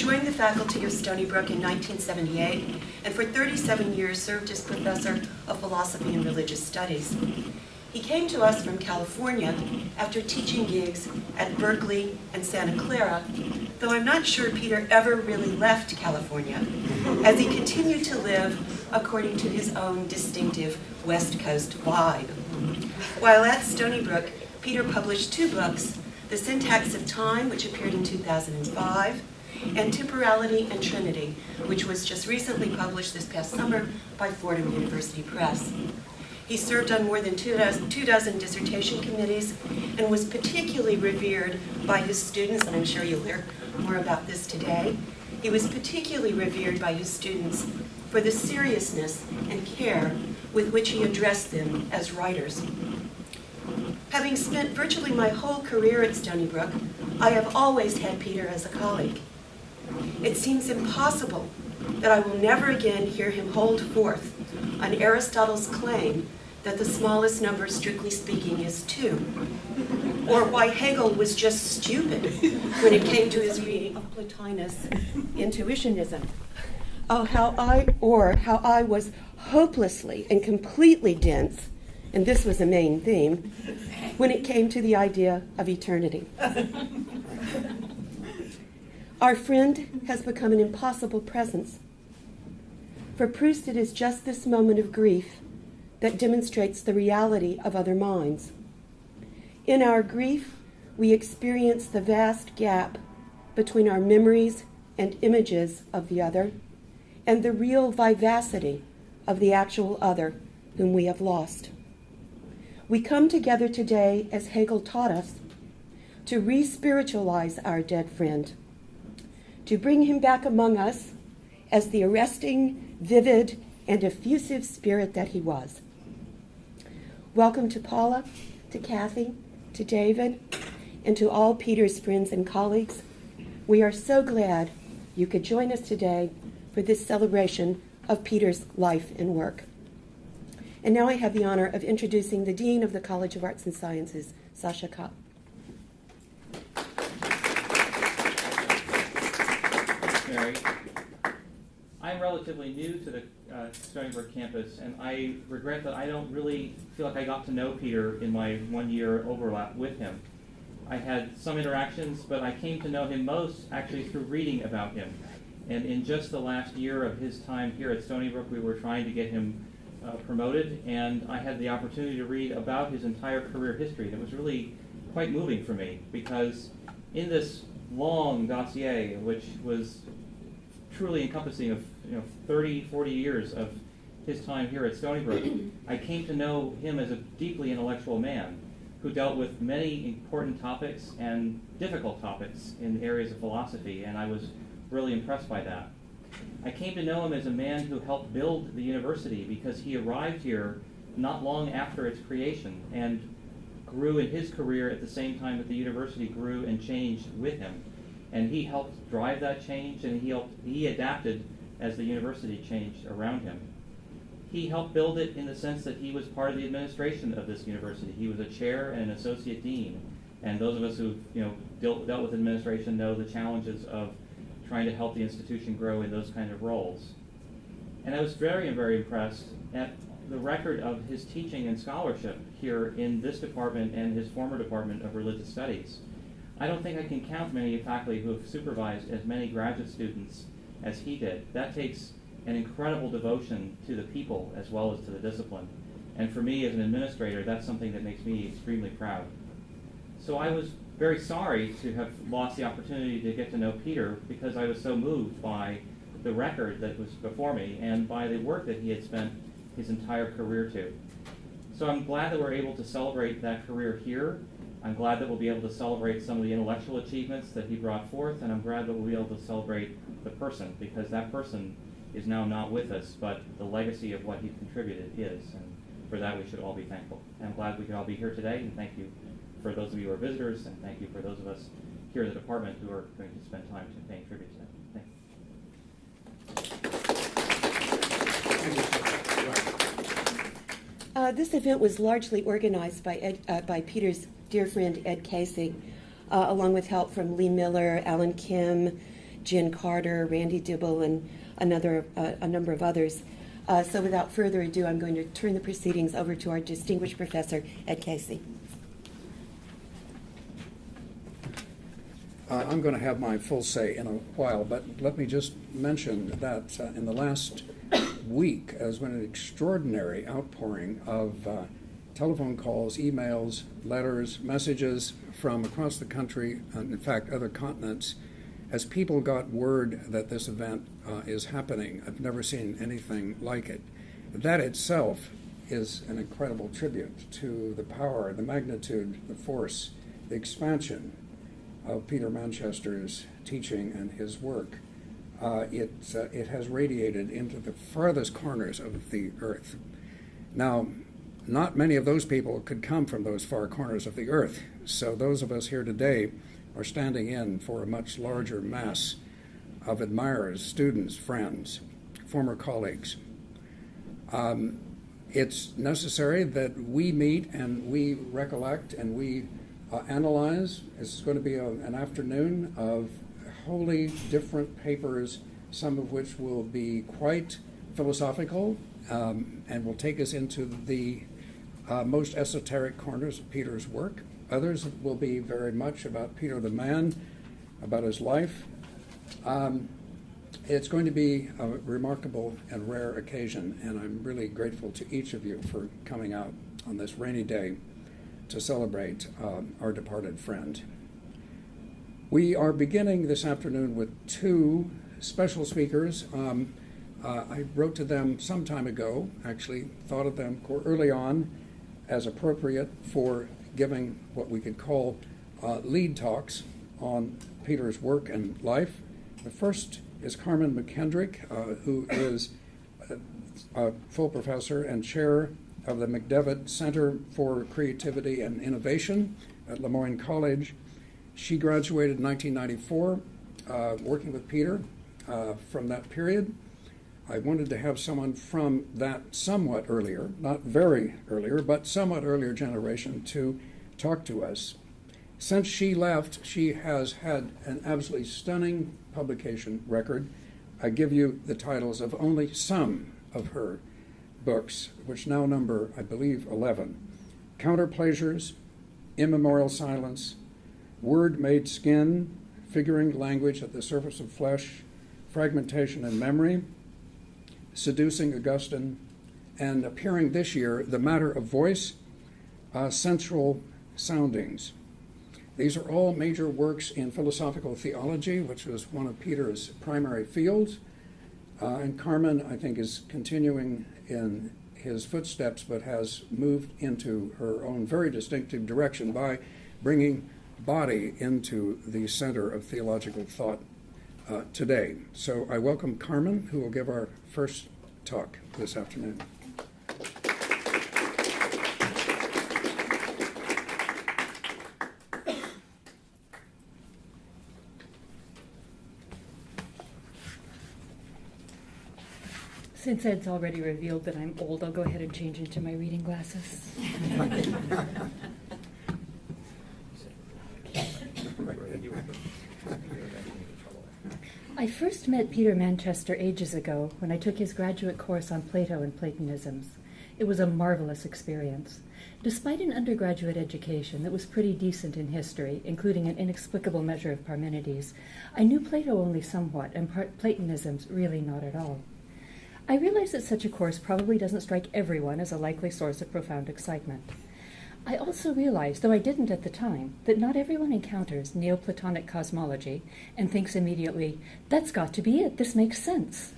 joined the faculty of Stony Brook in 1978 and for 37 years served as professor of philosophy and religious studies. He came to us from California after teaching gigs at Berkeley and Santa Clara, though I'm not sure Peter ever really left California, as he continued to live according to his own distinctive West Coast vibe. While at Stony Brook, Peter published 2 books, The Syntax of Time, which appeared in 2005, and Temporality and Trinity, which was just recently published this past summer by Fordham University Press. He served on more than 24 dissertation committees and was particularly revered by his students, and I'm sure you'll hear more about this today. He was particularly revered by his students for the seriousness and care with which he addressed them as writers. Having spent virtually my whole career at Stony Brook, I have always had Peter as a colleague. It seems impossible that I will never again hear him hold forth on Aristotle's claim that the smallest number, strictly speaking, is 2, or why Hegel was just stupid when it came to his reading of Plotinus' intuitionism. How I was hopelessly and completely dense, and this was a main theme, when it came to the idea of eternity. Our friend has become an impossible presence. For Proust, it is just this moment of grief that demonstrates the reality of other minds. In our grief, we experience the vast gap between our memories and images of the other and the real vivacity of the actual other whom we have lost. We come together today, as Hegel taught us, to re-spiritualize our dead friend, to bring him back among us as the arresting, vivid, and effusive spirit that he was. Welcome to Paula, to Kathy, to David, and to all Peter's friends and colleagues. We are so glad you could join us today for this celebration of Peter's life and work. And now I have the honor of introducing the Dean of the College of Arts and Sciences, Sasha Kopp. Mary. I'm relatively new to the Stony Brook campus, and I regret that I don't really feel like I got to know Peter in my 1-year overlap with him. I had some interactions, but I came to know him most actually through reading about him. And in just the last year of his time here at Stony Brook, we were trying to get him promoted, and I had the opportunity to read about his entire career history. And it was really quite moving for me, because in this long dossier, which was truly encompassing of 30, 40 years of his time here at Stony Brook, I came to know him as a deeply intellectual man who dealt with many important topics and difficult topics in areas of philosophy, and I was really impressed by that. I came to know him as a man who helped build the university, because he arrived here not long after its creation and grew in his career at the same time that the university grew and changed with him. And he helped drive that change, and he adapted as the university changed around him. He helped build it in the sense that he was part of the administration of this university. He was a chair and an associate dean. And those of us who dealt with administration know the challenges of trying to help the institution grow in those kind of roles. And I was very, very impressed at the record of his teaching and scholarship here in this department and his former department of religious studies. I don't think I can count many faculty who have supervised as many graduate students as he did. That takes an incredible devotion to the people as well as to the discipline. And for me as an administrator, that's something that makes me extremely proud. So I was very sorry to have lost the opportunity to get to know Peter, because I was so moved by the record that was before me and by the work that he had spent his entire career to. So I'm glad that we're able to celebrate that career here. I'm glad that we'll be able to celebrate some of the intellectual achievements that he brought forth, and I'm glad that we'll be able to celebrate the person, because that person is now not with us, but the legacy of what he contributed is, and for that we should all be thankful. I'm glad we could all be here today, and thank you for those of you who are visitors, and thank you for those of us here in the department who are going to spend time to paying tribute to them. Thank you. This event was largely organized by Peter's dear friend Ed Casey, along with help from Lee Miller, Alan Kim, Jen Carter, Randy Dibble, and a number of others. So without further ado, I'm going to turn the proceedings over to our distinguished professor, Ed Casey. I'm going to have my full say in a while, but let me just mention that in the last week has been an extraordinary outpouring of telephone calls, emails, letters, messages from across the country, and in fact other continents, as people got word that this event is happening. I've never seen anything like it. That itself is an incredible tribute to the power, the magnitude, the force, the expansion of Peter Manchester's teaching and his work. It has radiated into the farthest corners of the earth. Now, not many of those people could come from those far corners of the earth, so those of us here today are standing in for a much larger mass of admirers, students, friends, former colleagues. It's necessary that we meet and we recollect and we analyze. It's going to be an afternoon of wholly different papers, some of which will be quite philosophical and will take us into the most esoteric corners of Peter's work. Others will be very much about Peter the man, about his life. It's going to be a remarkable and rare occasion, and I'm really grateful to each of you for coming out on this rainy day to celebrate our departed friend. We are beginning this afternoon with two special speakers. I wrote to them some time ago, actually thought of them early on as appropriate for giving what we could call lead talks on Peter's work and life. The first is Carmen McKendrick, who is a full professor and chair of the McDevitt Center for Creativity and Innovation at Lemoyne College. She graduated in 1994, working with Peter from that period. I wanted to have someone from that somewhat earlier, not very earlier, but somewhat earlier generation to talk to us. Since she left, she has had an absolutely stunning publication record. I give you the titles of only some of her books, which now number, I believe, 11. Counterpleasures, Immemorial Silence, Word Made Skin, Figuring Language at the Surface of Flesh, Fragmentation and Memory, Seducing Augustine, and appearing this year, The Matter of Voice, Central Soundings. These are all major works in philosophical theology, which was one of Peter's primary fields. And Carmen, I think, is continuing in his footsteps, but has moved into her own very distinctive direction by bringing body into the center of theological thought today. So I welcome Carmen, who will give our first talk this afternoon. Since Ed's already revealed that I'm old, I'll go ahead and change into my reading glasses. I first met Peter Manchester ages ago when I took his graduate course on Plato and Platonisms. It was a marvelous experience. Despite an undergraduate education that was pretty decent in history, including an inexplicable measure of Parmenides, I knew Plato only somewhat and Platonisms really not at all. I realize that such a course probably doesn't strike everyone as a likely source of profound excitement. I also realize, though I didn't at the time, that not everyone encounters Neoplatonic cosmology and thinks immediately, that's got to be it, this makes sense.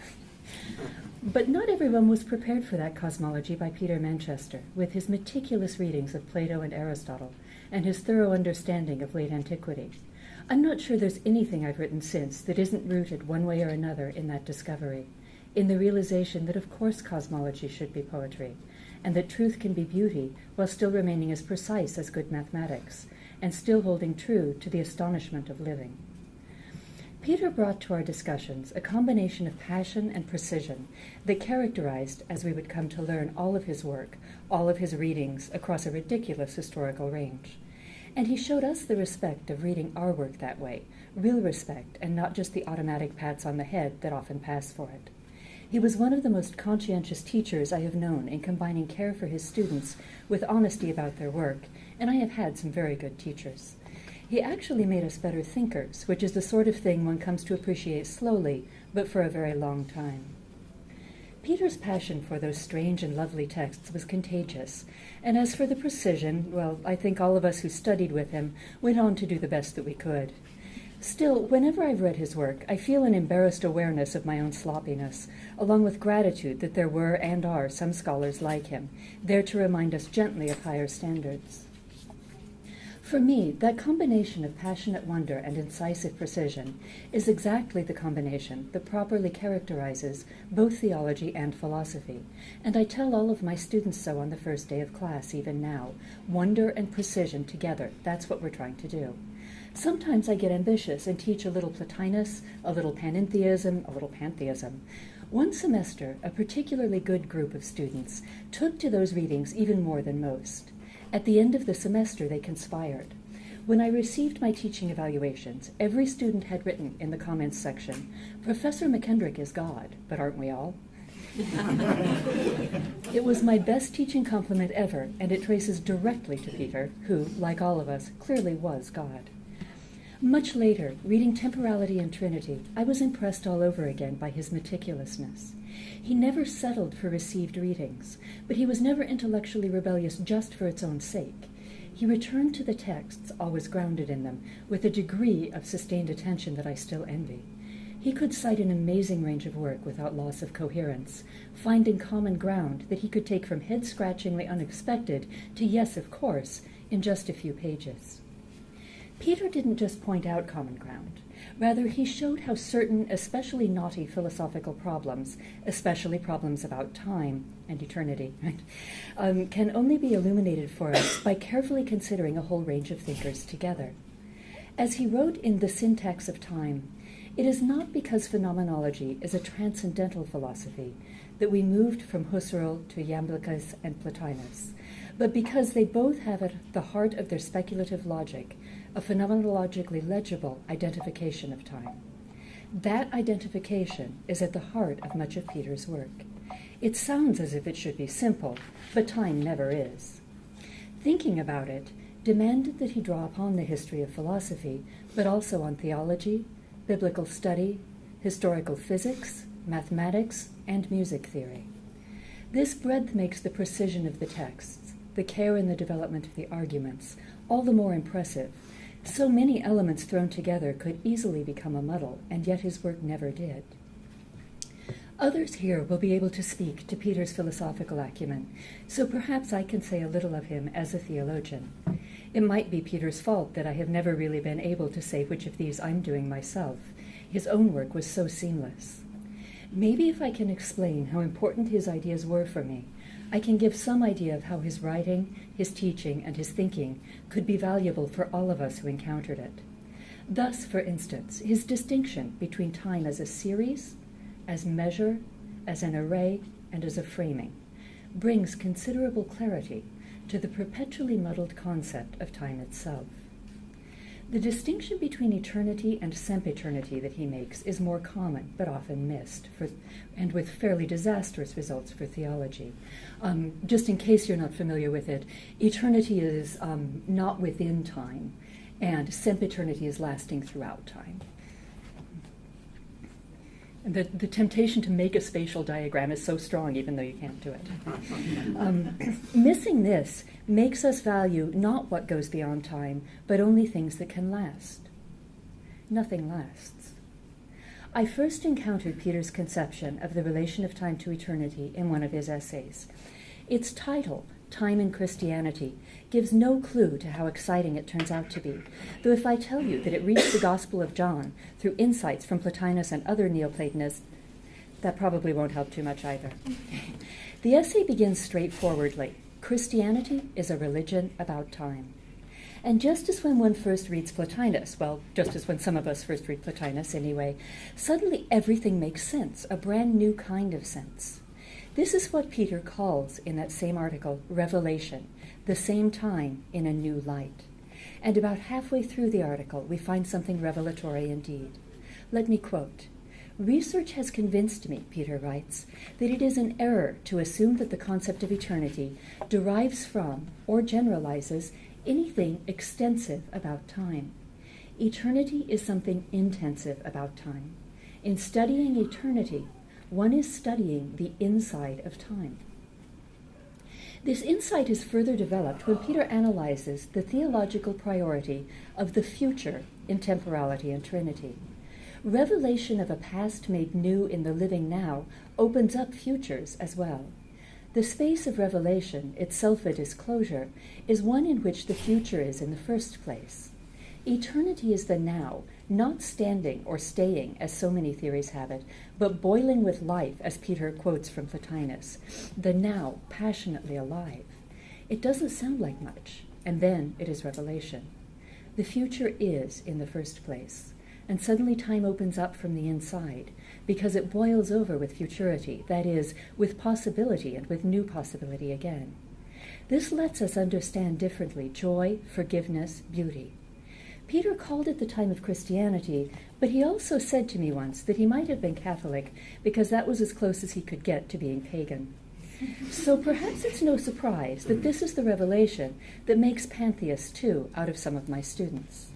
But not everyone was prepared for that cosmology by Peter Manchester, with his meticulous readings of Plato and Aristotle, and his thorough understanding of late antiquity. I'm not sure there's anything I've written since that isn't rooted one way or another in that discovery, in the realization that of course cosmology should be poetry, and that truth can be beauty while still remaining as precise as good mathematics, and still holding true to the astonishment of living. Peter brought to our discussions a combination of passion and precision that characterized, as we would come to learn, all of his work, all of his readings across a ridiculous historical range. And he showed us the respect of reading our work that way, real respect, and not just the automatic pats on the head that often pass for it. He was one of the most conscientious teachers I have known in combining care for his students with honesty about their work, and I have had some very good teachers. He actually made us better thinkers, which is the sort of thing one comes to appreciate slowly, but for a very long time. Peter's passion for those strange and lovely texts was contagious, and as for the precision, well, I think all of us who studied with him went on to do the best that we could. Still, whenever I've read his work, I feel an embarrassed awareness of my own sloppiness, along with gratitude that there were and are some scholars like him, there to remind us gently of higher standards. For me, that combination of passionate wonder and incisive precision is exactly the combination that properly characterizes both theology and philosophy, and I tell all of my students so on the first day of class, even now. Wonder and precision together, that's what we're trying to do. Sometimes I get ambitious and teach a little Plotinus, a little panentheism, a little pantheism. One semester, a particularly good group of students took to those readings even more than most. At the end of the semester, they conspired. When I received my teaching evaluations, every student had written in the comments section, "Professor McKendrick is God, but aren't we all?" It was my best teaching compliment ever, and it traces directly to Peter, who, like all of us, clearly was God. Much later, reading Temporality and Trinity, I was impressed all over again by his meticulousness. He never settled for received readings, but he was never intellectually rebellious just for its own sake. He returned to the texts, always grounded in them, with a degree of sustained attention that I still envy. He could cite an amazing range of work without loss of coherence, finding common ground that he could take from head-scratchingly unexpected to yes, of course, in just a few pages. Peter didn't just point out common ground. Rather, he showed how certain, especially knotty philosophical problems, especially problems about time and eternity, can only be illuminated for us by carefully considering a whole range of thinkers together. As he wrote in The Syntax of Time, it is not because phenomenology is a transcendental philosophy that we moved from Husserl to Iamblichus and Plotinus, but because they both have at the heart of their speculative logic a phenomenologically legible identification of time. That identification is at the heart of much of Peter's work. It sounds as if it should be simple, but time never is. Thinking about it demanded that he draw upon the history of philosophy, but also on theology, biblical study, historical physics, mathematics, and music theory. This breadth makes the precision of the texts, the care in the development of the arguments, all the more impressive. So many elements thrown together could easily become a muddle, and yet his work never did. Others here will be able to speak to Peter's philosophical acumen, so perhaps I can say a little of him as a theologian. It might be Peter's fault that I have never really been able to say which of these I'm doing myself. His own work was so seamless. Maybe if I can explain how important his ideas were for me, I can give some idea of how his writing, his teaching, and his thinking could be valuable for all of us who encountered it. Thus, for instance, his distinction between time as a series, as measure, as an array, and as a framing brings considerable clarity to the perpetually muddled concept of time itself. The distinction between eternity and sempiternity that he makes is more common, but often missed, and with fairly disastrous results for theology. Just in case you're not familiar with it, eternity is not within time, and sempiternity is lasting throughout time. And the temptation to make a spatial diagram is so strong, even though you can't do it. Missing this makes us value not what goes beyond time, but only things that can last. Nothing lasts. I first encountered Peter's conception of the relation of time to eternity in one of his essays. Its title, Time in Christianity, gives no clue to how exciting it turns out to be, though if I tell you that it reached the Gospel of John through insights from Plotinus and other Neoplatonists, that probably won't help too much either. The essay begins straightforwardly. Christianity is a religion about time. And just as when one first reads Plotinus, well, just as when some of us first read Plotinus anyway, suddenly everything makes sense, a brand new kind of sense. This is what Peter calls, in that same article, revelation, the same time in a new light. and about halfway through the article we find something revelatory indeed. Let me quote, "Research has convinced me," Peter writes, "that it is an error to assume that the concept of eternity derives from or generalizes anything extensive about time. Eternity is something intensive about time. In studying eternity, one is studying the inside of time." This insight is further developed when Peter analyzes the theological priority of the future in temporality and Trinity. Revelation of a past made new in the living now opens up futures as well. The space of revelation, itself a disclosure, is one in which the future is in the first place. Eternity is the now, not standing or staying, as so many theories have it, but boiling with life, as Peter quotes from Plotinus, the now passionately alive. It doesn't sound like much, and then it is revelation. The future is in the first place, and suddenly time opens up from the inside, because it boils over with futurity, that is, with possibility and with new possibility again. This lets us understand differently joy, forgiveness, beauty. Peter called it the time of Christianity, but he also said to me once that he might have been Catholic because that was as close as he could get to being pagan. So perhaps it's no surprise that this is the revelation that makes pantheists too out of some of my students.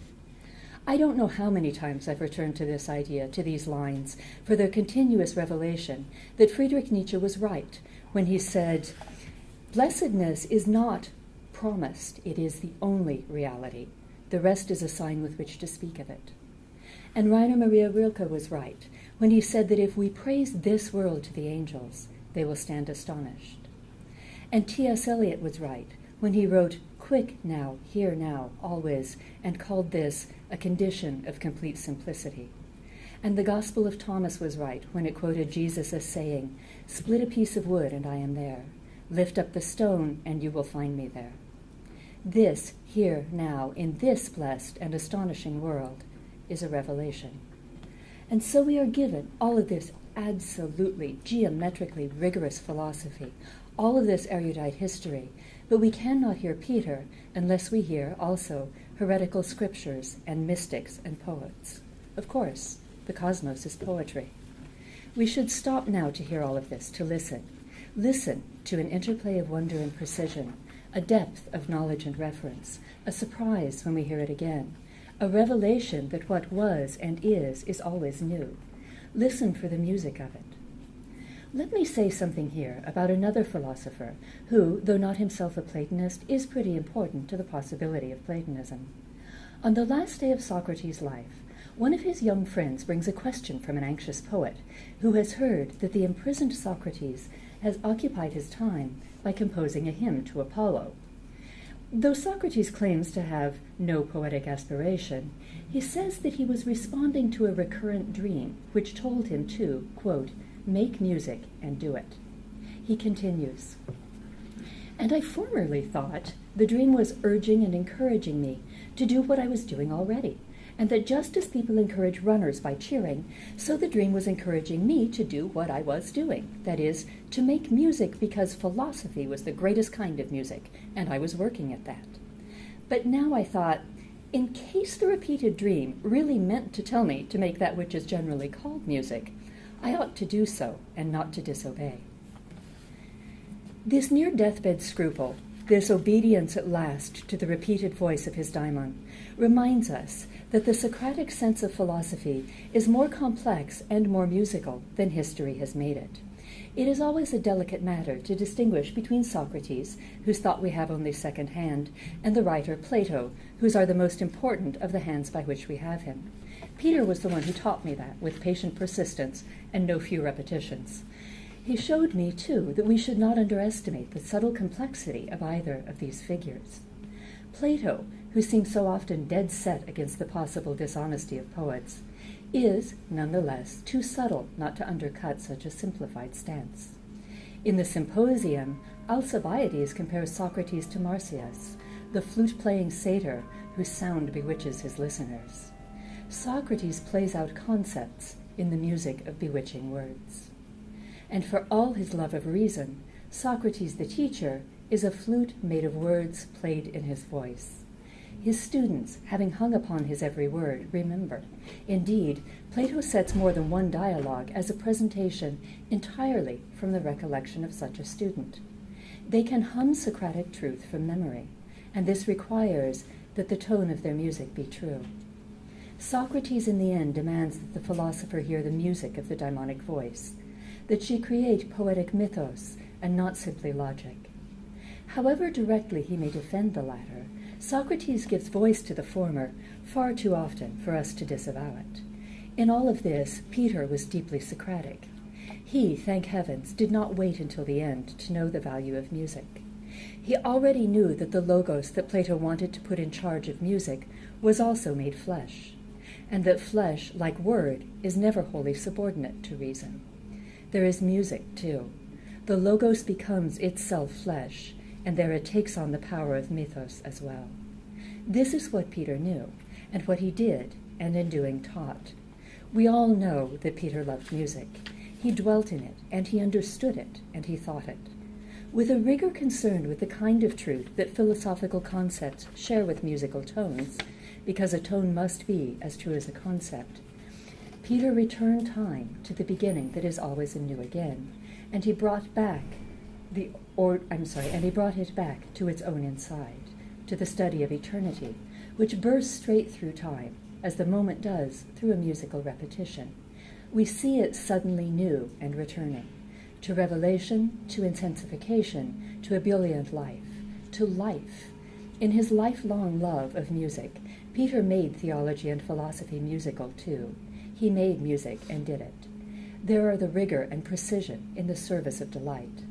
I don't know how many times I've returned to this idea, to these lines, for their continuous revelation that Friedrich Nietzsche was right when he said, "Blessedness is not promised, it is the only reality. The rest is a sign with which to speak of it." And Rainer Maria Rilke was right when he said that if we praise this world to the angels, they will stand astonished. And T.S. Eliot was right when he wrote, "Quick now, here now, always," and called this a condition of complete simplicity. And the Gospel of Thomas was right when it quoted Jesus as saying, "Split a piece of wood and I am there. Lift up the stone and you will find me there." This, here, now, in this blessed and astonishing world, is a revelation. And so we are given all of this absolutely, geometrically rigorous philosophy, all of this erudite history, but we cannot hear Peter unless we hear also heretical scriptures and mystics and poets. Of course, the cosmos is poetry. We should stop now to hear all of this, to listen. Listen to an interplay of wonder and precision, a depth of knowledge and reference, a surprise when we hear it again, a revelation that what was and is always new. Listen for the music of it. Let me say something here about another philosopher who, though not himself a Platonist, is pretty important to the possibility of Platonism. On the last day of Socrates' life, one of his young friends brings a question from an anxious poet who has heard that the imprisoned Socrates has occupied his time by composing a hymn to Apollo. Though Socrates claims to have no poetic aspiration, he says that he was responding to a recurrent dream which told him to, quote, "make music and do it." He continues, "And I formerly thought the dream was urging and encouraging me to do what I was doing already, and that just as people encourage runners by cheering, so the dream was encouraging me to do what I was doing, that is, to make music because philosophy was the greatest kind of music, and I was working at that. But now I thought, in case the repeated dream really meant to tell me to make that which is generally called music, I ought to do so and not to disobey." This near-deathbed scruple, this obedience at last to the repeated voice of his daimon, reminds us that the Socratic sense of philosophy is more complex and more musical than history has made it. It is always a delicate matter to distinguish between Socrates, whose thought we have only second hand, and the writer Plato, whose are the most important of the hands by which we have him. Peter was the one who taught me that, with patient persistence and no few repetitions. He showed me, too, that we should not underestimate the subtle complexity of either of these figures. Plato, who seems so often dead set against the possible dishonesty of poets, is, nonetheless, too subtle not to undercut such a simplified stance. In the Symposium, Alcibiades compares Socrates to Marsyas, the flute-playing satyr whose sound bewitches his listeners. Socrates plays out concepts in the music of bewitching words. And for all his love of reason, Socrates the teacher is a flute made of words played in his voice. His students, having hung upon his every word, remember. Indeed, Plato sets more than one dialogue as a presentation entirely from the recollection of such a student. They can hum Socratic truth from memory, and this requires that the tone of their music be true. Socrates in the end demands that the philosopher hear the music of the daimonic voice, that she create poetic mythos and not simply logic. However directly he may defend the latter, Socrates gives voice to the former far too often for us to disavow it. In all of this, Peter was deeply Socratic. He, thank heavens, did not wait until the end to know the value of music. He already knew that the logos that Plato wanted to put in charge of music was also made flesh, and that flesh, like word, is never wholly subordinate to reason. There is music, too. The logos becomes itself flesh, and there it takes on the power of mythos as well. This is what Peter knew, and what he did, and in doing taught. We all know that Peter loved music. He dwelt in it, and he understood it, and he thought it. With a rigor concerned with the kind of truth that philosophical concepts share with musical tones, because a tone must be as true as a concept, Peter returned time to the beginning that is always anew again, and he brought it back to its own inside, to the study of eternity, which bursts straight through time, as the moment does through a musical repetition. We see it suddenly new and returning, to revelation, to intensification, to ebullient life, to life. In his lifelong love of music, Peter made theology and philosophy musical too. He made music and did it. There are the rigor and precision in the service of delight.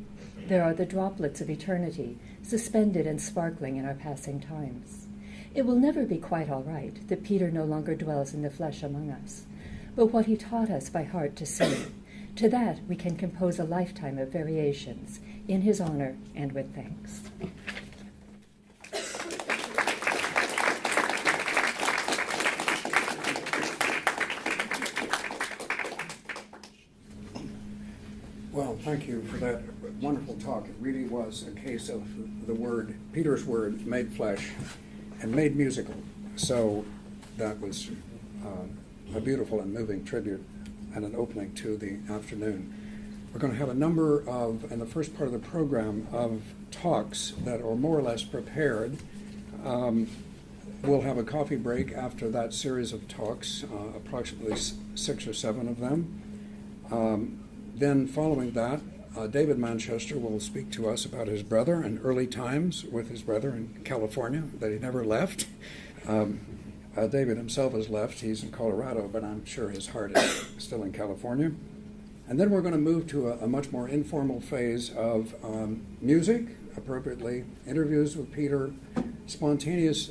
There are the droplets of eternity, suspended and sparkling in our passing times. It will never be quite all right that Peter no longer dwells in the flesh among us, but what he taught us by heart to sing, to that we can compose a lifetime of variations in his honor and with thanks. Well, thank you for that wonderful talk. It really was a case of the word, Peter's word, made flesh and made musical. So that was a beautiful and moving tribute and an opening to the afternoon. We're going to have a number of, in the first part of the program, of talks that are more or less prepared. We'll have a coffee break after that series of talks, approximately 6 or 7 of them. Then following that, David Manchester will speak to us about his brother and early times with his brother in California, that he never left. David himself has left. He's in Colorado, but I'm sure his heart is still in California. And then we're going to move to a much more informal phase of music, appropriately, interviews with Peter, spontaneous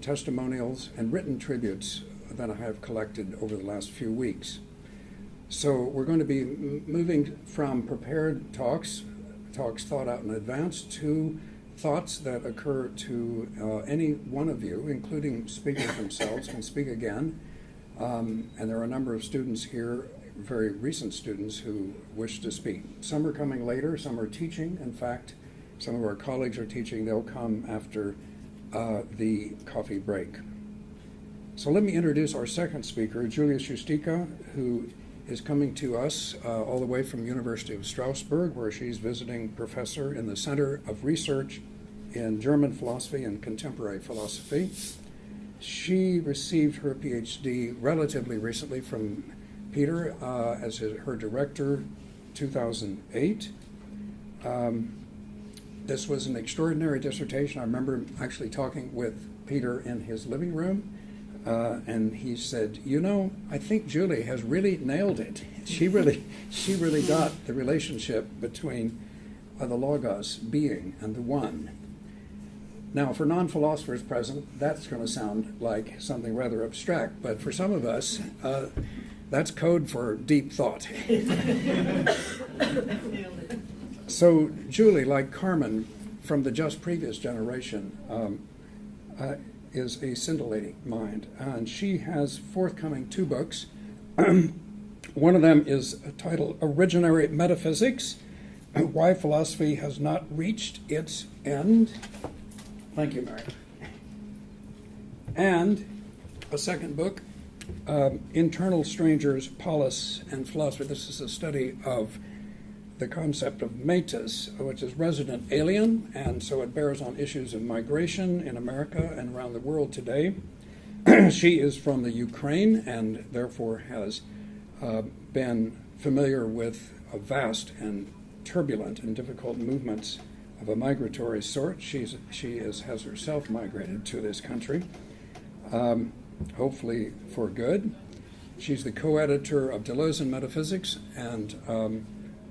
testimonials, and written tributes that I have collected over the last few weeks. So we're going to be moving from prepared talks thought out in advance, to thoughts that occur to any one of you, including speakers themselves, can speak again. And there are a number of students here, very recent students, who wish to speak. Some are coming later, some are teaching. In fact, some of our colleagues are teaching. They'll come after the coffee break. So let me introduce our second speaker, Julia Shustica, who is coming to us all the way from University of Strasbourg, where she's visiting professor in the Center of Research in German Philosophy and Contemporary Philosophy. She received her PhD relatively recently from Peter as her director, 2008. This was an extraordinary dissertation. I remember actually talking with Peter in his living room. And he said, I think Julie has really nailed it. She really got the relationship between the Logos, being, and the One. Now, for non-philosophers present, that's going to sound like something rather abstract, but for some of us, that's code for deep thought. So Julie, like Carmen from the just previous generation, is a scintillating mind, and she has forthcoming 2 books. One of them is titled Originary Metaphysics, Why Philosophy Has Not Reached Its End. Thank you, Mary. And a second book, Internal Strangers, Polis, and Philosophy. This is a study of the concept of metis, which is resident alien, and so it bears on issues of migration in America and around the world today. She is from the Ukraine and therefore has been familiar with a vast and turbulent and difficult movements of a migratory sort. She has herself migrated to this country, hopefully for good. She's the co-editor of Deleuze and Metaphysics, and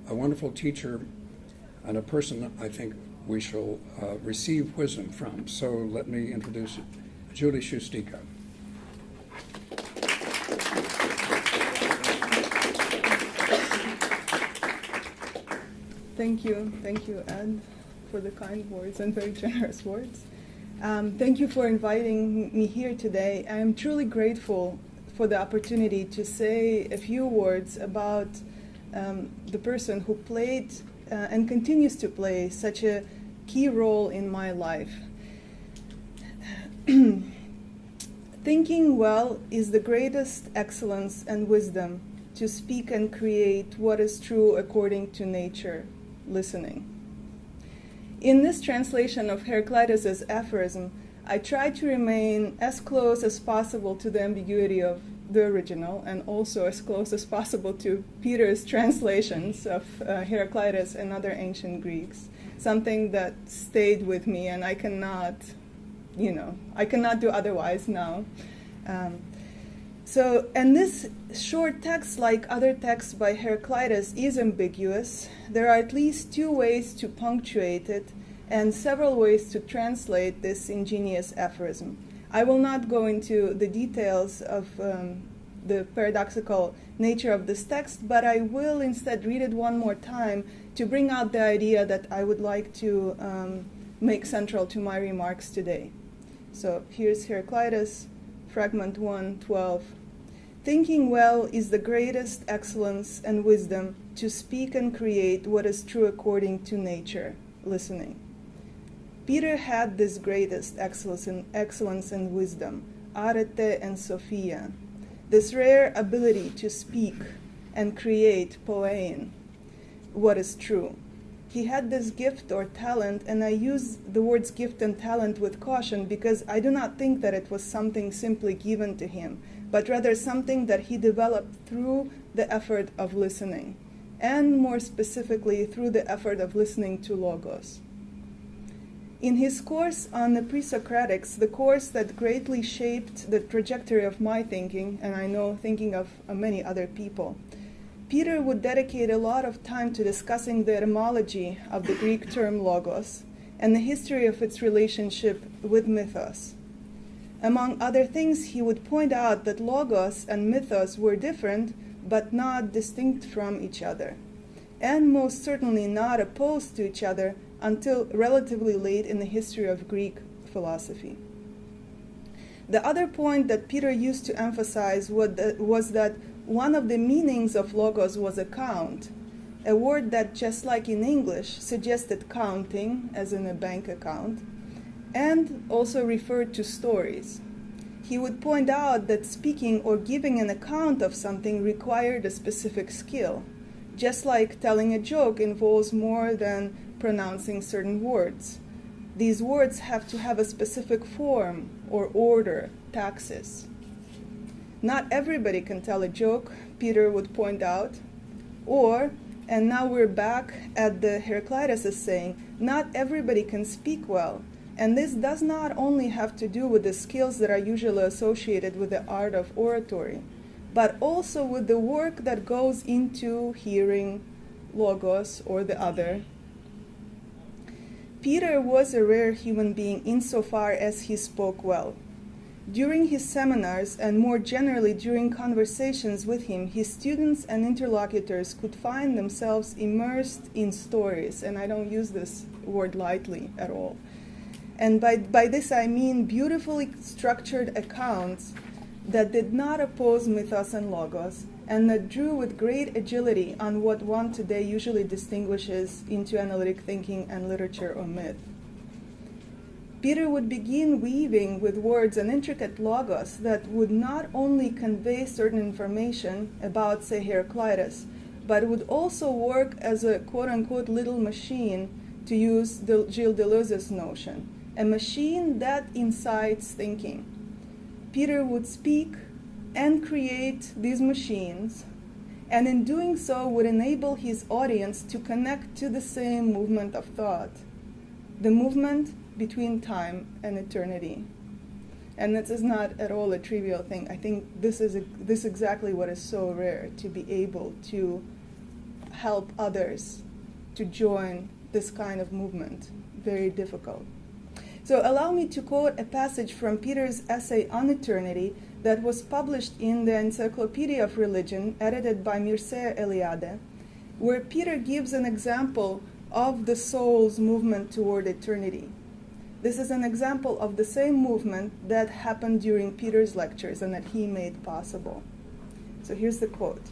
a wonderful teacher and a person I think we shall receive wisdom from. So let me introduce Julie Shustika. Thank you, Ed, for the kind words and very generous words. Thank you for inviting me here today. I am truly grateful for the opportunity to say a few words about the person who played and continues to play such a key role in my life. Thinking well is the greatest excellence and wisdom, to speak and create what is true according to nature, listening. In this translation of Heraclitus's aphorism, I try to remain as close as possible to the ambiguity of the original, and also as close as possible to Peter's translations of Heraclitus and other ancient Greeks, something that stayed with me, and I cannot do otherwise now. And this short text, like other texts by Heraclitus, is ambiguous. There are at least 2 ways to punctuate it, and several ways to translate this ingenious aphorism. I will not go into the details of the paradoxical nature of this text, but I will instead read it one more time to bring out the idea that I would like to make central to my remarks today. So here's Heraclitus, fragment 1:12. Thinking well is the greatest excellence and wisdom, to speak and create what is true according to nature, listening. Peter had this greatest excellence and wisdom, arete and sophia, this rare ability to speak and create, poein, what is true. He had this gift or talent, and I use the words gift and talent with caution because I do not think that it was something simply given to him, but rather something that he developed through the effort of listening, and more specifically through the effort of listening to Logos. In his course on the Pre-Socratics, the course that greatly shaped the trajectory of my thinking, and I know thinking of many other people, Peter would dedicate a lot of time to discussing the etymology of the Greek term logos and the history of its relationship with mythos. Among other things, he would point out that logos and mythos were different, but not distinct from each other, and most certainly not opposed to each other until relatively late in the history of Greek philosophy. The other point that Peter used to emphasize was that one of the meanings of logos was account, a word that, just like in English, suggested counting, as in a bank account, and also referred to stories. He would point out that speaking or giving an account of something required a specific skill, just like telling a joke involves more than pronouncing certain words. These words have to have a specific form or order, taxis. Not everybody can tell a joke, Peter would point out, and now we're back at the Heraclitus is saying, not everybody can speak well. And this does not only have to do with the skills that are usually associated with the art of oratory, but also with the work that goes into hearing logos or the other. Peter was a rare human being insofar as he spoke well. During his seminars, and more generally during conversations with him, his students and interlocutors could find themselves immersed in stories, and I don't use this word lightly at all. And by this I mean beautifully structured accounts that did not oppose mythos and logos, and that drew with great agility on what one today usually distinguishes into analytic thinking and literature or myth. Peter would begin weaving with words an intricate logos that would not only convey certain information about, say, Heraclitus, but would also work as a quote-unquote little machine, to use Gilles Deleuze's notion, a machine that incites thinking. Peter would speak and create these machines, and in doing so would enable his audience to connect to the same movement of thought, the movement between time and eternity. And this is not at all a trivial thing. I think this is exactly what is so rare, to be able to help others to join this kind of movement. Very difficult. So allow me to quote a passage from Peter's essay on eternity that was published in the Encyclopedia of Religion, edited by Mircea Eliade, where Peter gives an example of the soul's movement toward eternity. This is an example of the same movement that happened during Peter's lectures and that he made possible. So here's the quote.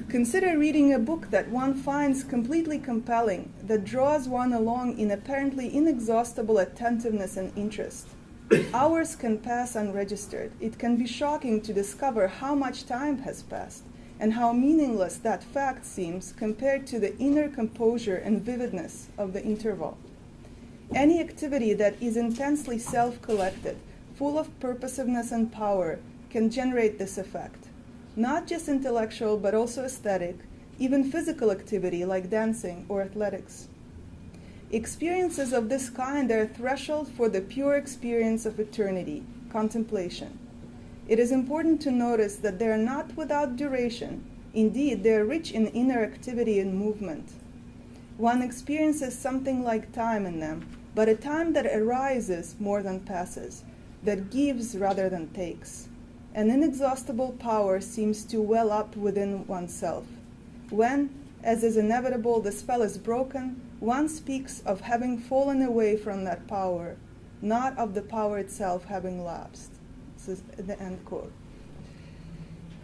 "Consider reading a book that one finds completely compelling, that draws one along in apparently inexhaustible attentiveness and interest. Hours can pass unregistered. It can be shocking to discover how much time has passed, and how meaningless that fact seems compared to the inner composure and vividness of the interval. Any activity that is intensely self-collected, full of purposiveness and power, can generate this effect. Not just intellectual, but also aesthetic, even physical activity like dancing or athletics. Experiences of this kind are a threshold for the pure experience of eternity, contemplation. It is important to notice that they are not without duration. Indeed, they are rich in inner activity and movement. One experiences something like time in them, but a time that arises more than passes, that gives rather than takes. An inexhaustible power seems to well up within oneself. When, as is inevitable, the spell is broken, one speaks of having fallen away from that power, not of the power itself having lapsed." This is the end quote.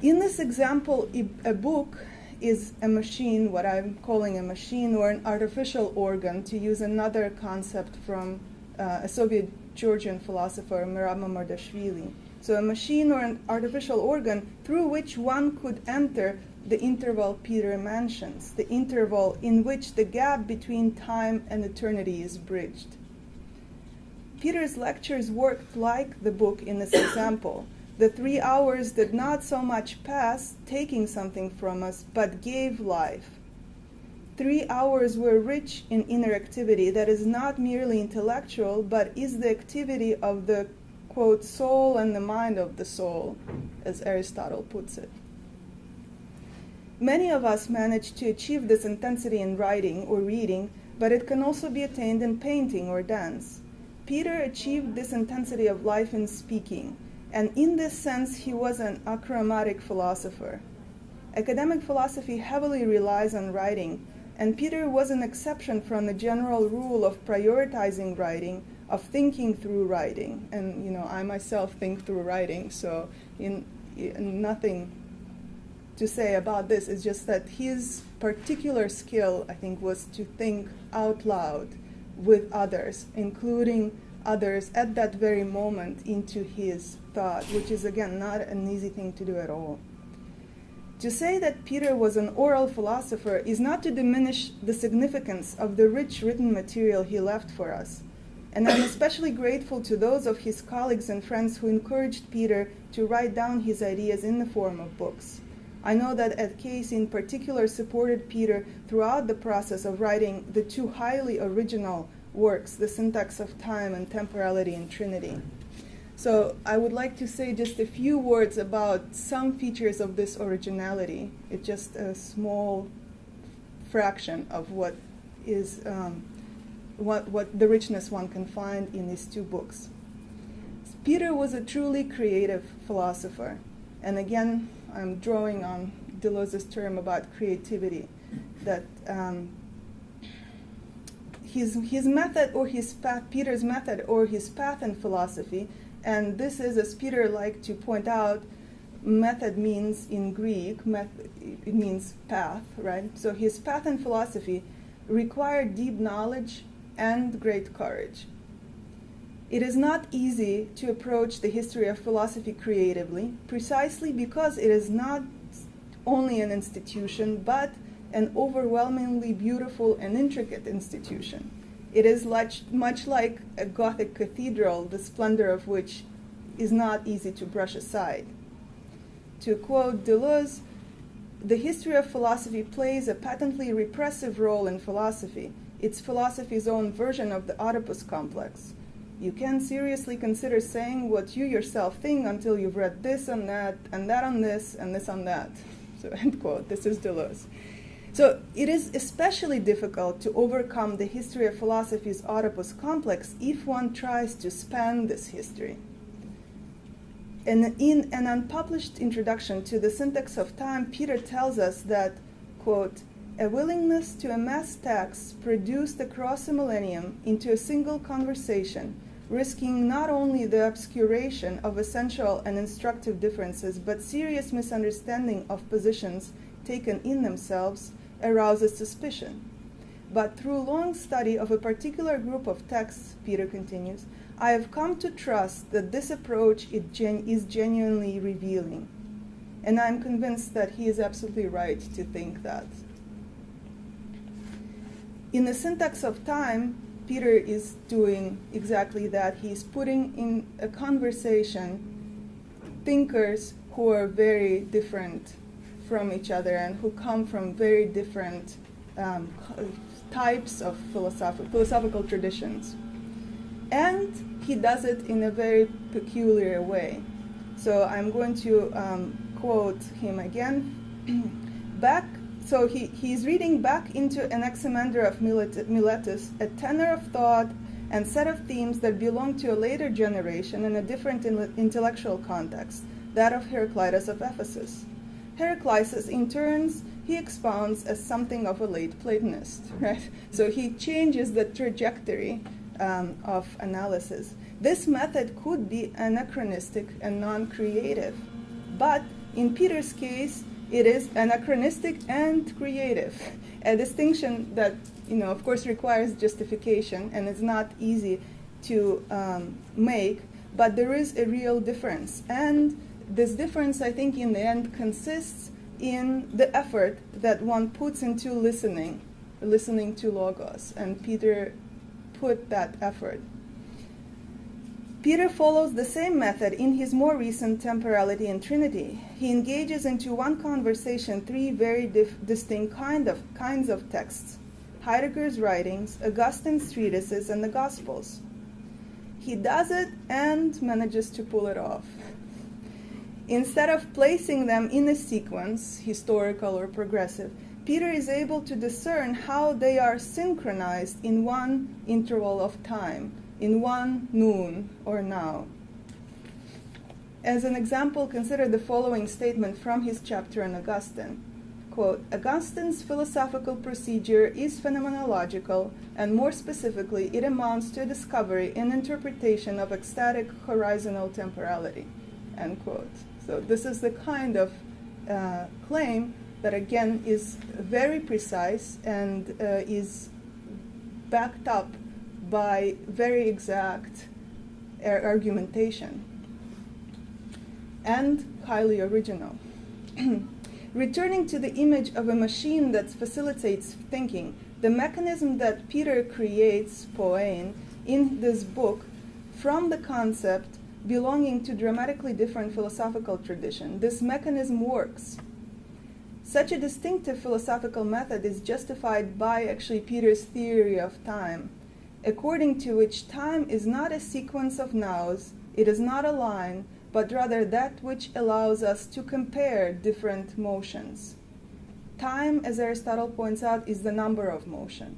In this example, a book is a machine, what I'm calling a machine, or an artificial organ, to use another concept from a Soviet Georgian philosopher, Merab Mamardashvili. So a machine or an artificial organ through which one could enter the interval Peter mentions, the interval in which the gap between time and eternity is bridged. Peter's lectures worked like the book in this example. The 3 hours did not so much pass, taking something from us, but gave life. 3 hours were rich in inner activity that is not merely intellectual, but is the activity of the, quote, soul and the mind of the soul, as Aristotle puts it. Many of us manage to achieve this intensity in writing or reading, but it can also be attained in painting or dance. Peter achieved this intensity of life in speaking, and in this sense he was an achromatic philosopher. Academic philosophy heavily relies on writing, and Peter was an exception from the general rule of prioritizing writing, of thinking through writing. And I myself think through writing, so nothing to say about this. It's just that his particular skill, I think, was to think out loud with others, including others at that very moment into his thought, which is, again, not an easy thing to do at all. To say that Peter was an oral philosopher is not to diminish the significance of the rich written material he left for us. And I'm especially grateful to those of his colleagues and friends who encouraged Peter to write down his ideas in the form of books. I know that Ed Case in particular supported Peter throughout the process of writing the 2 highly original works, The Syntax of Time and Temporality in Trinity. So I would like to say just a few words about some features of this originality. It's just a small fraction of what is what the richness one can find in these 2 books. Peter was a truly creative philosopher. And again, I'm drawing on Deleuze's term about creativity, that his method or his path, Peter's method or his path in philosophy, and this is, as Peter liked to point out, method means in Greek, it means path, right? So his path in philosophy required deep knowledge and great courage. It is not easy to approach the history of philosophy creatively, precisely because it is not only an institution, but an overwhelmingly beautiful and intricate institution. It is much like a Gothic cathedral, the splendor of which is not easy to brush aside. To quote Deleuze, the history of philosophy plays a patently repressive role in philosophy. It's philosophy's own version of the Oedipus complex. You can't seriously consider saying what you yourself think until you've read this on that, and that on this, and this on that. So, end quote. This is Deleuze. So it is especially difficult to overcome the history of philosophy's Oedipus complex if one tries to span this history. And in an unpublished introduction to the Syntax of Time, Peter tells us that, quote, a willingness to amass texts produced across a millennium into a single conversation, risking not only the obscuration of essential and instructive differences, but serious misunderstanding of positions taken in themselves, arouses suspicion. But through long study of a particular group of texts, Peter continues, I have come to trust that this approach is genuinely revealing. And I'm convinced that he is absolutely right to think that. In the Syntax of Time, Peter is doing exactly that. He's putting in a conversation thinkers who are very different from each other and who come from very different types of philosophical traditions. And he does it in a very peculiar way. So I'm going to quote him again. So he's reading back into Anaximander of Miletus, a tenor of thought and set of themes that belong to a later generation in a different intellectual context, that of Heraclitus of Ephesus. Heraclitus, in turns, he expounds as something of a late Platonist, right? So he changes the trajectory of analysis. This method could be anachronistic and non-creative, but in Peter's case, it is anachronistic and creative, a distinction that, of course, requires justification and is not easy to make, but there is a real difference. And this difference, I think, in the end, consists in the effort that one puts into listening to Logos, and Peter put that effort. Peter follows the same method in his more recent Temporality and Trinity. He engages into one conversation three very distinct kinds of texts: Heidegger's writings, Augustine's treatises, and the Gospels. He does it and manages to pull it off. Instead of placing them in a sequence, historical or progressive, Peter is able to discern how they are synchronized in one interval of time, in one noon or now. As an example, consider the following statement from his chapter on Augustine. Quote, Augustine's philosophical procedure is phenomenological, and more specifically, it amounts to a discovery and interpretation of ecstatic horizontal temporality. End quote. So this is the kind of claim that, again, is very precise and is backed up by very exact argumentation and highly original. Returning to the image of a machine that facilitates thinking, the mechanism that Peter creates, poein, in this book from the concept belonging to dramatically different philosophical tradition, this mechanism works. Such a distinctive philosophical method is justified by actually Peter's theory of time, according to which time is not a sequence of nows, it is not a line, but rather that which allows us to compare different motions. Time, as Aristotle points out, is the number of motion.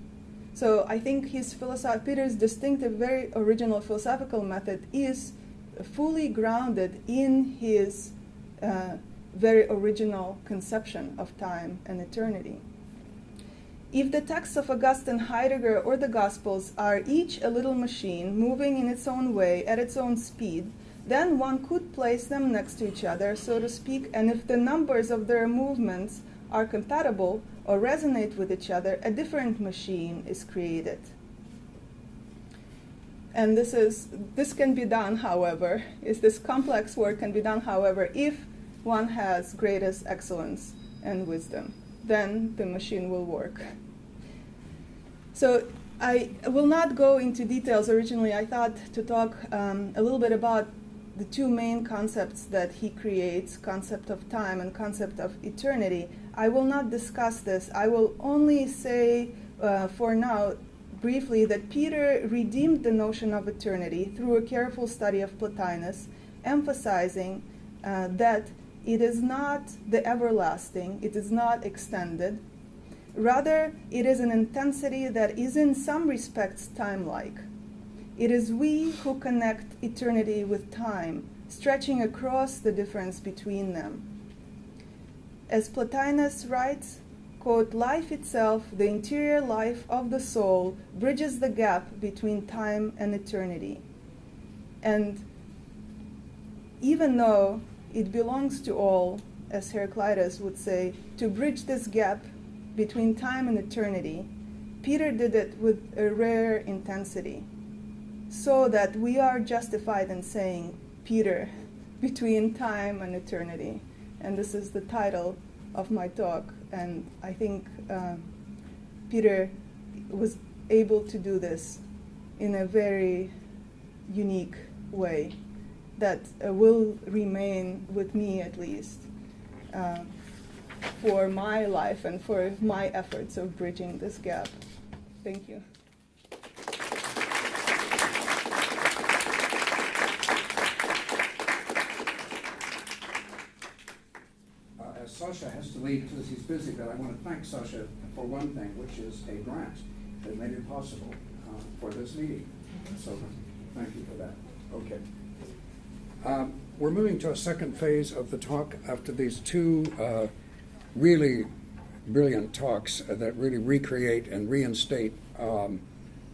So I think Peter's distinctive, very original philosophical method is fully grounded in his very original conception of time and eternity. If the texts of Augustine, Heidegger, or the Gospels are each a little machine moving in its own way at its own speed, then one could place them next to each other, so to speak, and if the numbers of their movements are compatible or resonate with each other, a different machine is created. And this can be done, however, this complex work can be done, however, if one has greatest excellence and wisdom. Then the machine will work. So I will not go into details. Originally, I thought to talk a little bit about the two main concepts that he creates, concept of time and concept of eternity. I will not discuss this. I will only say for now briefly that Peter redeemed the notion of eternity through a careful study of Plotinus, emphasizing that it is not the everlasting, it is not extended. Rather, it is an intensity that is in some respects time-like. It is we who connect eternity with time, stretching across the difference between them. As Plotinus writes, quote, life itself, the interior life of the soul, bridges the gap between time and eternity. And even though it belongs to all, as Heraclitus would say, to bridge this gap between time and eternity, Peter did it with a rare intensity, so that we are justified in saying, Peter, between time and eternity. And this is the title of my talk. And I think Peter was able to do this in a very unique way that will remain with me, at least, for my life and for my efforts of bridging this gap. Thank you. Sasha has to leave because he's busy, but I want to thank Sasha for one thing, which is a grant that made it possible for this meeting. So thank you for that. Okay. We're moving to a second phase of the talk after these two really brilliant talks that really recreate and reinstate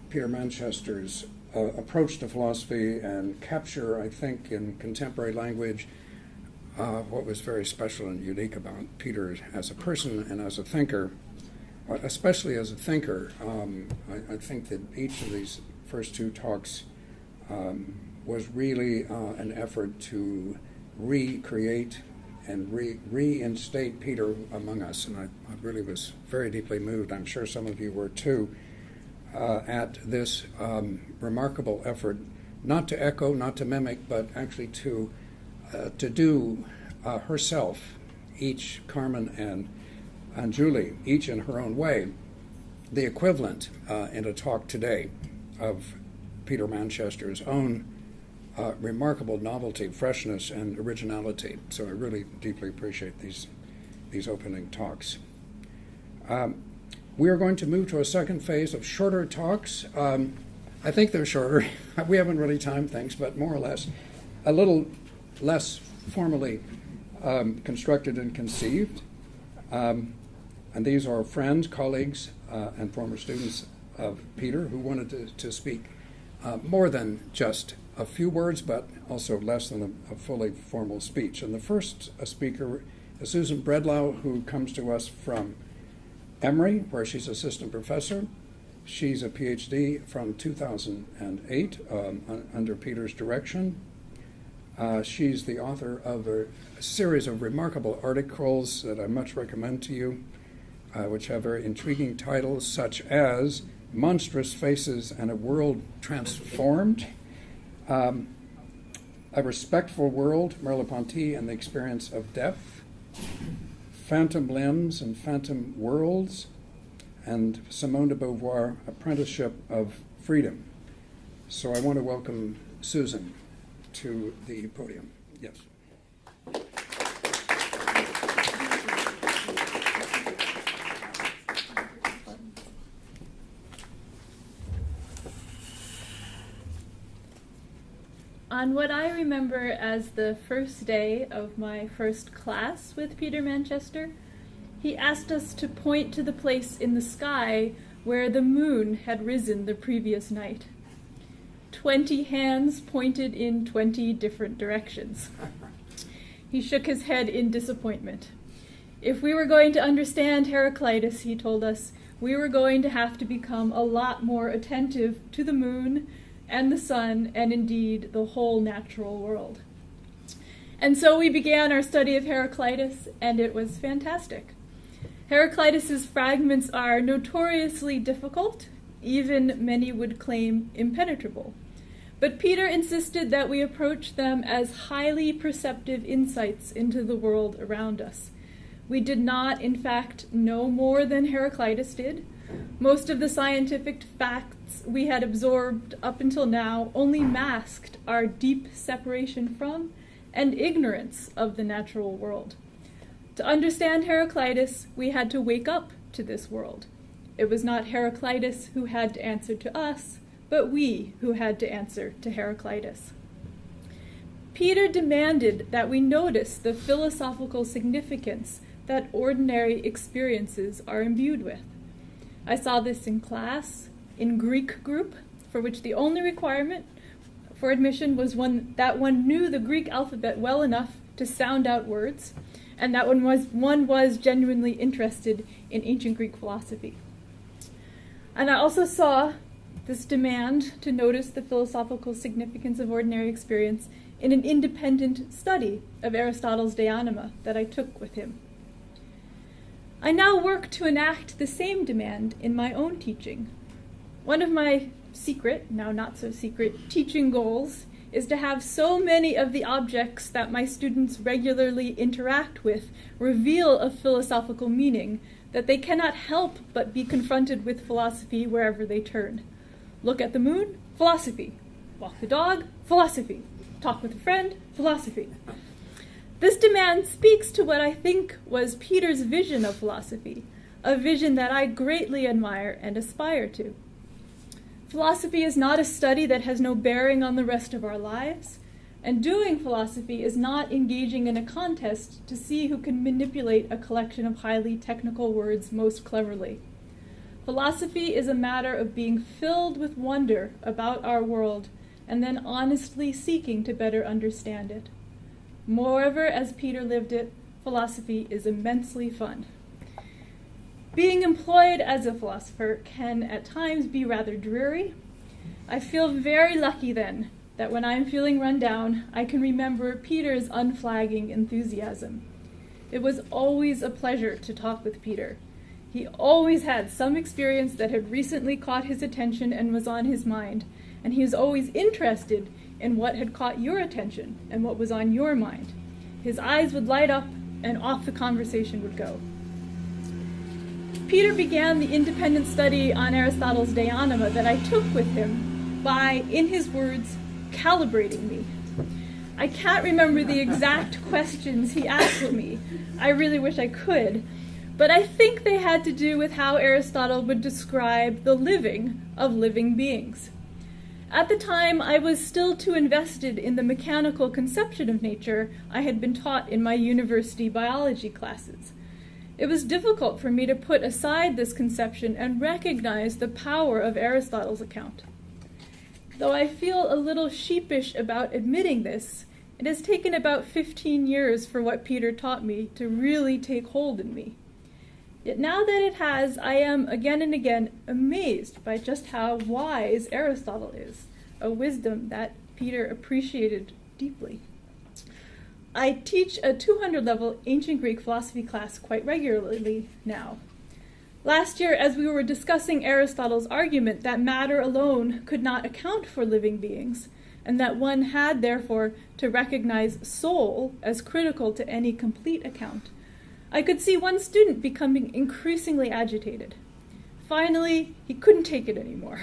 Peter Manchester's approach to philosophy and capture, I think, in contemporary language, what was very special and unique about Peter as a person and as a thinker, especially as a thinker. I think that each of these first two talks was really an effort to recreate and reinstate Peter among us, and I really was very deeply moved. I'm sure some of you were too, at this remarkable effort, not to echo, not to mimic, but actually to do herself, each, Carmen and Julie, each in her own way, the equivalent in a talk today of Peter Manchester's own remarkable novelty, freshness, and originality. So I really deeply appreciate these opening talks. We are going to move to a second phase of shorter talks. I think they're shorter. We haven't really timed things, but more or less a little less formally constructed and conceived. And these are friends, colleagues, and former students of Peter who wanted to speak more than just a few words, but also less than a fully formal speech. And the first speaker is Susan Bredlau, who comes to us from Emory, where she's assistant professor. She's a PhD from 2008 under Peter's direction. She's the author of a series of remarkable articles that I much recommend to you, which have very intriguing titles such as Monstrous Faces and a World Transformed, A Respectful World, Merleau-Ponty and the Experience of Death, Phantom Limbs and Phantom Worlds, and Simone de Beauvoir, Apprenticeship of Freedom. So I want to welcome Susan to the podium. Yes. On what I remember as the first day of my first class with Peter Manchester, he asked us to point to the place in the sky where the moon had risen the previous night. 20 hands pointed in 20 different directions. He shook his head in disappointment. If we were going to understand Heraclitus, he told us, we were going to have to become a lot more attentive to the moon and the sun, and indeed the whole natural world. And so we began our study of Heraclitus, and it was fantastic. Heraclitus's fragments are notoriously difficult, even many would claim impenetrable. But Peter insisted that we approach them as highly perceptive insights into the world around us. We did not, in fact, know more than Heraclitus did. Most of the scientific facts we had absorbed up until now only masked our deep separation from and ignorance of the natural world. To understand Heraclitus, we had to wake up to this world. It was not Heraclitus who had to answer to us, but we who had to answer to Heraclitus. Peter demanded that we notice the philosophical significance that ordinary experiences are imbued with. I saw this in class, in Greek group, for which the only requirement for admission was that one knew the Greek alphabet well enough to sound out words, and that one was genuinely interested in ancient Greek philosophy. And I also saw this demand to notice the philosophical significance of ordinary experience in an independent study of Aristotle's De Anima that I took with him. I now work to enact the same demand in my own teaching. One of my secret, now not so secret, teaching goals is to have so many of the objects that my students regularly interact with reveal a philosophical meaning that they cannot help but be confronted with philosophy wherever they turn. Look at the moon, philosophy. Walk the dog, philosophy. Talk with a friend, philosophy. This demand speaks to what I think was Peter's vision of philosophy, a vision that I greatly admire and aspire to. Philosophy is not a study that has no bearing on the rest of our lives, and doing philosophy is not engaging in a contest to see who can manipulate a collection of highly technical words most cleverly. Philosophy is a matter of being filled with wonder about our world and then honestly seeking to better understand it. Moreover, as Peter lived it, philosophy is immensely fun. Being employed as a philosopher can at times be rather dreary. I feel very lucky then that when I'm feeling run down, I can remember Peter's unflagging enthusiasm. It was always a pleasure to talk with Peter. He always had some experience that had recently caught his attention and was on his mind, and he was always interested in what had caught your attention and what was on your mind. His eyes would light up and off the conversation would go. Peter began the independent study on Aristotle's De Anima that I took with him by, in his words, calibrating me. I can't remember the exact questions he asked me. I really wish I could. But I think they had to do with how Aristotle would describe the living of living beings. At the time, I was still too invested in the mechanical conception of nature I had been taught in my university biology classes. It was difficult for me to put aside this conception and recognize the power of Aristotle's account. Though I feel a little sheepish about admitting this, it has taken about 15 years for what Peter taught me to really take hold in me. Yet now that it has, I am again and again amazed by just how wise Aristotle is, a wisdom that Peter appreciated deeply. I teach a 200-level ancient Greek philosophy class quite regularly now. Last year, as we were discussing Aristotle's argument that matter alone could not account for living beings, and that one had, therefore, to recognize soul as critical to any complete account, I could see one student becoming increasingly agitated. Finally, he couldn't take it anymore.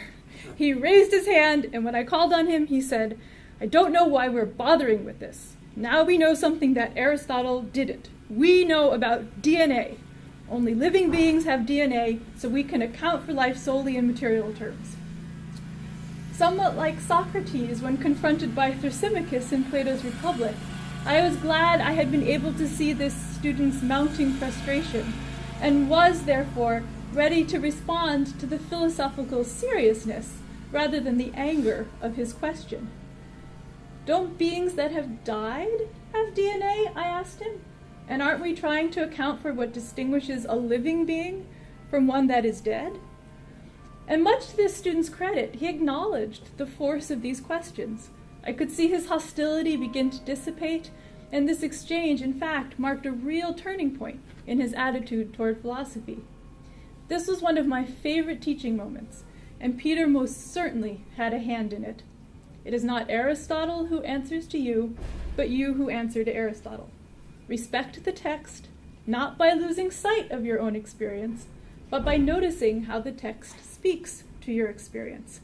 He raised his hand, and when I called on him, he said, "I don't know why we're bothering with this. Now we know something that Aristotle didn't. We know about DNA. Only living beings have DNA, so we can account for life solely in material terms." Somewhat like Socrates when confronted by Thrasymachus in Plato's Republic, I was glad I had been able to see this student's mounting frustration, and was, therefore, ready to respond to the philosophical seriousness rather than the anger of his question. "Don't beings that have died have DNA?" I asked him. "And aren't we trying to account for what distinguishes a living being from one that is dead?" And much to this student's credit, he acknowledged the force of these questions. I could see his hostility begin to dissipate, and this exchange, in fact, marked a real turning point in his attitude toward philosophy. This was one of my favorite teaching moments, and Peter most certainly had a hand in it. It is not Aristotle who answers to you, but you who answer to Aristotle. Respect the text, not by losing sight of your own experience, but by noticing how the text speaks to your experience.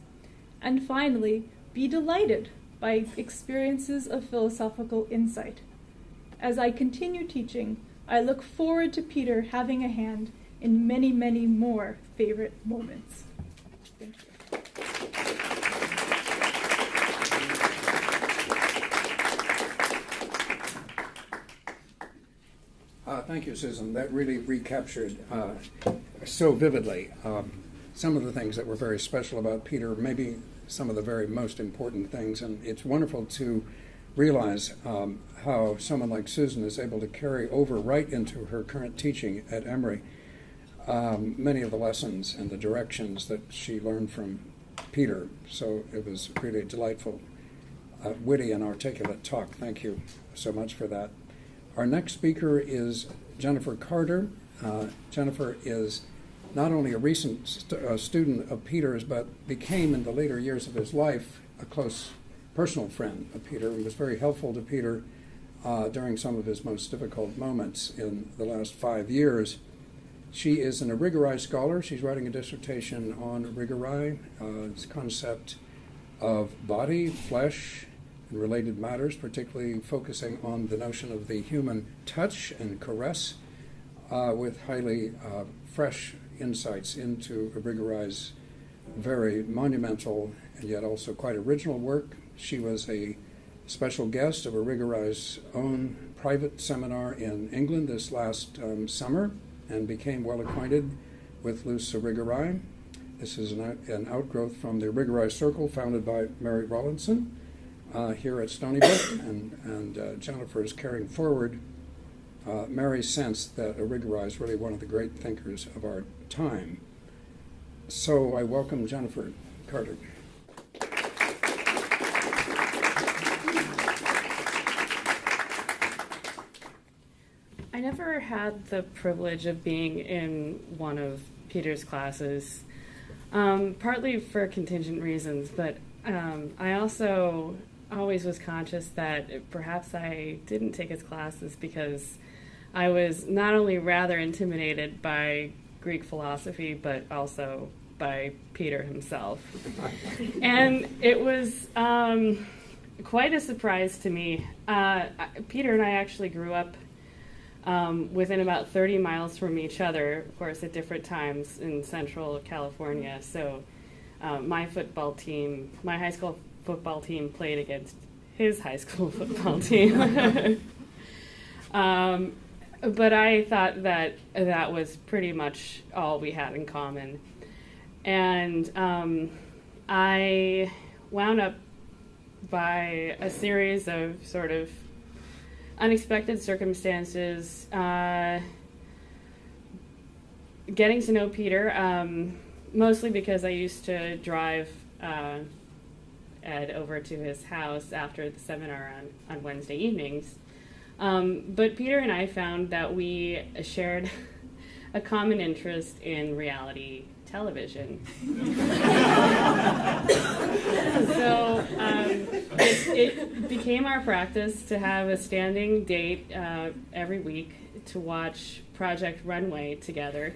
And finally, be delighted by experiences of philosophical insight. As I continue teaching, I look forward to Peter having a hand in many, many more favorite moments. Thank you. Thank you, Susan. That really recaptured so vividly some of the things that were very special about Peter, maybe some of the very most important things. And it's wonderful to realize how someone like Susan is able to carry over right into her current teaching at Emory many of the lessons and the directions that she learned from Peter. So it was really a delightful, witty and articulate talk. Thank you so much for that. Our next speaker is Jennifer Carter. Jennifer is not only a recent student of Peter's, but became in the later years of his life a close personal friend of Peter and was very helpful to Peter during some of his most difficult moments in the last 5 years. She is an Irigori scholar. She's writing a dissertation on Irigori, its concept of body, flesh, and related matters, particularly focusing on the notion of the human touch and caress, with highly fresh insights into Irigori's very monumental and yet also quite original work. She was a special guest of Irigori's own private seminar in England this last summer and became well acquainted with Luce Irigori. This is an outgrowth from the Irigori Circle founded by Mary Rawlinson here at Stony Brook, and Jennifer is carrying forward Mary's sense that Irigori is really one of the great thinkers of our time. So I welcome Jennifer Carter. I never had the privilege of being in one of Peter's classes, partly for contingent reasons, but I also always was conscious that perhaps I didn't take his classes because I was not only rather intimidated by Greek philosophy, but also by Peter himself. And it was quite a surprise to me. Peter and I actually grew up within about 30 miles from each other, of course, at different times in Central California. So my high school football team played against his high school football team. But I thought that that was pretty much all we had in common. And I wound up, by a series of sort of unexpected circumstances, getting to know Peter, mostly because I used to drive Ed over to his house after the seminar on Wednesday evenings. But Peter and I found that we shared a common interest in reality television. So it became our practice to have a standing date every week to watch Project Runway together.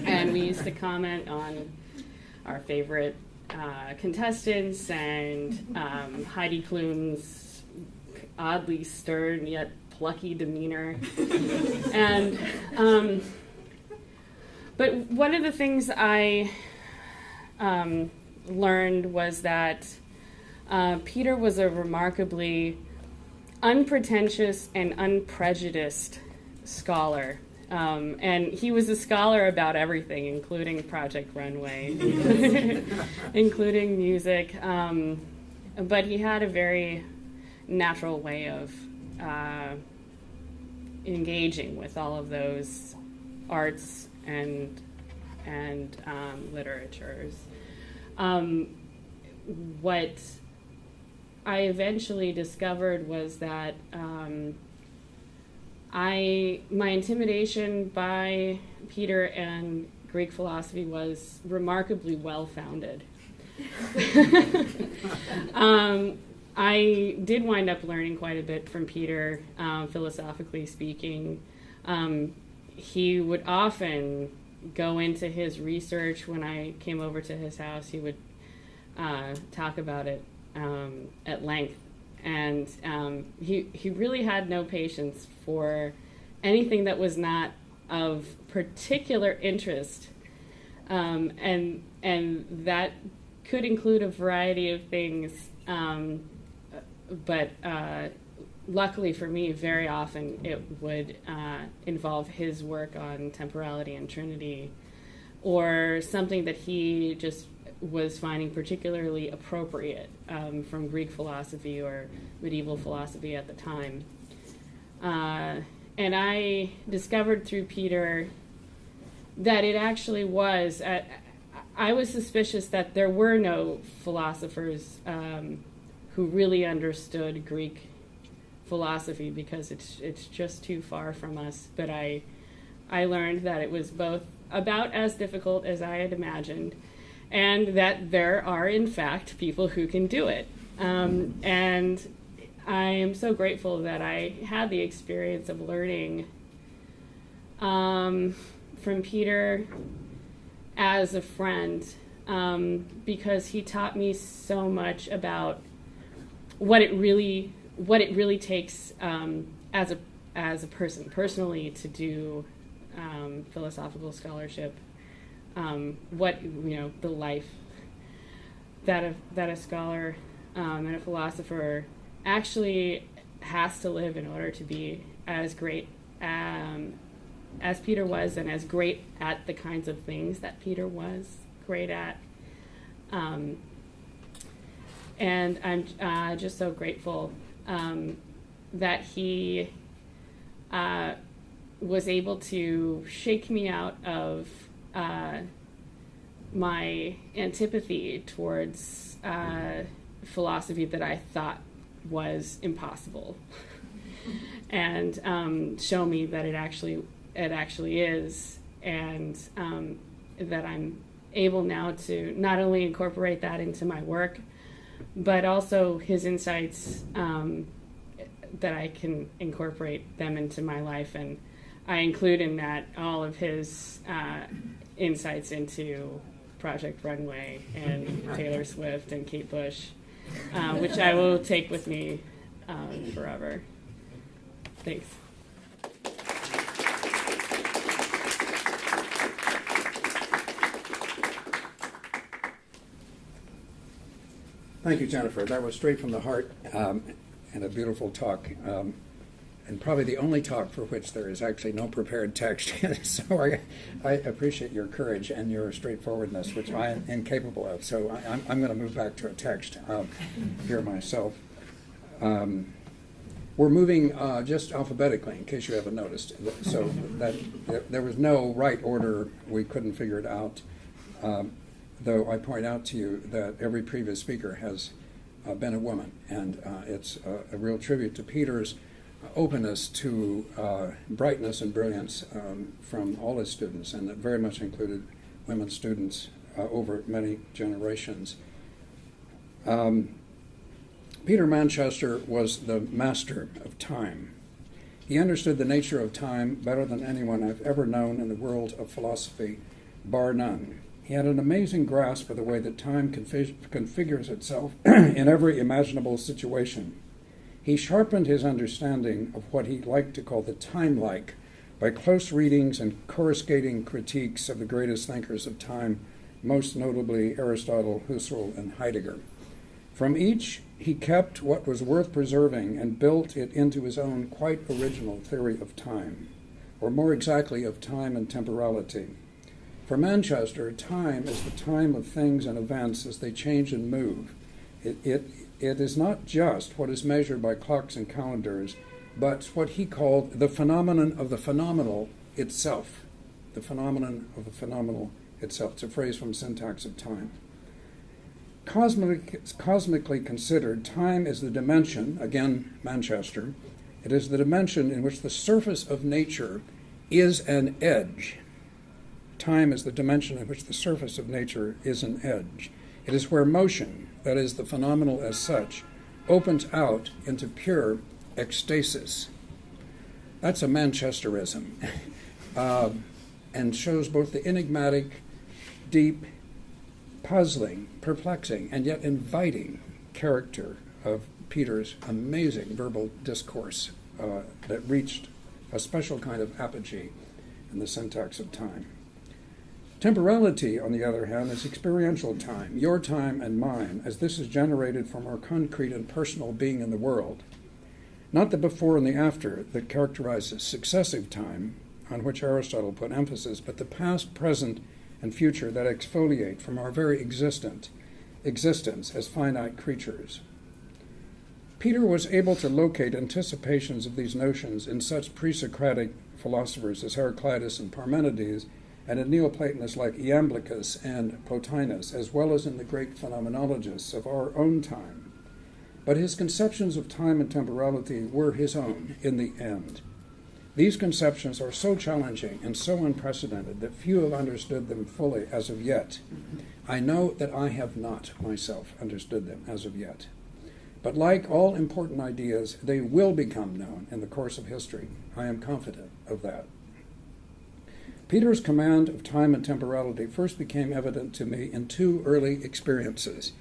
And we used to comment on our favorite contestants and Heidi Klum's oddly stern yet plucky demeanor. And but one of the things I learned was that Peter was a remarkably unpretentious and unprejudiced scholar. And he was a scholar about everything, including Project Runway, including music. But he had a very natural way of engaging with all of those arts and and literatures. What I eventually discovered was that my intimidation by Peter and Greek philosophy was remarkably well-founded. I did wind up learning quite a bit from Peter, philosophically speaking. He would often go into his research. When I came over to his house, he would talk about it at length. And he really had no patience for anything that was not of particular interest. And that could include a variety of things, but luckily for me, very often it would involve his work on temporality and Trinity, or something that he just was finding particularly appropriate from Greek philosophy or medieval philosophy at the time. And I discovered through Peter that it actually was, I was suspicious that there were no philosophers who really understood Greek philosophy, because it's just too far from us. But I learned that it was both about as difficult as I had imagined, and that there are, in fact, people who can do it. And I am so grateful that I had the experience of learning from Peter as a friend, because he taught me so much about what it really takes as a person personally to do philosophical scholarship. What the life that a scholar and a philosopher actually has to live in order to be as great as Peter was, and as great at the kinds of things that Peter was great at. And I'm just so grateful that he was able to shake me out of my antipathy towards philosophy that I thought was impossible, and show me that it actually is, and that I'm able now to not only incorporate that into my work, but also his insights, that I can incorporate them into my life. And I include in that all of his insights into Project Runway and Taylor Swift and Kate Bush, which I will take with me forever. Thanks. Thank you, Jennifer. That was straight from the heart, and a beautiful talk, and probably the only talk for which there is actually no prepared text. So I appreciate your courage and your straightforwardness, which I am incapable of. So I'm going to move back to a text here myself. We're moving just alphabetically, in case you haven't noticed. So that there was no right order. We couldn't figure it out. Though I point out to you that every previous speaker has been a woman, and it's a real tribute to Peter's openness to brightness and brilliance from all his students, and it very much included women students over many generations. Peter Manchester was the master of time. He understood the nature of time better than anyone I've ever known in the world of philosophy, bar none. He had an amazing grasp of the way that time configures itself in every imaginable situation. He sharpened his understanding of what he liked to call the time-like by close readings and coruscating critiques of the greatest thinkers of time, most notably Aristotle, Husserl, and Heidegger. From each, he kept what was worth preserving and built it into his own quite original theory of time, or more exactly of time and temporality. For Manchester, time is the time of things and events as they change and move. It is not just what is measured by clocks and calendars, but what he called the phenomenon of the phenomenal itself. The phenomenon of the phenomenal itself. It's a phrase from Syntax of Time. Cosmically considered, time is the dimension, again, Manchester, it is the dimension in which the surface of nature is an edge. Time is the dimension in which the surface of nature is an edge. It is where motion, that is, the phenomenal as such, opens out into pure ecstasis. That's a Manchesterism, and shows both the enigmatic, deep, puzzling, perplexing, and yet inviting character of Peter's amazing verbal discourse that reached a special kind of apogee in the Syntax of Time. Temporality, on the other hand, is experiential time, your time and mine, as this is generated from our concrete and personal being in the world. Not the before and the after that characterizes successive time, on which Aristotle put emphasis, but the past, present, and future that exfoliate from our very existence as finite creatures. Peter was able to locate anticipations of these notions in such pre-Socratic philosophers as Heraclitus and Parmenides, and in Neoplatonists like Iamblichus and Plotinus, as well as in the great phenomenologists of our own time. But his conceptions of time and temporality were his own in the end. These conceptions are so challenging and so unprecedented that few have understood them fully as of yet. I know that I have not myself understood them as of yet. But like all important ideas, they will become known in the course of history. I am confident of that. Peter's command of time and temporality first became evident to me in two early experiences.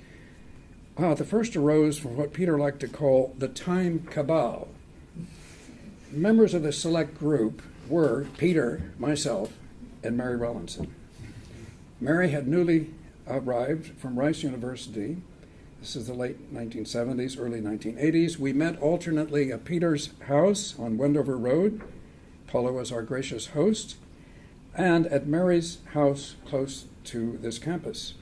The first arose from what Peter liked to call the time cabal. Members of the select group were Peter, myself, and Mary Rowlandson. Mary had newly arrived from Rice University. This is the late 1970s, early 1980s. We met alternately at Peter's house on Wendover Road. Paula was our gracious host. And at Mary's house close to this campus.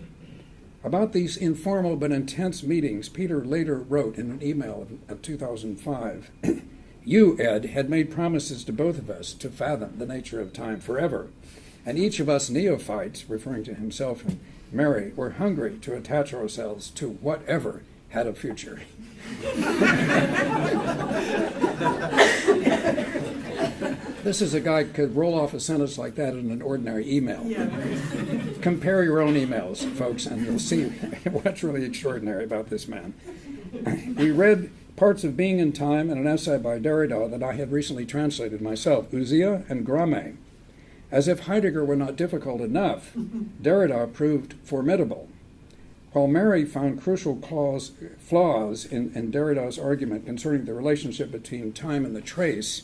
About these informal but intense meetings, Peter later wrote in an email of 2005, "You, Ed, had made promises to both of us to fathom the nature of time forever, and each of us neophytes," referring to himself and Mary, "were hungry to attach ourselves to whatever had a future." This is a guy who could roll off a sentence like that in an ordinary email. Yeah. Compare your own emails, folks, and you'll see what's really extraordinary about this man. We read parts of Being in Time in an essay by Derrida that I had recently translated myself, Uzia and Grame. As if Heidegger were not difficult enough, Derrida proved formidable. While Mary found crucial flaws in Derrida's argument concerning the relationship between time and the trace,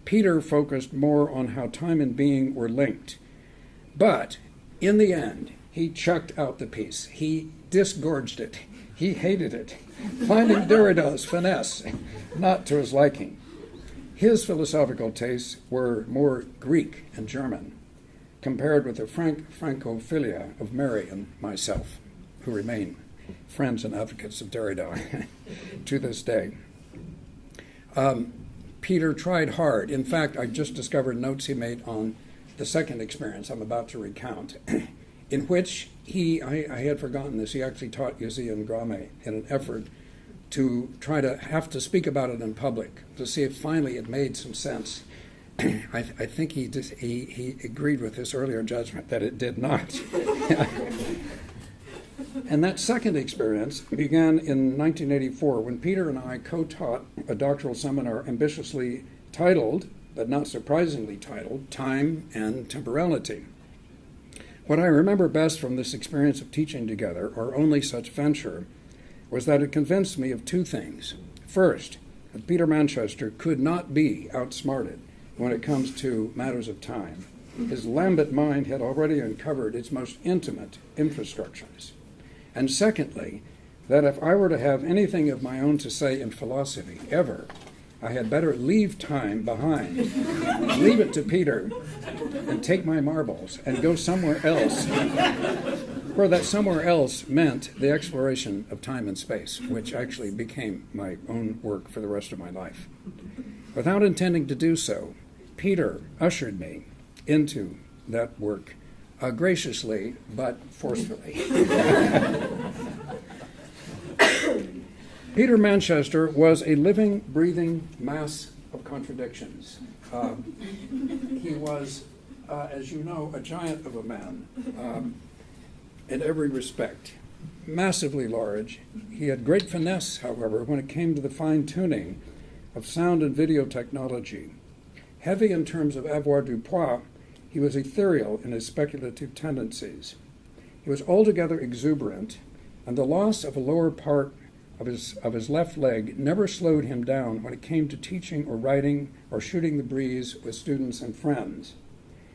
Peter focused more on how time and being were linked. But in the end, he chucked out the piece. He disgorged it. He hated it, finding Derrida's finesse not to his liking. His philosophical tastes were more Greek and German, compared with the Francophilia of Mary and myself, who remain friends and advocates of Derrida to this day. Peter tried hard. In fact, I just discovered notes he made on the second experience I'm about to recount, in which I had forgotten this, he actually taught Uzia and Grame in an effort to try to have to speak about it in public, to see if finally it made some sense. I think he agreed with his earlier judgment that it did not. And that second experience began in 1984 when Peter and I co-taught a doctoral seminar ambitiously titled, but not surprisingly titled, Time and Temporality. What I remember best from this experience of teaching together, our only such venture, was that it convinced me of two things. First, that Peter Manchester could not be outsmarted when it comes to matters of time. His lambent mind had already uncovered its most intimate infrastructures. And secondly, that if I were to have anything of my own to say in philosophy ever, I had better leave time behind, leave it to Peter, and take my marbles and go somewhere else, where that somewhere else meant the exploration of time and space, which actually became my own work for the rest of my life. Without intending to do so, Peter ushered me into that work graciously but forcefully. Peter Manchester was a living, breathing mass of contradictions. He was, as you know, a giant of a man in every respect. Massively large. He had great finesse, however, when it came to the fine-tuning of sound and video technology. Heavy in terms of avoirdupois, he was ethereal in his speculative tendencies. He was altogether exuberant, and the loss of a lower part of his left leg never slowed him down when it came to teaching or writing or shooting the breeze with students and friends.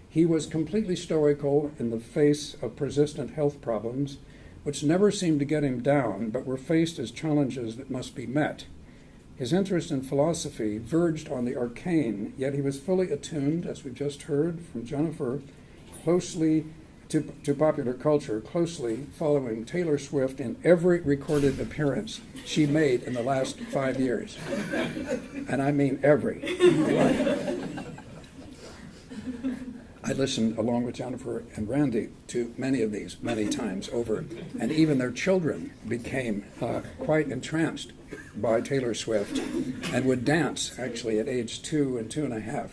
He was completely stoical in the face of persistent health problems, which never seemed to get him down, but were faced as challenges that must be met. His interest in philosophy verged on the arcane, yet he was fully attuned, as we've just heard from Jennifer, closely to popular culture, closely following Taylor Swift in every recorded appearance she made in the last 5 years. And I mean every. I listened, along with Jennifer and Randy, to many of these many times over, and even their children became quite entranced by Taylor Swift and would dance, actually, at age 2 and 2.5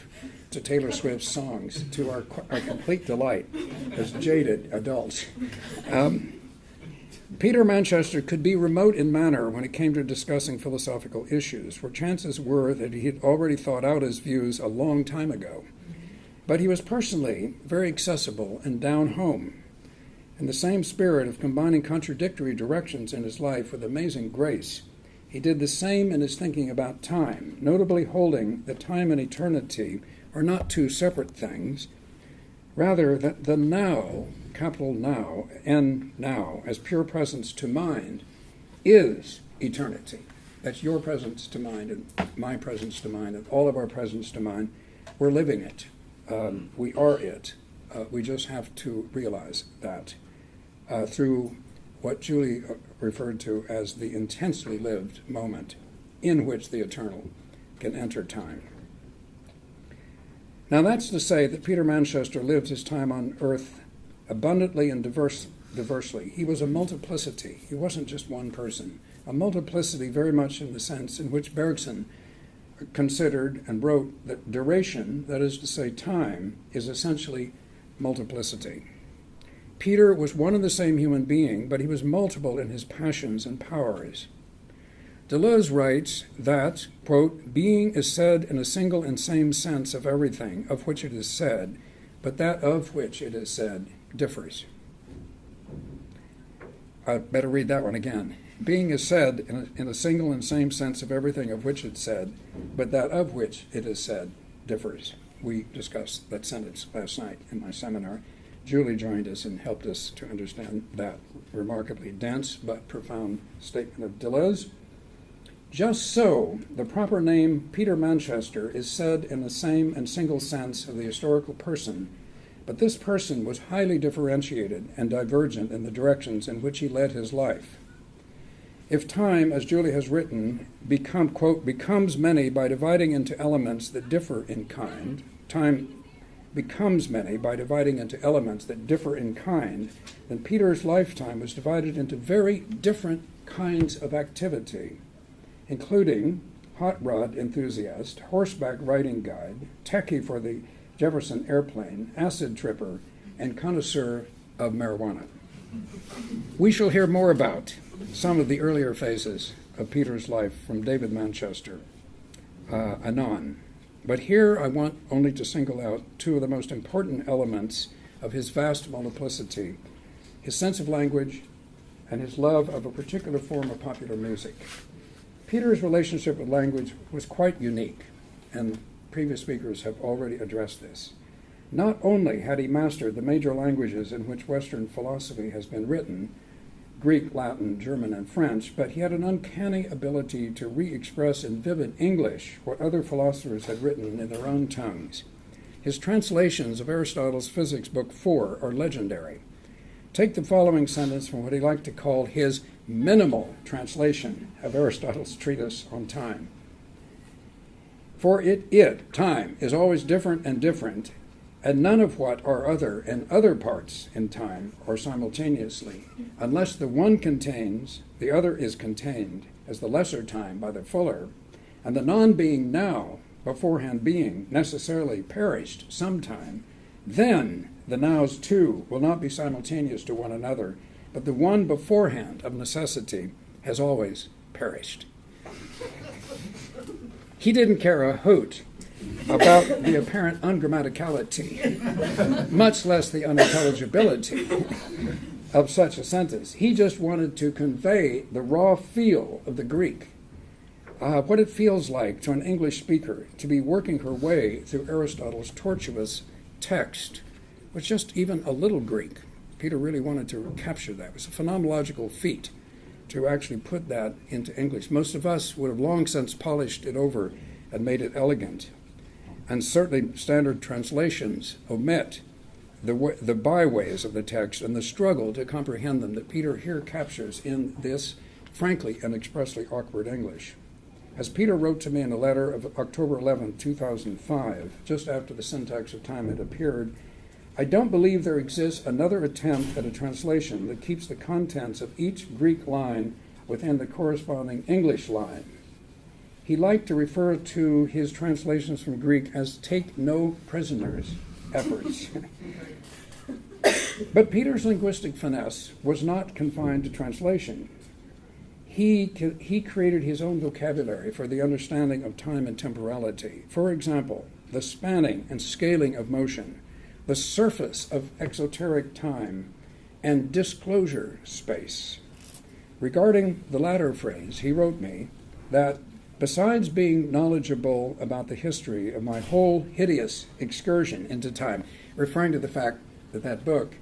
to Taylor Swift's songs, to our complete delight as jaded adults. Peter Manchester could be remote in manner when it came to discussing philosophical issues, where chances were that he had already thought out his views a long time ago. But he was personally very accessible and down home. In the same spirit of combining contradictory directions in his life with amazing grace, he did the same in his thinking about time, notably holding that time and eternity are not two separate things, rather that the now, capital now, and now, as pure presence to mind, is eternity. That's your presence to mind and my presence to mind and all of our presence to mind. We're living it. We are it. We just have to realize that through what Julie referred to as the intensely lived moment in which the eternal can enter time. Now that's to say that Peter Manchester lived his time on earth abundantly and diversely. He was a multiplicity. He wasn't just one person. A multiplicity very much in the sense in which Bergson considered and wrote that duration, that is to say time, is essentially multiplicity. Peter was one and the same human being, but he was multiple in his passions and powers. Deleuze writes that, quote, being is said in a single and same sense of everything of which it is said, but that of which it is said differs. I better read that one again. Being is said in a single and same sense of everything of which it's said, but that of which it is said differs. We discussed that sentence last night in my seminar. Julie joined us and helped us to understand that remarkably dense but profound statement of Deleuze. Just so, the proper name Peter Manchester is said in the same and single sense of the historical person, but this person was highly differentiated and divergent in the directions in which he led his life. If time, as Julie has written, quote, becomes many by dividing into elements that differ in kind, time becomes many by dividing into elements that differ in kind, then Peter's lifetime was divided into very different kinds of activity, including hot rod enthusiast, horseback riding guide, techie for the Jefferson airplane, acid tripper, and connoisseur of marijuana. We shall hear more about some of the earlier phases of Peter's life from David Manchester anon. But here I want only to single out two of the most important elements of his vast multiplicity, his sense of language and his love of a particular form of popular music. Peter's relationship with language was quite unique, and previous speakers have already addressed this. Not only had he mastered the major languages in which Western philosophy has been written, Greek, Latin, German, and French, but he had an uncanny ability to re-express in vivid English what other philosophers had written in their own tongues. His translations of Aristotle's Physics, Book 4, are legendary. Take the following sentence from what he liked to call his minimal translation of Aristotle's treatise on time. For time, is always different and different, and none of what are other and other parts in time are simultaneously, unless the one contains, the other is contained, as the lesser time by the fuller, and the non-being now, beforehand being, necessarily perished sometime, then the nows too will not be simultaneous to one another, but the one beforehand of necessity has always perished. He didn't care a hoot about the apparent ungrammaticality, much less the unintelligibility of such a sentence. He just wanted to convey the raw feel of the Greek, what it feels like to an English speaker to be working her way through Aristotle's tortuous text with just even a little Greek. Peter really wanted to capture that. It was a phenomenological feat to actually put that into English. Most of us would have long since polished it over and made it elegant. And certainly standard translations omit the byways of the text and the struggle to comprehend them that Peter here captures in this, frankly and expressly awkward English. As Peter wrote to me in a letter of October 11, 2005, just after the Syntax of Time had appeared, I don't believe there exists another attempt at a translation that keeps the contents of each Greek line within the corresponding English line. He liked to refer to his translations from Greek as take no prisoners efforts. But Peter's linguistic finesse was not confined to translation. He created his own vocabulary for the understanding of time and temporality. For example, the spanning and scaling of motion, the surface of exoteric time, and disclosure space. Regarding the latter phrase, he wrote me that besides being knowledgeable about the history of my whole hideous excursion into time, referring to the fact that that book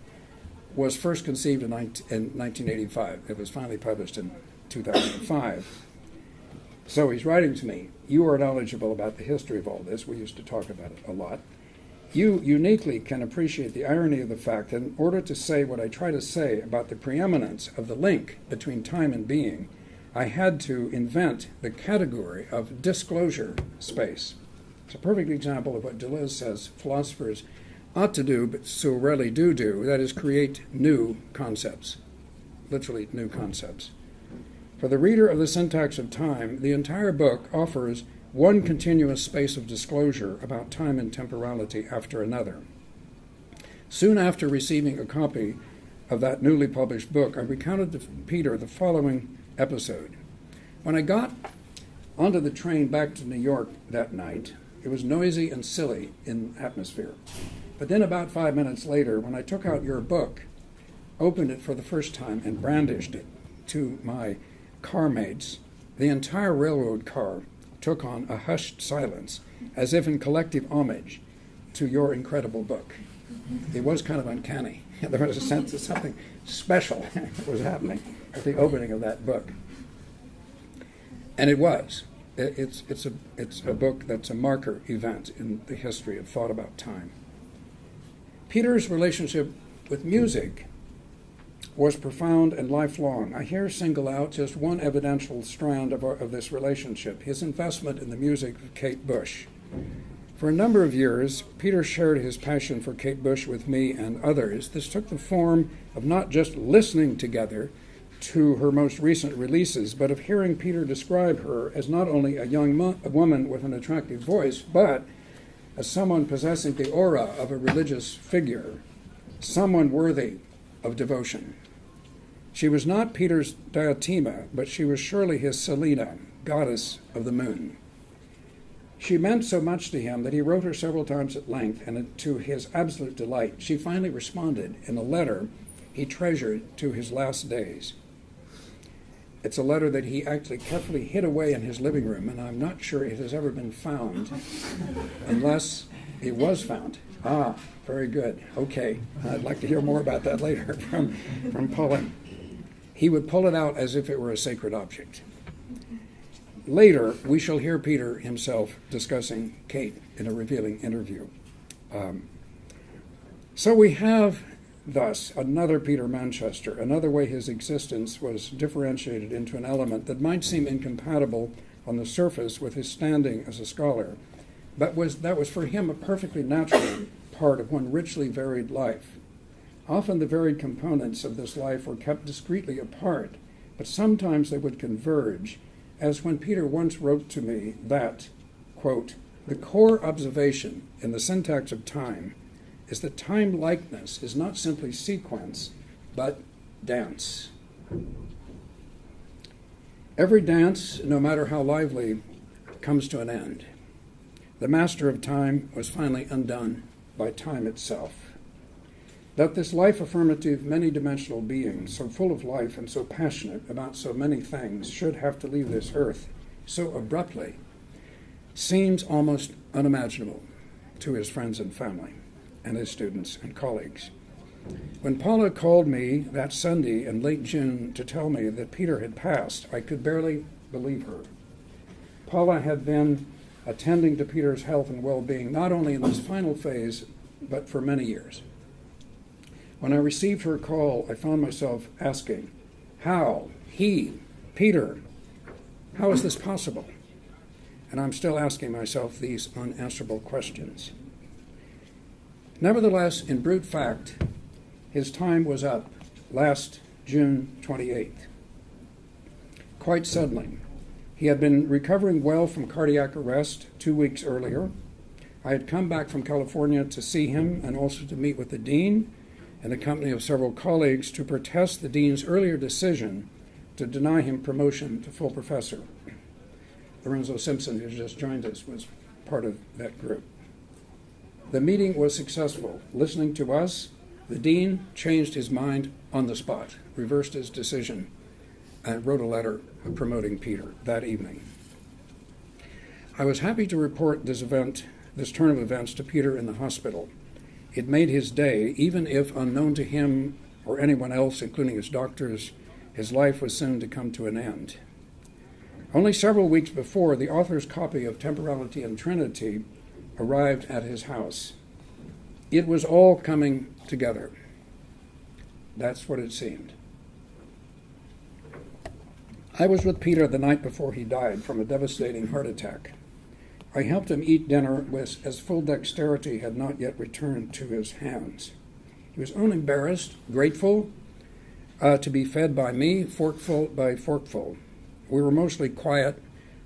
was first conceived in 1985. It was finally published in 2005. So he's writing to me, you are knowledgeable about the history of all this. We used to talk about it a lot. You uniquely can appreciate the irony of the fact that in order to say what I try to say about the preeminence of the link between time and being, I had to invent the category of disclosure space. It's a perfect example of what Deleuze says philosophers ought to do, but so rarely do, that is create new concepts, literally new concepts. For the reader of the Syntax of Time, the entire book offers one continuous space of disclosure about time and temporality after another. Soon after receiving a copy of that newly published book, I recounted to Peter the following episode. When I got onto the train back to New York that night, it was noisy and silly in atmosphere. But then about 5 minutes later, when I took out your book, opened it for the first time, and brandished it to my car mates, the entire railroad car took on a hushed silence, as if in collective homage to your incredible book. It was kind of uncanny. There was a sense of something special was happening at the opening of that book. And it was. It's a book that's a marker event in the history of thought about time. Peter's relationship with music was profound and lifelong. I here single out just one evidential strand of this relationship, his investment in the music of Kate Bush. For a number of years, Peter shared his passion for Kate Bush with me and others. This took the form of not just listening together to her most recent releases, but of hearing Peter describe her as not only a young woman with an attractive voice, but as someone possessing the aura of a religious figure, someone worthy of devotion. She was not Peter's Diotima, but she was surely his Selena, goddess of the moon. She meant so much to him that he wrote her several times at length, and to his absolute delight, she finally responded in a letter he treasured to his last days. It's a letter that he actually carefully hid away in his living room, and I'm not sure it has ever been found, unless it was found. Ah, very good. Okay, I'd like to hear more about that later from Pauline. He would pull it out as if it were a sacred object. Later, we shall hear Peter himself discussing Kate in a revealing interview. So we have, thus, another Peter Manchester, another way his existence was differentiated into an element that might seem incompatible on the surface with his standing as a scholar, but that was for him a perfectly natural part of one richly varied life. Often the varied components of this life were kept discreetly apart, but sometimes they would converge, as when Peter once wrote to me that, quote, "The core observation in the syntax of time is that time likeness is not simply sequence, but dance." Every dance, no matter how lively, comes to an end. The master of time was finally undone by time itself. That this life-affirmative, many-dimensional being, so full of life and so passionate about so many things, should have to leave this earth so abruptly seems almost unimaginable to his friends and family and his students and colleagues. When Paula called me that Sunday in late June to tell me that Peter had passed, I could barely believe her. Paula had been attending to Peter's health and well-being, not only in this final phase, but for many years. When I received her call, I found myself asking, how? Peter, how is this possible? And I'm still asking myself these unanswerable questions. Nevertheless, in brute fact, his time was up last June 28th. Quite suddenly. He had been recovering well from cardiac arrest 2 weeks earlier. I had come back from California to see him and also to meet with the dean in the company of several colleagues to protest the dean's earlier decision to deny him promotion to full professor. Lorenzo Simpson, who just joined us, was part of that group. The meeting was successful. Listening to us, the dean changed his mind on the spot, reversed his decision, and wrote a letter promoting Peter that evening. I was happy to report this turn of events to Peter in the hospital. It made his day, even if unknown to him or anyone else, including his doctors. His life was soon to come to an end. Only several weeks before, the author's copy of Temporality and Trinity arrived at his house. It was all coming together. That's what it seemed. I was with Peter the night before he died from a devastating heart attack. I helped him eat dinner with as full dexterity had not yet returned to his hands. He was unembarrassed, grateful to be fed by me, forkful by forkful. We were mostly quiet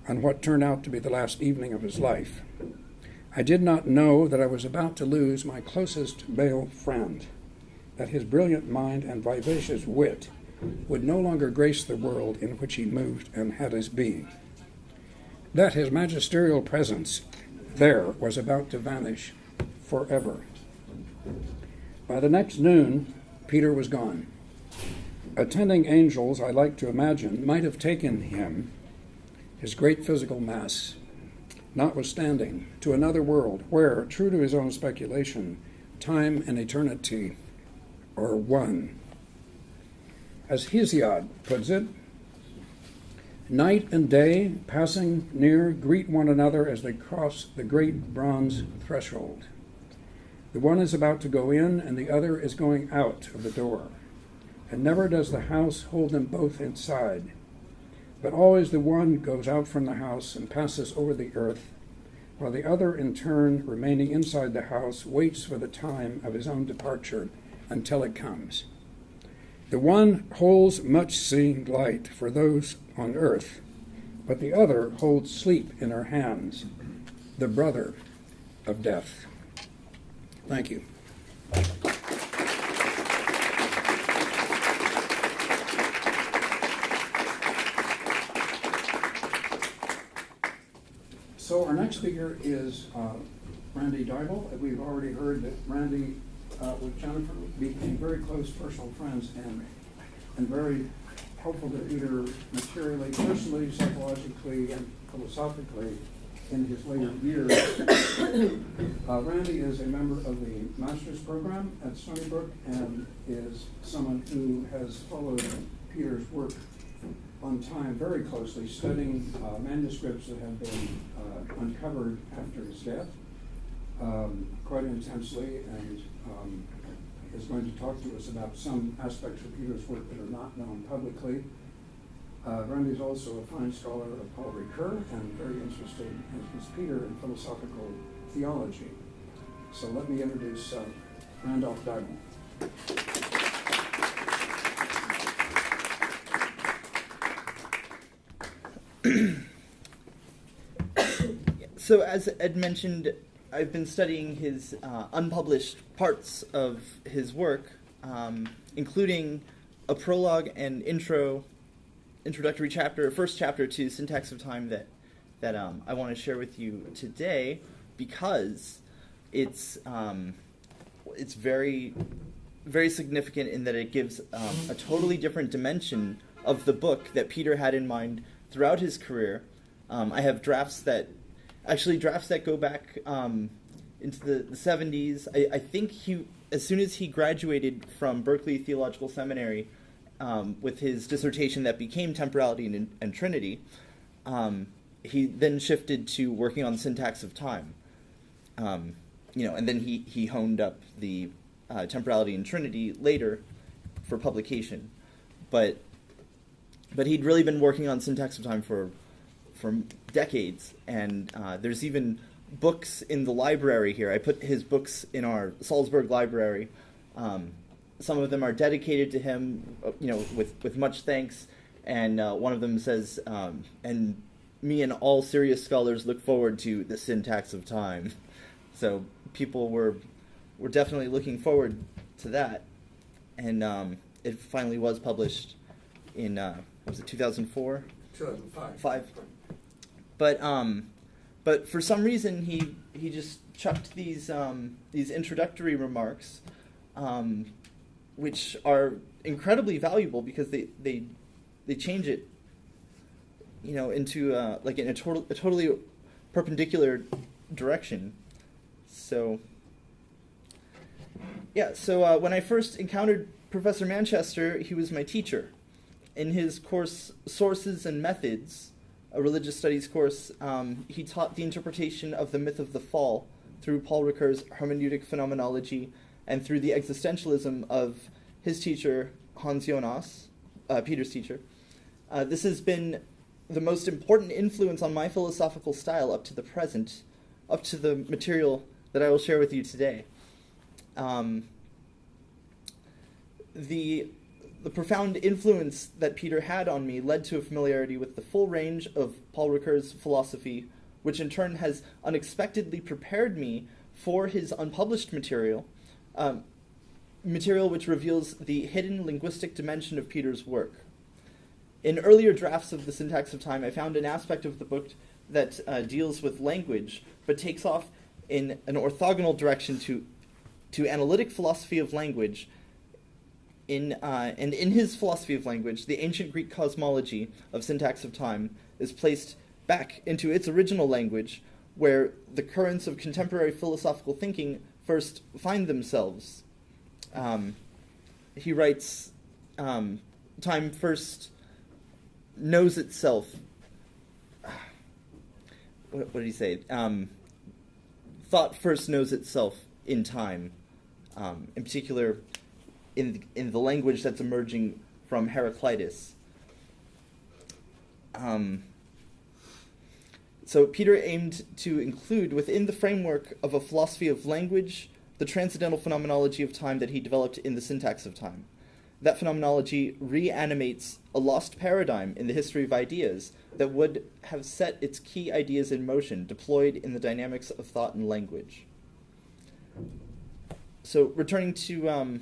on what turned out to be the last evening of his life. I did not know that I was about to lose my closest male friend, that his brilliant mind and vivacious wit would no longer grace the world in which he moved and had his being, that his magisterial presence there was about to vanish forever. By the next noon, Peter was gone. Attending angels, I like to imagine, might have taken him, his great physical mass, notwithstanding, to another world where, true to his own speculation, time and eternity are one. As Hesiod puts it, night and day, passing near, greet one another as they cross the great bronze threshold. The one is about to go in, and the other is going out of the door. And never does the house hold them both inside, but always the one goes out from the house and passes over the earth, while the other, in turn, remaining inside the house, waits for the time of his own departure until it comes. The one holds much seeing light for those on earth, but the other holds sleep in her hands, the brother of death. Thank you. So our next speaker is Randy Dybel. We've already heard that Randy with Jennifer became very close personal friends and very helpful to Peter materially, personally, psychologically, and philosophically in his later years. Randy is a member of the master's program at Stony Brook and is someone who has followed Peter's work on time very closely, studying manuscripts that have been uncovered after his death quite intensely, and is going to talk to us about some aspects of Peter's work that are not known publicly. Randy is also a fine scholar of Paul Ricoeur and very interested, as was Peter, in philosophical theology. So let me introduce Randolph Darden. So as Ed mentioned, I've been studying his unpublished parts of his work, including a prologue and introductory chapter, first chapter to Syntax of Time that I want to share with you today, because it's very, very significant in that it gives a totally different dimension of the book that Peter had in mind throughout his career. I have drafts that go back into the 70s. I think as soon as he graduated from Berkeley Theological Seminary with his dissertation that became Temporality and Trinity, he then shifted to working on Syntax of Time. And then he honed up the Temporality and Trinity later for publication. But he'd really been working on Syntax of Time for decades, and there's even books in the library here. I put his books in our Salzburg library. Some of them are dedicated to him, with much thanks, and one of them says, and me and all serious scholars look forward to the Syntax of Time. So people were definitely looking forward to that, and it finally was published in, was it 2004? 2005. But for some reason he just chucked these introductory remarks, which are incredibly valuable because they change it, into like in a totally perpendicular direction. So when I first encountered Professor Manchester, he was my teacher. In his course Sources and Methods, a religious studies course, he taught the interpretation of the myth of the fall through Paul Ricoeur's hermeneutic phenomenology and through the existentialism of his teacher, Hans Jonas, Peter's teacher. This has been the most important influence on my philosophical style up to the present, up to the material that I will share with you today. The profound influence that Peter had on me led to a familiarity with the full range of Paul Ricoeur's philosophy, which in turn has unexpectedly prepared me for his unpublished material, material which reveals the hidden linguistic dimension of Peter's work. In earlier drafts of the Syntax of Time, I found an aspect of the book that deals with language, but takes off in an orthogonal direction to analytic philosophy of language. And in his philosophy of language, the ancient Greek cosmology of Syntax of Time is placed back into its original language, where the currents of contemporary philosophical thinking first find themselves. He writes, time first knows itself. What did he say? Thought first knows itself in time, in particular in the language that's emerging from Heraclitus. So Peter aimed to include within the framework of a philosophy of language the transcendental phenomenology of time that he developed in the Syntax of Time. That phenomenology reanimates a lost paradigm in the history of ideas that would have set its key ideas in motion, deployed in the dynamics of thought and language. So returning to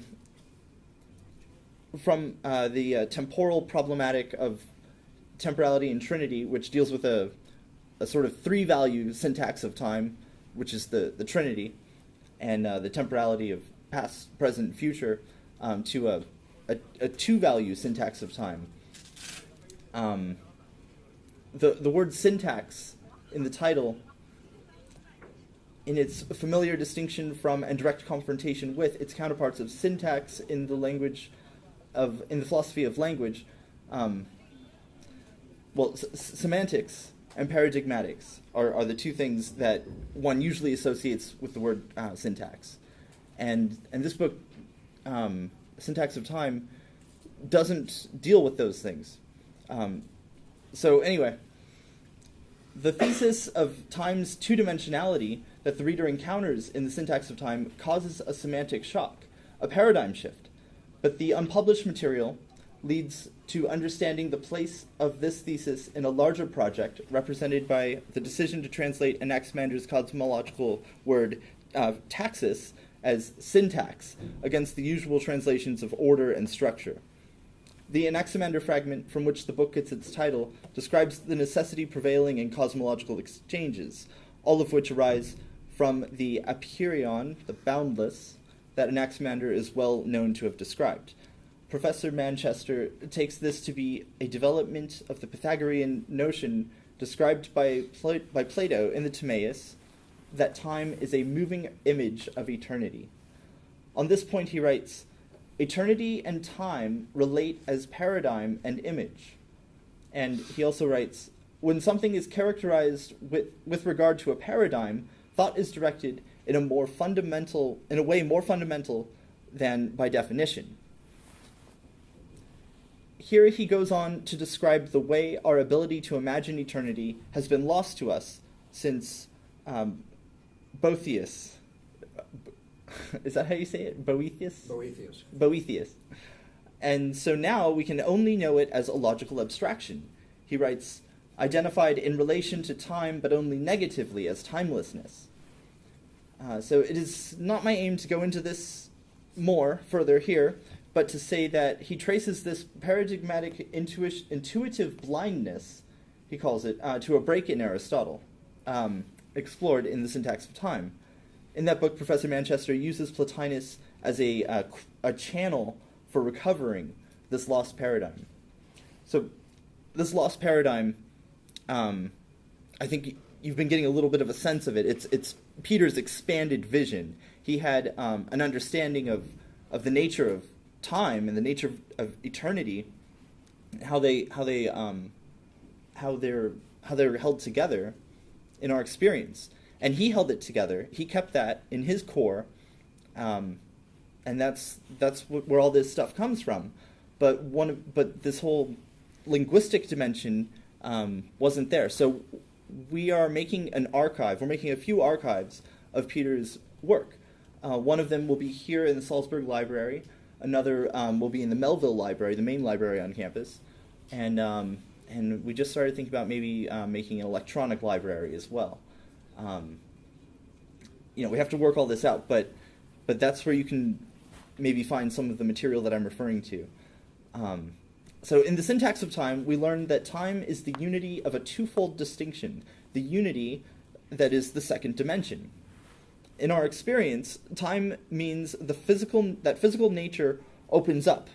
from the temporal problematic of temporality and trinity, which deals with a sort of three-value syntax of time, which is the trinity, and the temporality of past, present, future, to a two-value syntax of time. The word syntax in the title, in its familiar distinction from and direct confrontation with its counterparts of syntax in the language in the philosophy of language, semantics and paradigmatics are the two things that one usually associates with the word syntax. And this book, Syntax of Time, doesn't deal with those things. So anyway, The thesis of time's two-dimensionality that the reader encounters in the syntax of time causes a semantic shock, a paradigm shift, but the unpublished material leads to understanding the place of this thesis in a larger project represented by the decision to translate Anaximander's cosmological word taxis as syntax against the usual translations of order and structure. The Anaximander fragment from which the book gets its title describes the necessity prevailing in cosmological exchanges, all of which arise from the apeiron, the boundless, that Anaximander is well known to have described. Professor Manchester takes this to be a development of the Pythagorean notion described by Plato in the Timaeus, that time is a moving image of eternity. On this point he writes, eternity and time relate as paradigm and image. And he also writes, when something is characterized with regard to a paradigm, thought is directed in a way more fundamental than by definition. Here he goes on to describe the way our ability to imagine eternity has been lost to us since Boethius. Is that how you say it? Boethius? Boethius. Boethius. And so now we can only know it as a logical abstraction. He writes, identified in relation to time, but only negatively as timelessness. So it is not my aim to go into this more further here, but to say that he traces this paradigmatic intuitive blindness, he calls it, to a break in Aristotle, explored in the Syntax of Time. In that book, Professor Manchester uses Plotinus as a channel for recovering this lost paradigm. So this lost paradigm, I think you've been getting a little bit of a sense of it. It's Peter's expanded vision. He had an understanding of the nature of time and the nature of eternity, how they're held together in our experience. And he held it together. He kept that in his core, and that's where all this stuff comes from. But this whole linguistic dimension wasn't there. So we are making an archive. We're making a few archives of Peter's work. One of them will be here in the Salzburg Library. Another will be in the Melville Library, the main library on campus. And we just started thinking about maybe making an electronic library as well. We have to work all this out, but that's where you can maybe find some of the material that I'm referring to. So in the Syntax of Time, we learned that time is the unity of a twofold distinction, the unity that is the second dimension. In our experience, time means that physical nature opens up.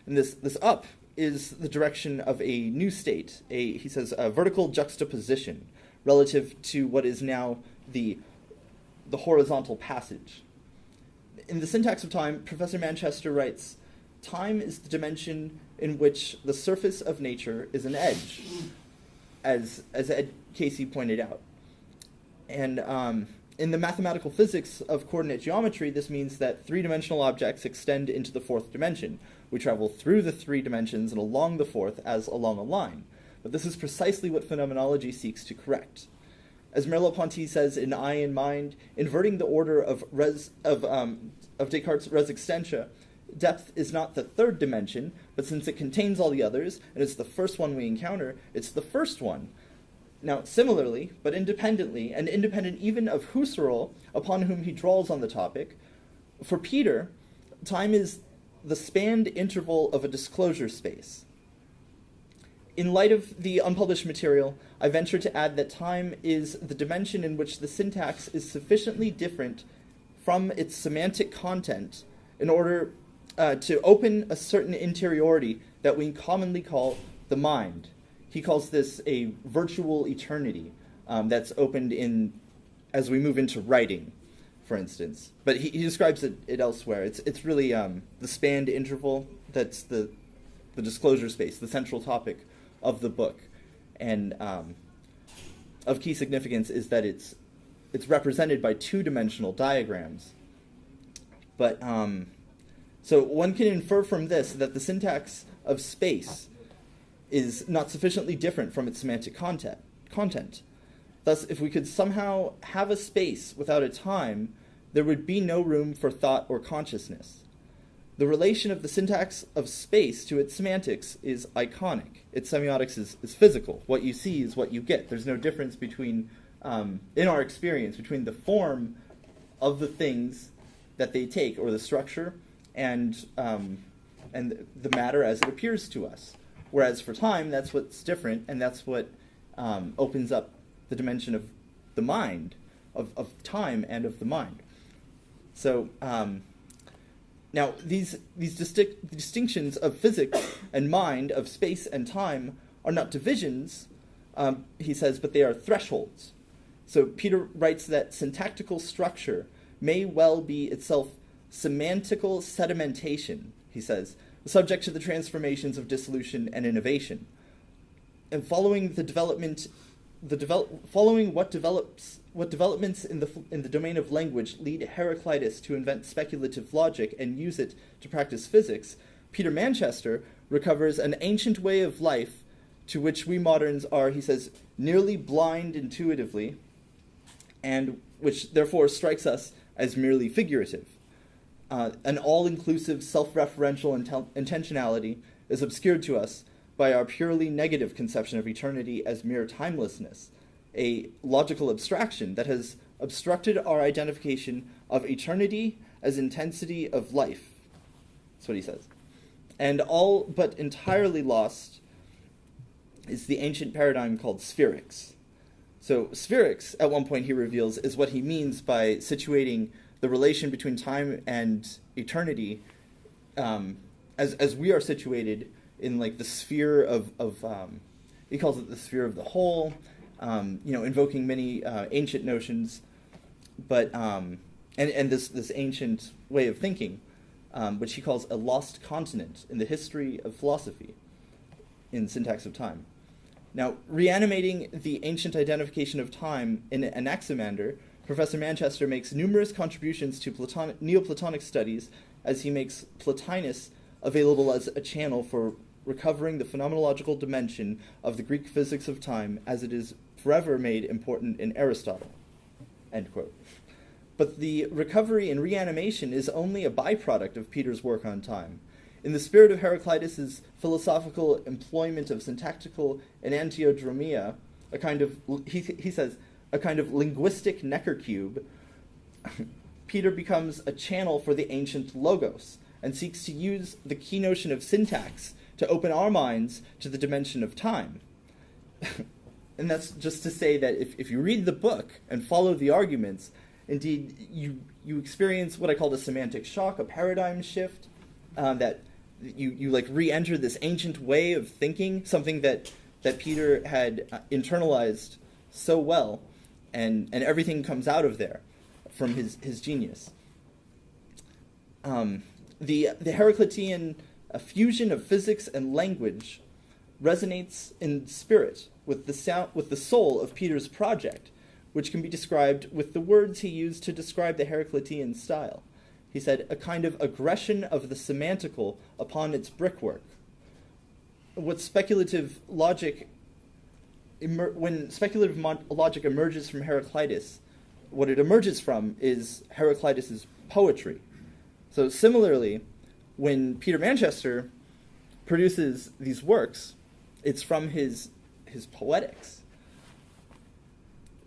And this up is the direction of a new state, he says, a vertical juxtaposition relative to what is now the horizontal passage. In the Syntax of Time, Professor Manchester writes, time is the dimension in which the surface of nature is an edge, as Ed Casey pointed out. And in the mathematical physics of coordinate geometry, this means that three-dimensional objects extend into the fourth dimension. We travel through the three dimensions and along the fourth as along a line. But this is precisely what phenomenology seeks to correct. As Merleau-Ponty says in Eye and Mind, inverting the order of Descartes' res extensia, depth is not the third dimension, but since it contains all the others, and it's the first one we encounter, it's the first one. Now, similarly, but independently, and independent even of Husserl, upon whom he draws on the topic, for Peter, time is the spanned interval of a disclosure space. In light of the unpublished material, I venture to add that time is the dimension in which the syntax is sufficiently different from its semantic content in order to open a certain interiority that we commonly call the mind. He calls this a virtual eternity that's opened as we move into writing, for instance. But he describes it elsewhere. It's really the spanned interval that's the disclosure space, the central topic of the book. And of key significance is that it's represented by two-dimensional diagrams. But so one can infer from this that the syntax of space is not sufficiently different from its semantic content. Thus, if we could somehow have a space without a time, there would be no room for thought or consciousness. The relation of the syntax of space to its semantics is iconic. Its semiotics is physical. What you see is what you get. There's no difference between, in our experience, between the form of the things that they take, or the structure, and the matter as it appears to us. Whereas for time, that's what's different, and that's what opens up the dimension of the mind, of time and of the mind. So now these distinctions of physics and mind, of space and time, are not divisions, he says, but they are thresholds. So Peter writes that syntactical structure may well be itself semantical sedimentation, he says, subject to the transformations of dissolution and innovation. And following what developments in the domain of language lead Heraclitus to invent speculative logic and use it to practice physics, Peter Manchester recovers an ancient way of life to which we moderns are, he says, nearly blind intuitively, and which therefore strikes us as merely figurative. An all-inclusive self-referential intentionality is obscured to us by our purely negative conception of eternity as mere timelessness, a logical abstraction that has obstructed our identification of eternity as intensity of life. That's what he says. And all but entirely lost is the ancient paradigm called spherics. So spherics, at one point he reveals, is what he means by situating the relation between time and eternity as we are situated in like the sphere of he calls it the sphere of the whole, invoking many ancient notions, but and this ancient way of thinking, which he calls a lost continent in the history of philosophy in Syntax of Time. Now, reanimating the ancient identification of time in Anaximander, Professor Manchester makes numerous contributions to Neoplatonic studies as he makes Plotinus available as a channel for recovering the phenomenological dimension of the Greek physics of time as it is forever made important in Aristotle. End quote. But the recovery and reanimation is only a byproduct of Peter's work on time. In the spirit of Heraclitus' philosophical employment of syntactical enantiodromia, he says, a kind of linguistic Necker cube, Peter becomes a channel for the ancient logos and seeks to use the key notion of syntax to open our minds to the dimension of time. And that's just to say that if you read the book and follow the arguments, indeed you experience what I call the semantic shock, a paradigm shift, that you like re-enter this ancient way of thinking, something that Peter had internalized so well, and everything comes out of there from his genius. The Heraclitean fusion of physics and language resonates in spirit with the soul of Peter's project, which can be described with the words he used to describe the Heraclitean style. He said, a kind of aggression of the semantical upon its brickwork. What speculative logic, when speculative logic emerges from Heraclitus, what it emerges from is Heraclitus' poetry. So similarly, when Peter Manchester produces these works, it's from his poetics.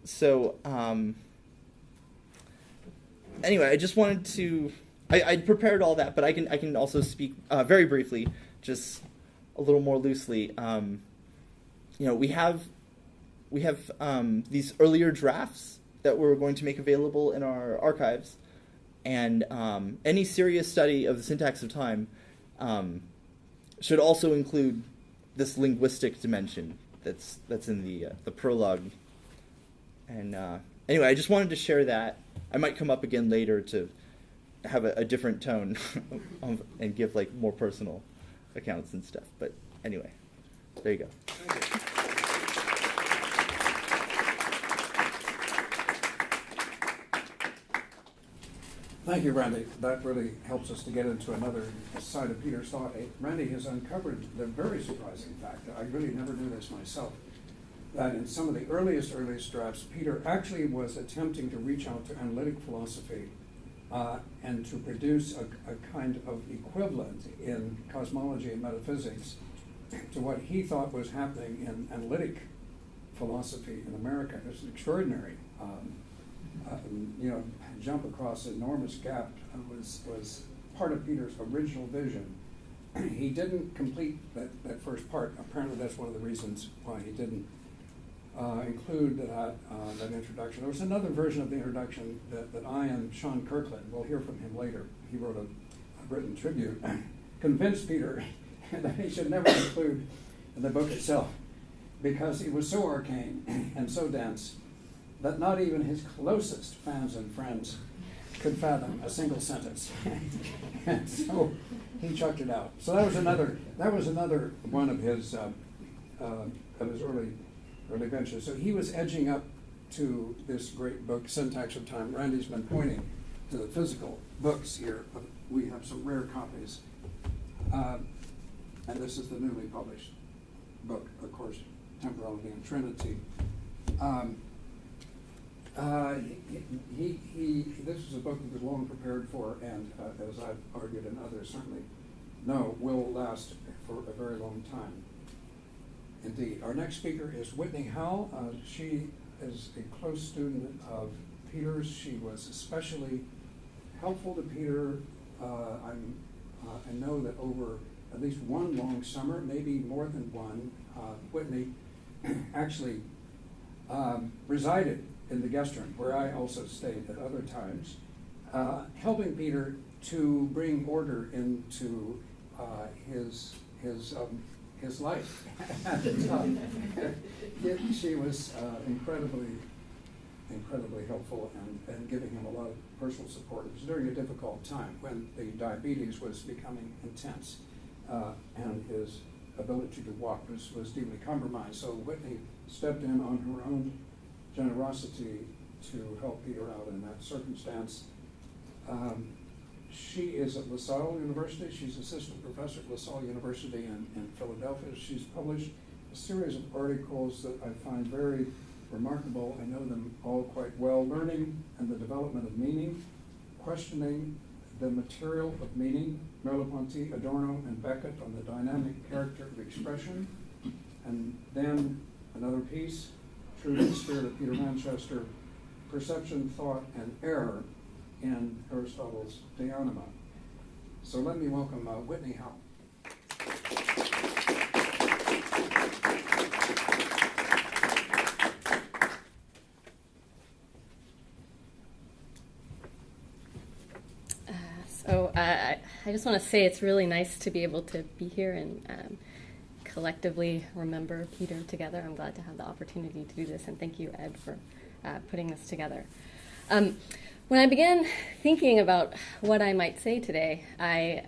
So, anyway, I just wanted to. I prepared all that, but I can also speak very briefly, just a little more loosely. We have these earlier drafts that we're going to make available in our archives, and any serious study of the syntax of time should also include this linguistic dimension that's in the prologue. And anyway, I just wanted to share that. I might come up again later to have a different tone and give like more personal accounts and stuff. But anyway, there you go. Thank you, Randy. That really helps us to get into another side of Peter's thought. Randy has uncovered the very surprising fact. I really never knew this myself, that in some of the earliest drafts, Peter actually was attempting to reach out to analytic philosophy and to produce a kind of equivalent in cosmology and metaphysics to what he thought was happening in analytic philosophy in America. It was an extraordinary, jump across an enormous gap. Was part of Peter's original vision. He didn't complete that first part. Apparently, that's one of the reasons why he didn't include that introduction. There was another version of the introduction that I and Sean Kirkland, we'll hear from him later, he wrote a written tribute, convinced Peter that he should never include in the book itself because it was so arcane and so dense that not even his closest fans and friends could fathom a single sentence. And so he chucked it out. So that was another one of his early ventures. So he was edging up to this great book, Syntax of Time. Randy's been pointing to the physical books here. We have some rare copies. And this is the newly published book, of course, Temporality and Trinity. This was a book that was long prepared for, and as I've argued and others certainly know, will last for a very long time. Indeed. Our next speaker is Whitney Howell. She is a close student of Peter's. She was especially helpful to Peter. I know that over at least one long summer, maybe more than one, Whitney actually resided in the guest room, where I also stayed at other times, helping Peter to bring order into his life. She was incredibly helpful and giving him a lot of personal support. It was during a difficult time when the diabetes was becoming intense and his ability to walk was deeply compromised. So Whitney stepped in on her own generosity to help Peter out in that circumstance. She is at LaSalle University. She's assistant professor at LaSalle University in Philadelphia. She's published a series of articles that I find very remarkable. I know them all quite well. Learning and the Development of Meaning, Questioning the Material of Meaning, Merleau-Ponty, Adorno, and Beckett on the Dynamic Character of Expression. And then another piece, True to the Spirit of Peter Manchester, Perception, Thought, and Error in Aristotle's De Anima. So let me welcome Whitney Howell. I just want to say it's really nice to be able to be here and collectively remember Peter together. I'm glad to have the opportunity to do this, and thank you, Ed, for putting this together. When I began thinking about what I might say today, I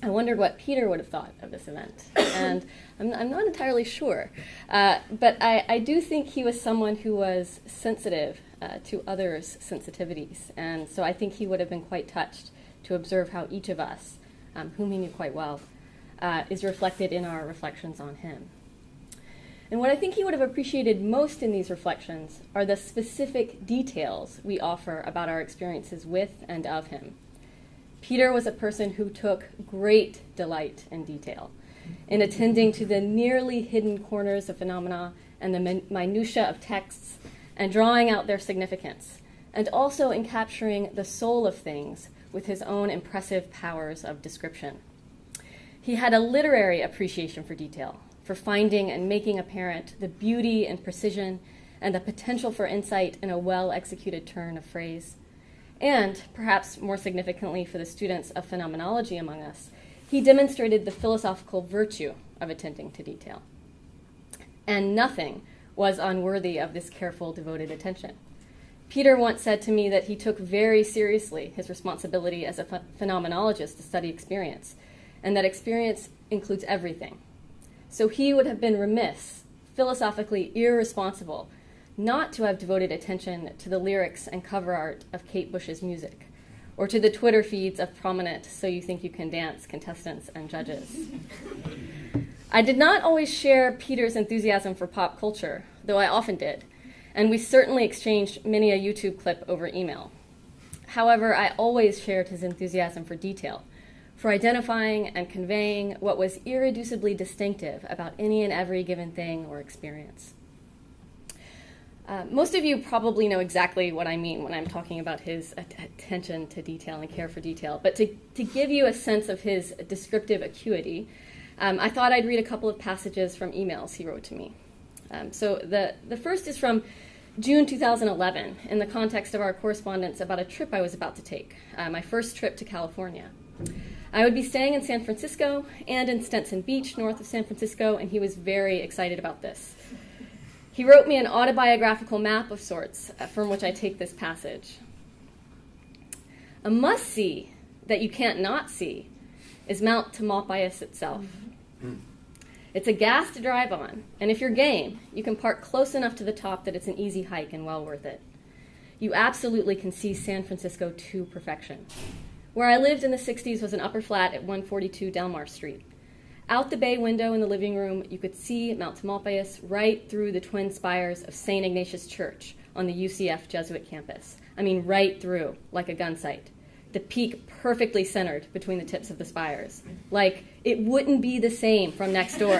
wondered what Peter would have thought of this event, and I'm not entirely sure. But I do think he was someone who was sensitive to others' sensitivities, and so I think he would have been quite touched to observe how each of us, whom he knew quite well, is reflected in our reflections on him. And what I think he would have appreciated most in these reflections are the specific details we offer about our experiences with and of him. Peter was a person who took great delight in detail, in attending to the nearly hidden corners of phenomena and the minutiae of texts, and drawing out their significance, and also in capturing the soul of things with his own impressive powers of description. He had a literary appreciation for detail, for finding and making apparent the beauty and precision and the potential for insight in a well-executed turn of phrase. And, perhaps more significantly for the students of phenomenology among us, he demonstrated the philosophical virtue of attending to detail. And nothing was unworthy of this careful, devoted attention. Peter once said to me that he took very seriously his responsibility as a phenomenologist to study experience, and that experience includes everything. So he would have been remiss, philosophically irresponsible, not to have devoted attention to the lyrics and cover art of Kate Bush's music, or to the Twitter feeds of prominent So You Think You Can Dance contestants and judges. I did not always share Peter's enthusiasm for pop culture, though I often did, and we certainly exchanged many a YouTube clip over email. However, I always shared his enthusiasm for detail, for identifying and conveying what was irreducibly distinctive about any and every given thing or experience. Most of you probably know exactly what I mean when I'm talking about his attention to detail and care for detail, but to give you a sense of his descriptive acuity, I thought I'd read a couple of passages from emails he wrote to me. So the first is from June 2011, in the context of our correspondence about a trip I was about to take, my first trip to California. I would be staying in San Francisco and in Stetson Beach, north of San Francisco, and he was very excited about this. He wrote me an autobiographical map of sorts from which I take this passage. A must-see that you can't not see is Mount Tamalpais itself. It's a gas to drive on, and if you're game, you can park close enough to the top that it's an easy hike and well worth it. You absolutely can see San Francisco to perfection. Where I lived in the 60s was an upper flat at 142 Delmar Street. Out the bay window in the living room, you could see Mount Tamalpais right through the twin spires of St. Ignatius Church on the UCF Jesuit campus. I mean, right through, like a gun sight. The peak perfectly centered between the tips of the spires. Like, it wouldn't be the same from next door.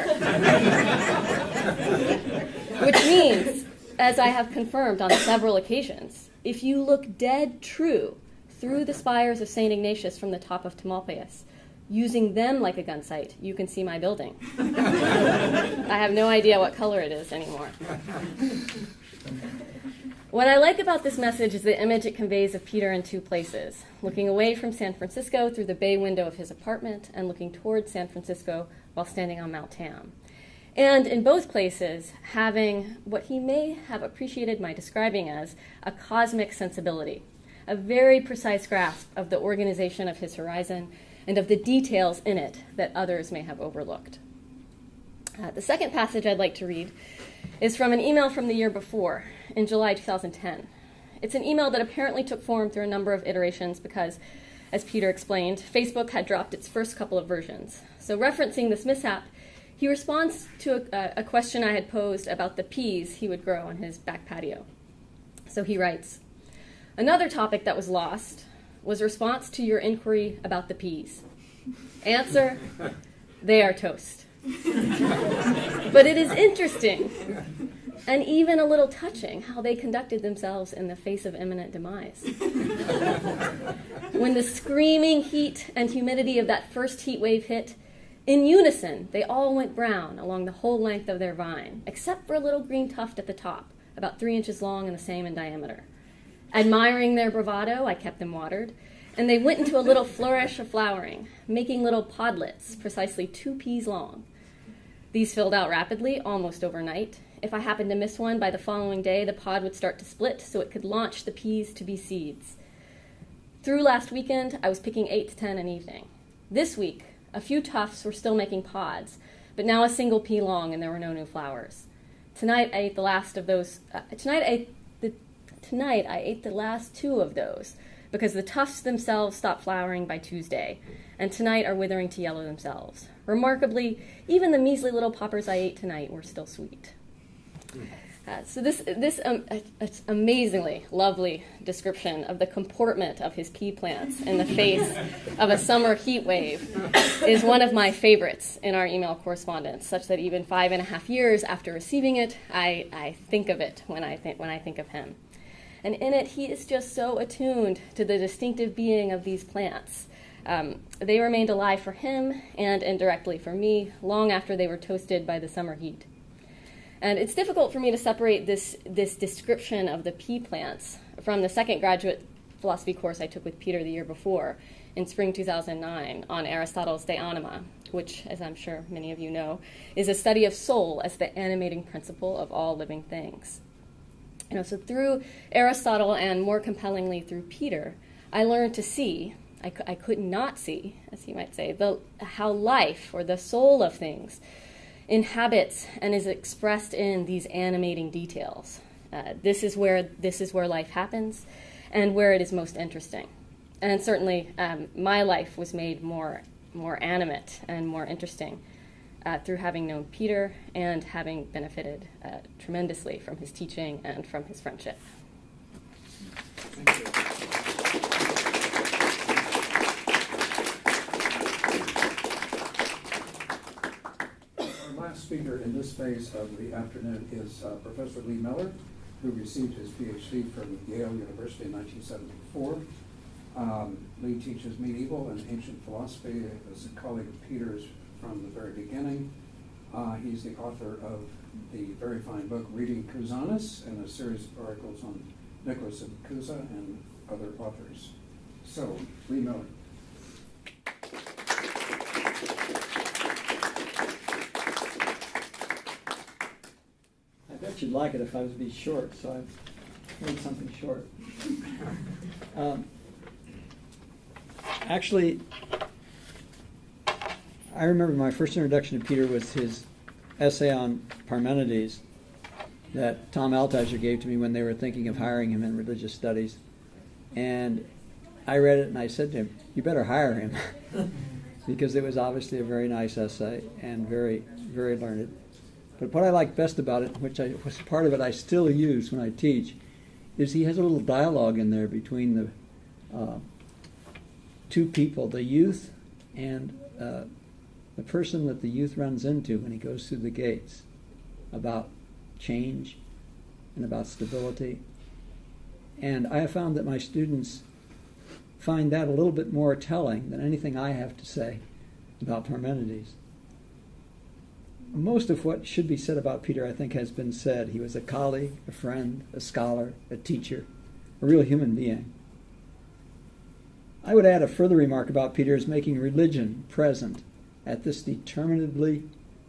Which means, as I have confirmed on several occasions, if you look dead true through the spires of St. Ignatius from the top of Tamalpais, using them like a gun sight, you can see my building. I have no idea what color it is anymore. What I like about this message is the image it conveys of Peter in two places, looking away from San Francisco through the bay window of his apartment and looking toward San Francisco while standing on Mount Tam. And in both places, having what he may have appreciated my describing as a cosmic sensibility, a very precise grasp of the organization of his horizon and of the details in it that others may have overlooked. The second passage I'd like to read is from an email from the year before, in July 2010. It's an email that apparently took form through a number of iterations because, as Peter explained, Facebook had dropped its first couple of versions. So referencing this mishap, he responds to a question I had posed about the peas he would grow on his back patio. So he writes, "Another topic that was lost was response to your inquiry about the peas. Answer, they are toast. But it is interesting and even a little touching how they conducted themselves in the face of imminent demise. When the screaming heat and humidity of that first heat wave hit, in unison, they all went brown along the whole length of their vine, except for a little green tuft at the top, about 3 inches long and the same in diameter. Admiring their bravado, I kept them watered, and they went into a little flourish of flowering, making little podlets, precisely 2 peas long. These filled out rapidly, almost overnight. If I happened to miss one, by the following day, the pod would start to split so it could launch the peas to be seeds. Through last weekend, I was picking 8 to 10 an evening. This week, a few tufts were still making pods, but now a single pea long and there were no new flowers. Tonight, I ate the last of those. Tonight, I ate the last 2 of those because the tufts themselves stopped flowering by Tuesday, and tonight are withering to yellow themselves. Remarkably, even the measly little poppers I ate tonight were still sweet." So this amazingly lovely description of the comportment of his pea plants in the face of a summer heat wave is one of my favorites in our email correspondence, such that even 5.5 years after receiving it, I think of it when I think of him. And in it, he is just so attuned to the distinctive being of these plants. They remained alive for him and indirectly for me long after they were toasted by the summer heat. And it's difficult for me to separate this description of the pea plants from the second graduate philosophy course I took with Peter the year before, in spring 2009, on Aristotle's De Anima, which, as I'm sure many of you know, is a study of soul as the animating principle of all living things. So through Aristotle, and more compellingly through Peter, I learned to see, I could not see, as you might say, how life, or the soul of things, inhabits and is expressed in these animating details. This is where life happens and where it is most interesting. And certainly my life was made more animate and more interesting through having known Peter and having benefited tremendously from his teaching and from his friendship. Thank you. Our last speaker in this phase of the afternoon is Professor Lee Miller, who received his PhD from Yale University in 1974. Lee teaches medieval and ancient philosophy, as a colleague of Peter's from the very beginning. He's the author of the very fine book Reading Cusanus and a series of articles on Nicholas of Cusa and other authors. So, Lee Miller. I bet you'd like it if I was to be short, so I've made something short. Actually, I remember my first introduction to Peter was his essay on Parmenides that Tom Altizer gave to me when they were thinking of hiring him in religious studies. And I read it and I said to him, "You better hire him," because it was obviously a very nice essay and very, very learned. But what I like best about it, which was part of it I still use when I teach, is he has a little dialogue in there between the two people, the youth and the person that the youth runs into when he goes through the gates, about change and about stability. And I have found that my students find that a little bit more telling than anything I have to say about Parmenides. Most of what should be said about Peter, I think, has been said. He was a colleague, a friend, a scholar, a teacher, a real human being. I would add a further remark about Peter as making religion present at this determinedly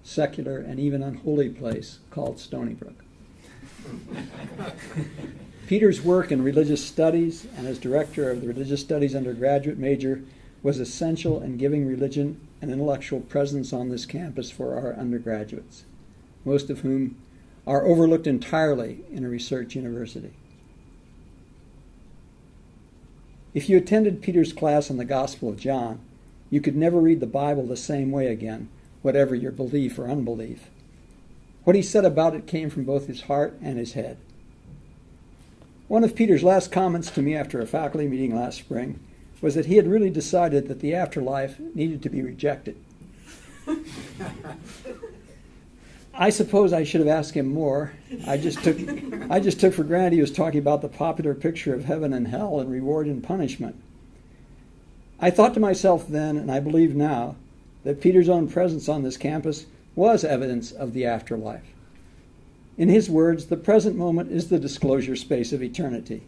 secular and even unholy place called Stony Brook. Peter's work in religious studies and as director of the religious studies undergraduate major was essential in giving religion an intellectual presence on this campus for our undergraduates, most of whom are overlooked entirely in a research university. If you attended Peter's class on the Gospel of John, you could never read the Bible the same way again, whatever your belief or unbelief. What he said about it came from both his heart and his head. One of Peter's last comments to me after a faculty meeting last spring was that he had really decided that the afterlife needed to be rejected. I suppose I should have asked him more. I just took for granted he was talking about the popular picture of heaven and hell and reward and punishment. I thought to myself then, and I believe now, that Peter's own presence on this campus was evidence of the afterlife. In his words, the present moment is the disclosure space of eternity.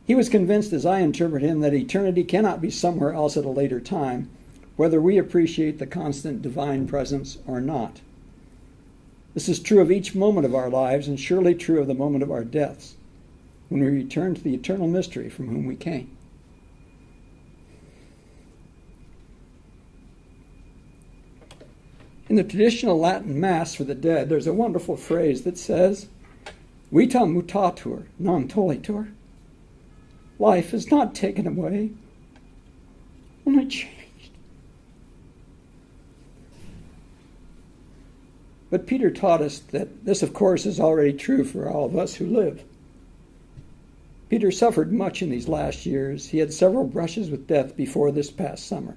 He was convinced, as I interpret him, that eternity cannot be somewhere else at a later time, whether we appreciate the constant divine presence or not. This is true of each moment of our lives, and surely true of the moment of our deaths, when we return to the eternal mystery from whom we came. In the traditional Latin Mass for the dead, there's a wonderful phrase that says, "Vita mutatur, non tollitur." Life is not taken away, only changed. But Peter taught us that this, of course, is already true for all of us who live. Peter suffered much in these last years. He had several brushes with death before this past summer.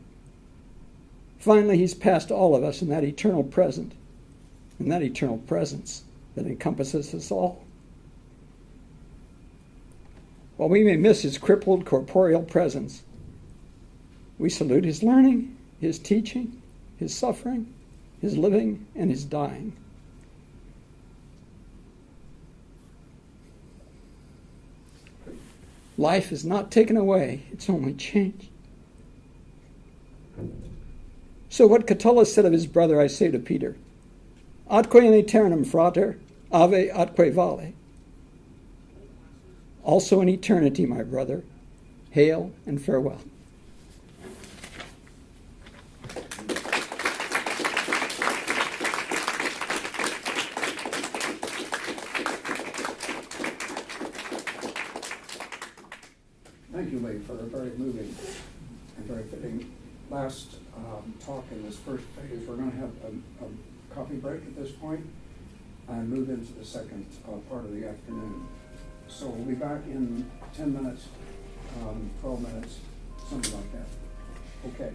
Finally, he's passed all of us in that eternal present, in that eternal presence that encompasses us all. While we may miss his crippled corporeal presence, we salute his learning, his teaching, his suffering, his living, and his dying. Life is not taken away, it's only changed. So what Catullus said of his brother, I say to Peter, atque in aeternum, frater, ave atque vale. Also in eternity, my brother, hail and farewell. Thank you, Lee, for a very moving and very fitting last talk in this first phase. We're going to have a coffee break at this point and move into the second part of the afternoon. So we'll be back in 10 minutes, 12 minutes, something like that. Okay.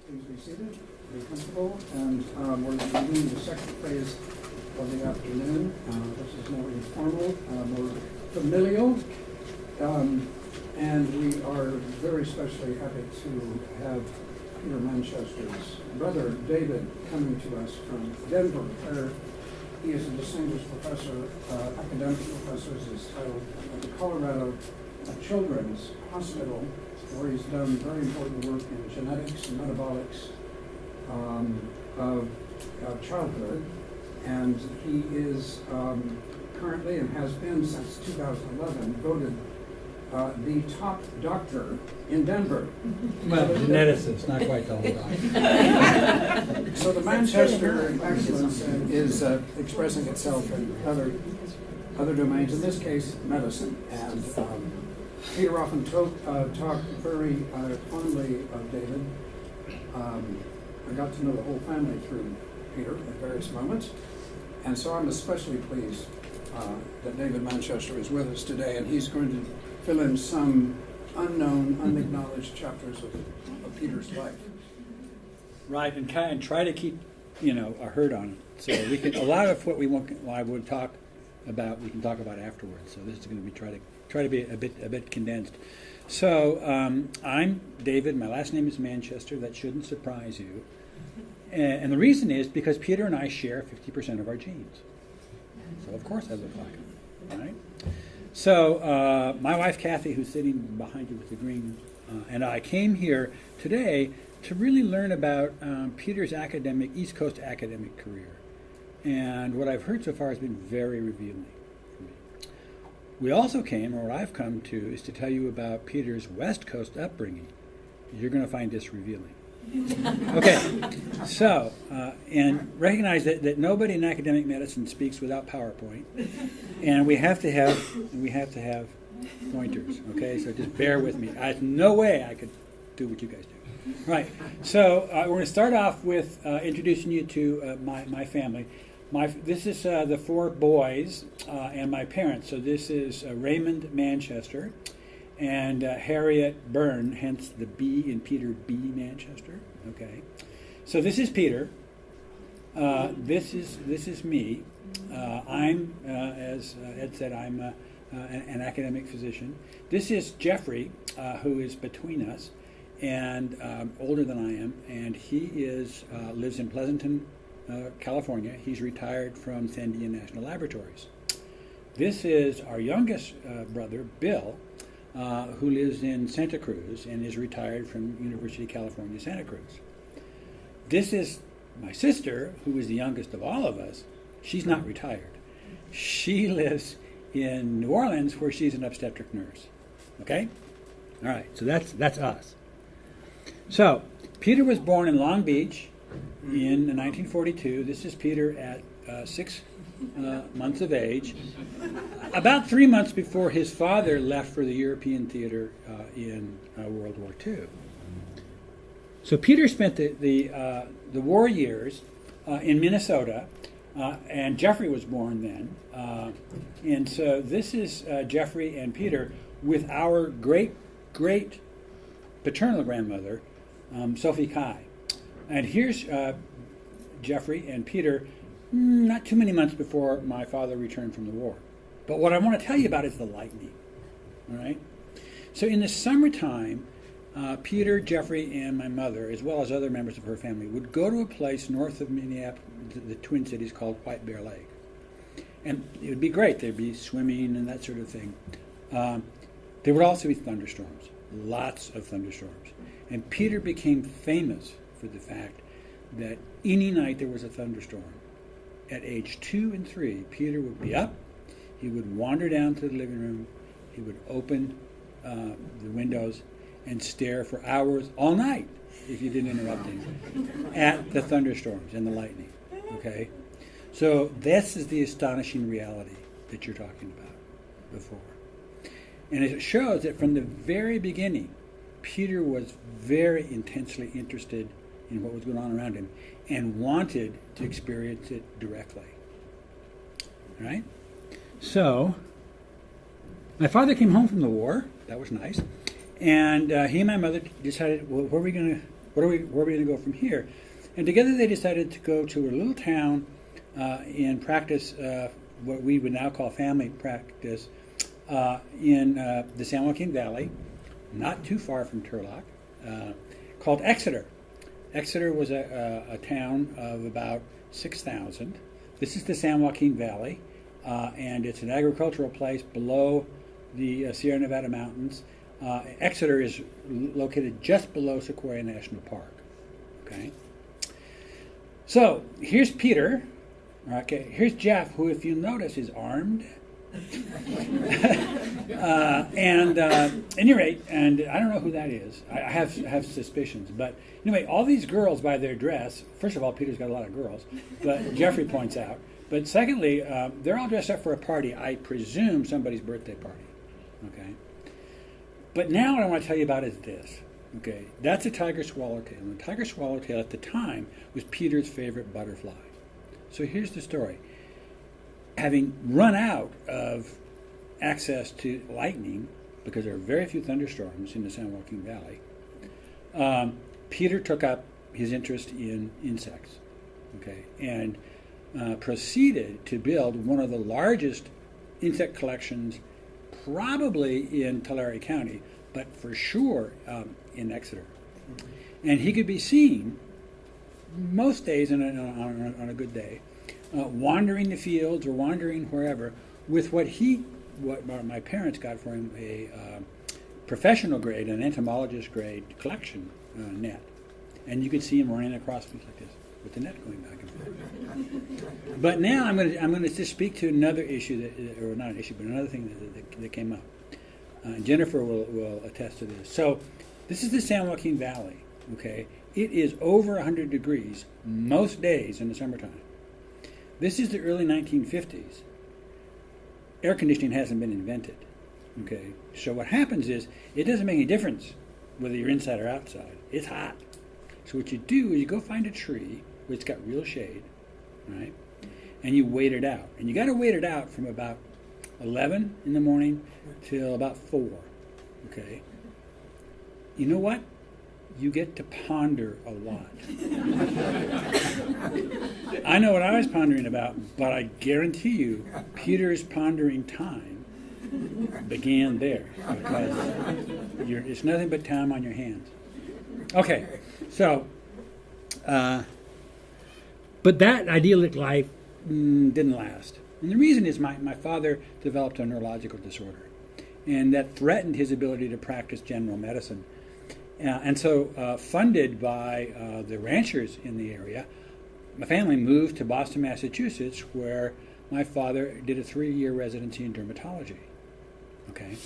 Please be seated, be comfortable, and we're beginning the second phase of the afternoon. This is more informal, more familial, and we are very especially happy to have Peter Manchester's brother, David, coming to us from Denver, where he is a distinguished professor, academic professor, as is titled, at the Colorado Children's Hospital, where he's done very important work in genetics and metabolics of childhood. And he is currently, and has been since 2011, voted the top doctor in Denver. Well, geneticist, not quite the whole doctor. So the Manchester excellence is expressing itself in other domains, in this case, medicine. And Peter often talked very fondly of David. I got to know the whole family through Peter at various moments. And so I'm especially pleased that David Manchester is with us today, and he's going to fill in some unknown, unacknowledged chapters of Peter's life. Right, and try to keep, a herd on it. So we can, a lot of what I would talk about, we can talk about afterwards. So this is going to be try to be a bit condensed. So I'm David. My last name is Manchester. That shouldn't surprise you. And the reason is because Peter and I share 50% of our genes. So of course I look like him, right? So my wife Kathy, who's sitting behind you with the green, and I came here today to really learn about Peter's East Coast academic career. And what I've heard so far has been very revealing for me. We also came, or what I've come to, is to tell you about Peter's West Coast upbringing. You're going to find this revealing. Okay, so, and recognize that nobody in academic medicine speaks without PowerPoint, and we have to have pointers, okay, so just bear with me. There's no way I could do what you guys do. Right, so we're going to start off with introducing you to my family. This is the four boys and my parents. So this is Raymond Manchester and Harriet Byrne, hence the B in Peter B. Manchester. Okay, so this is Peter. This is me. I'm, as Ed said, I'm an academic physician. This is Jeffrey, who is between us and older than I am, and he lives in Pleasanton, California. He's retired from Sandia National Laboratories. This is our youngest brother, Bill, who lives in Santa Cruz and is retired from University of California, Santa Cruz. This is my sister, who is the youngest of all of us. She's not retired. She lives in New Orleans, where she's an obstetric nurse. Okay? All right, so that's us. So, Peter was born in Long Beach in 1942. This is Peter at 6 months of age, about 3 months before his father left for the European theater in World War II. So Peter spent the war years in Minnesota, and Jeffrey was born then. And so this is Jeffrey and Peter with our great paternal grandmother, Sophie Kai. And here's Jeffrey and Peter not too many months before my father returned from the war. But what I want to tell you about is the lightning. All right? So in the summertime, Peter, Jeffrey, and my mother, as well as other members of her family, would go to a place north of Minneapolis, the Twin Cities, called White Bear Lake. And it would be great. There'd be swimming and that sort of thing. There would also be thunderstorms, lots of thunderstorms. And Peter became famous for the fact that any night there was a thunderstorm, at age 2 and 3, Peter would be up, he would wander down to the living room, he would open the windows and stare for hours all night, if you didn't interrupt him, at the thunderstorms and the lightning. Okay? So this is the astonishing reality. that you're talking about before. And it shows that from the very beginning, Peter was very intensely interested in what was going on around him and wanted to experience it directly. Right? So, my father came home from the war. That was nice. And he and my mother decided, well, where are we going to go from here? And together they decided to go to a little town and practice what we would now call family practice in the San Joaquin Valley, not too far from Turlock, called Exeter. Exeter was a town of about 6,000. This is the San Joaquin Valley, and it's an agricultural place below the Sierra Nevada mountains. Exeter is located just below Sequoia National Park. Okay. So here's Peter. Okay. Here's Jeff, who, if you notice, is armed. And at any rate, and I don't know who that is. I have suspicions, but anyway, all these girls by their dress. First of all, Peter's got a lot of girls, but Jeffrey points out. But secondly, they're all dressed up for a party. I presume somebody's birthday party. Okay. But now what I want to tell you about is this. Okay, that's a tiger swallowtail. And the tiger swallowtail at the time was Peter's favorite butterfly. So here's the story. Having run out of access to lightning, because there are very few thunderstorms in the San Joaquin Valley, Peter took up his interest in insects, okay, and proceeded to build one of the largest insect collections probably in Tulare County, but for sure in Exeter. And he could be seen most days on a good day, wandering the fields or wandering wherever with what my parents got for him, a professional grade, an entomologist grade collection net. And you could see him running across things like this with the net going back and forth. But now I'm going to just speak to another issue, or not an issue, but another thing that came up. Jennifer will attest to this. So this is the San Joaquin Valley, okay? It is over 100 degrees most days in the summertime. This is the early 1950s. Air conditioning hasn't been invented, okay? So what happens is, it doesn't make any difference whether you're inside or outside. It's hot. So what you do is you go find a tree where it's got real shade, right? And you wait it out. And you got to wait it out from about 11 in the morning till about 4, okay? You know what? You get to ponder a lot. I know what I was pondering about, but I guarantee you Peter's pondering time began there, because it's nothing but time on your hands. Okay, so, but that idyllic life didn't last. And the reason is my father developed a neurological disorder, and that threatened his ability to practice general medicine. And so, funded by the ranchers in the area, my family moved to Boston, Massachusetts, where my father did a 3-year residency in dermatology. Okay,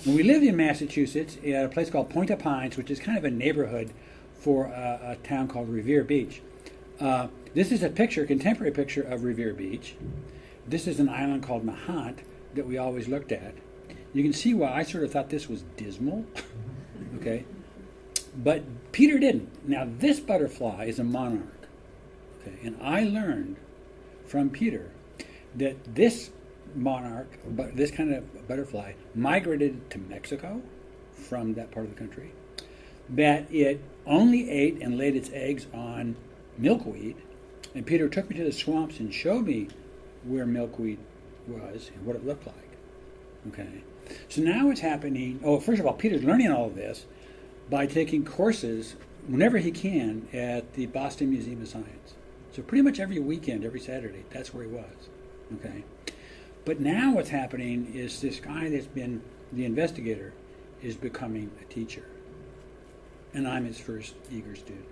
and we lived in Massachusetts at a place called Point of Pines, which is kind of a neighborhood for a town called Revere Beach. This is a contemporary picture of Revere Beach. This is an island called Nahant that we always looked at. You can see why I sort of thought this was dismal. Okay. But Peter didn't. Now, this butterfly is a monarch. Okay, and I learned from Peter that this monarch, this kind of butterfly, migrated to Mexico from that part of the country, that it only ate and laid its eggs on milkweed, and Peter took me to the swamps and showed me where milkweed was and what it looked like. Okay, so now what's happening, first of all, Peter's learning all of this by taking courses whenever he can at the Boston Museum of Science. So pretty much every weekend, every Saturday, that's where he was. Okay, but now what's happening is this guy that's been the investigator is becoming a teacher, and I'm his first eager student.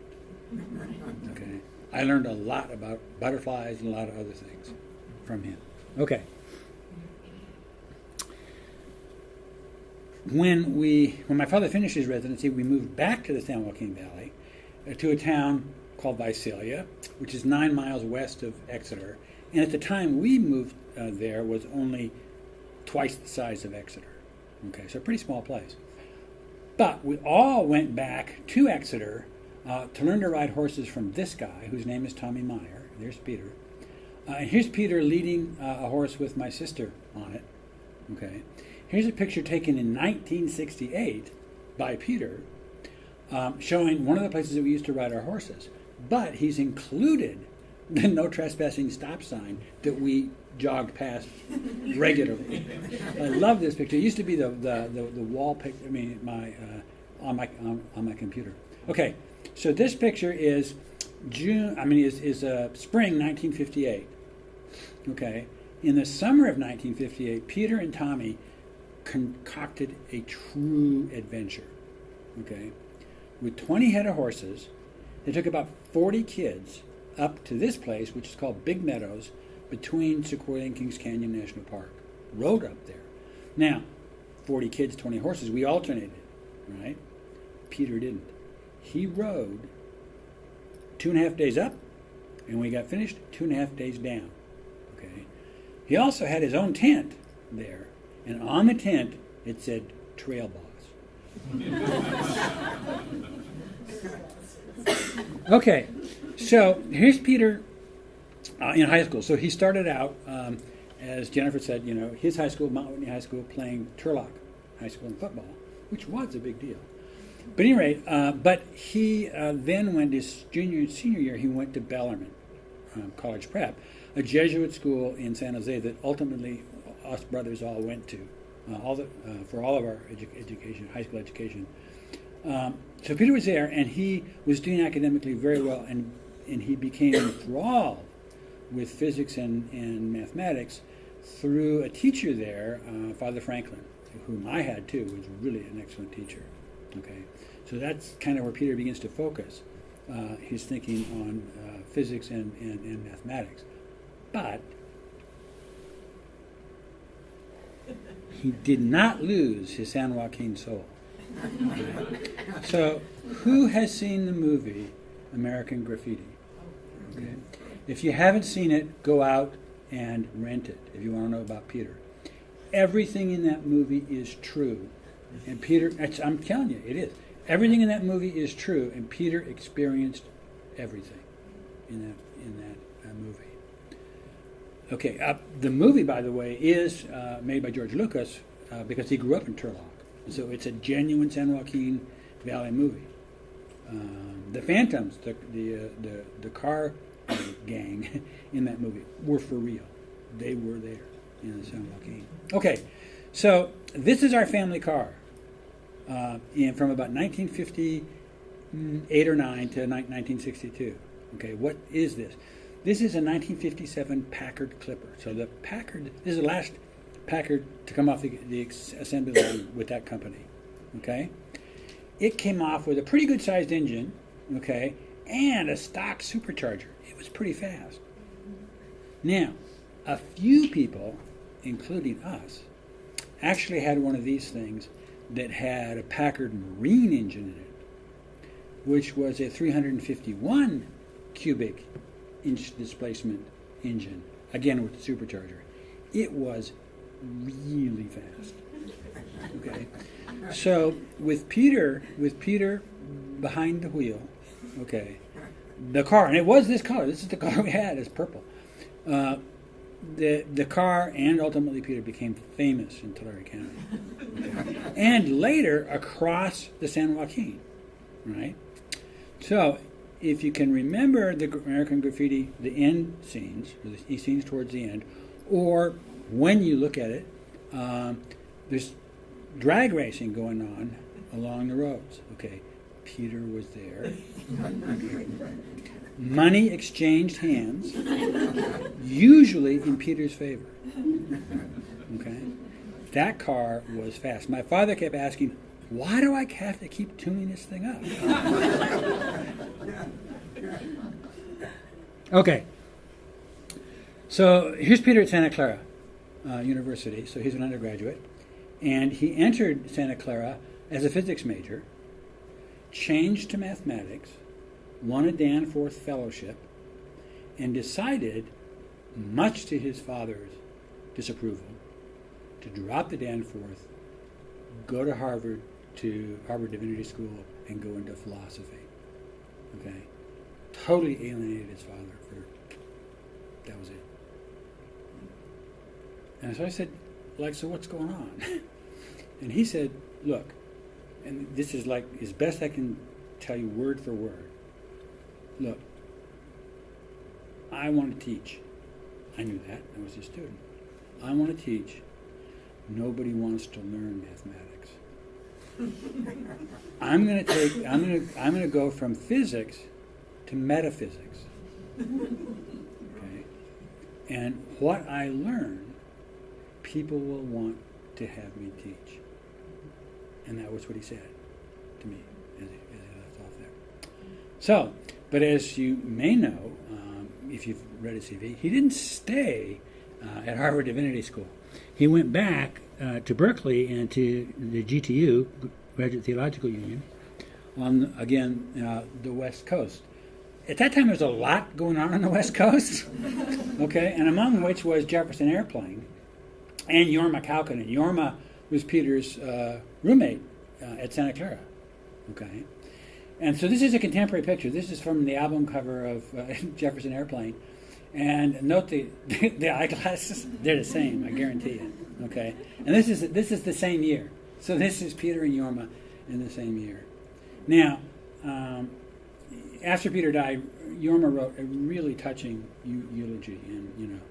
Okay, I learned a lot about butterflies and a lot of other things from him. Okay. When my father finished his residency, we moved back to the San Joaquin Valley to a town called Visalia, which is 9 miles west of Exeter. And at the time we moved there was only twice the size of Exeter. Okay, so a pretty small place. But we all went back to Exeter to learn to ride horses from this guy, whose name is Tommy Meyer. There's Peter. And here's Peter leading a horse with my sister on it. Okay. Here's a picture taken in 1968 by Peter, showing one of the places that we used to ride our horses. But he's included the no trespassing stop sign that we jogged past regularly. I love this picture. It used to be the wall picture. I mean, on my computer. Okay, so this picture is spring 1958. Okay, in the summer of 1958, Peter and Tommy concocted a true adventure. Okay, with 20 head of horses, they took about 40 kids up to this place, which is called Big Meadows, between Sequoia and Kings Canyon National Park. Rode up there. Now, 40 kids, 20 horses, we alternated, right? Peter didn't. He rode 2.5 days up, and when we got finished, 2.5 days down. Okay. He also had his own tent there, and on the tent it said Trail Boss. Okay, so here's Peter in high school. So he started out, as Jennifer said, his high school, Mount Whitney High School, playing Turlock High School in football, which was a big deal. But anyway, but he then went his junior and senior year, he went to Bellarmine College Prep, a Jesuit school in San Jose that ultimately us brothers all went to, for all of our education, high school education. So Peter was there, and he was doing academically very well, and he became enthralled with physics and mathematics through a teacher there, Father Franklin, whom I had too, was really an excellent teacher. Okay, so that's kind of where Peter begins to focus his thinking on physics and mathematics. But he did not lose his San Joaquin soul. So, who has seen the movie American Graffiti? Okay. If you haven't seen it, go out and rent it if you want to know about Peter. Everything in that movie is true. And Peter, I'm telling you, it is. Everything in that movie is true, and Peter experienced everything in that movie. Okay, the movie, by the way, is made by George Lucas because he grew up in Turlock. So it's a genuine San Joaquin Valley movie. The Phantoms, the car gang in that movie, were for real. They were there in San Joaquin. Okay, so this is our family car. From about 1958 or 9 to 1962. Okay, what is this? This is a 1957 Packard Clipper. So the Packard, this is the last Packard to come off the assembly line with that company. Okay, it came off with a pretty good sized engine. Okay, and a stock supercharger. It was pretty fast. Now, a few people, including us, actually had one of these things that had a Packard Marine engine in it, which was a 351 cubic inch displacement engine, again with the supercharger. It was really fast. Okay, so with Peter behind the wheel, okay, the car, and it was this color. This is the color we had, is purple. The car and ultimately Peter became famous in Tulare County, okay, and later across the San Joaquin, right? So, if you can remember the American Graffiti, the end scenes, or the scenes towards the end, or when you look at it, there's drag racing going on along the roads. Okay, Peter was there. Money exchanged hands, usually in Peter's favor. Okay, that car was fast. My father kept asking, why do I have to keep tuning this thing up? Okay, so here's Peter at Santa Clara University. So he's an undergraduate, and he entered Santa Clara as a physics major, changed to mathematics, won a Danforth Fellowship, and decided, much to his father's disapproval, to drop the Danforth, go to Harvard Divinity School, and go into philosophy. Okay? Totally alienated his father. That was it. And so I said, so what's going on? And he said, look, and this is like as best I can tell you word for word. Look, I want to teach. I knew that. I was a student. I want to teach. Nobody wants to learn mathematics. I'm going to go from physics to metaphysics. Okay? And what I learn, people will want to have me teach. And that was what he said to me as he left off there. So, but as you may know, if you've read his CV, he didn't stay at Harvard Divinity School. He went back to Berkeley and to the GTU, Graduate Theological Union, on, again, the West Coast. At that time, there was a lot going on the West Coast, okay, and among which was Jefferson Airplane and Jorma Kaukonen. Jorma was Peter's roommate at Santa Clara, okay? And so this is a contemporary picture. This is from the album cover of Jefferson Airplane. And note the eyeglasses, they're the same, I guarantee you, okay? And this is the same year. So this is Peter and Jorma in the same year. Now, after Peter died, Jorma wrote a really touching eulogy, and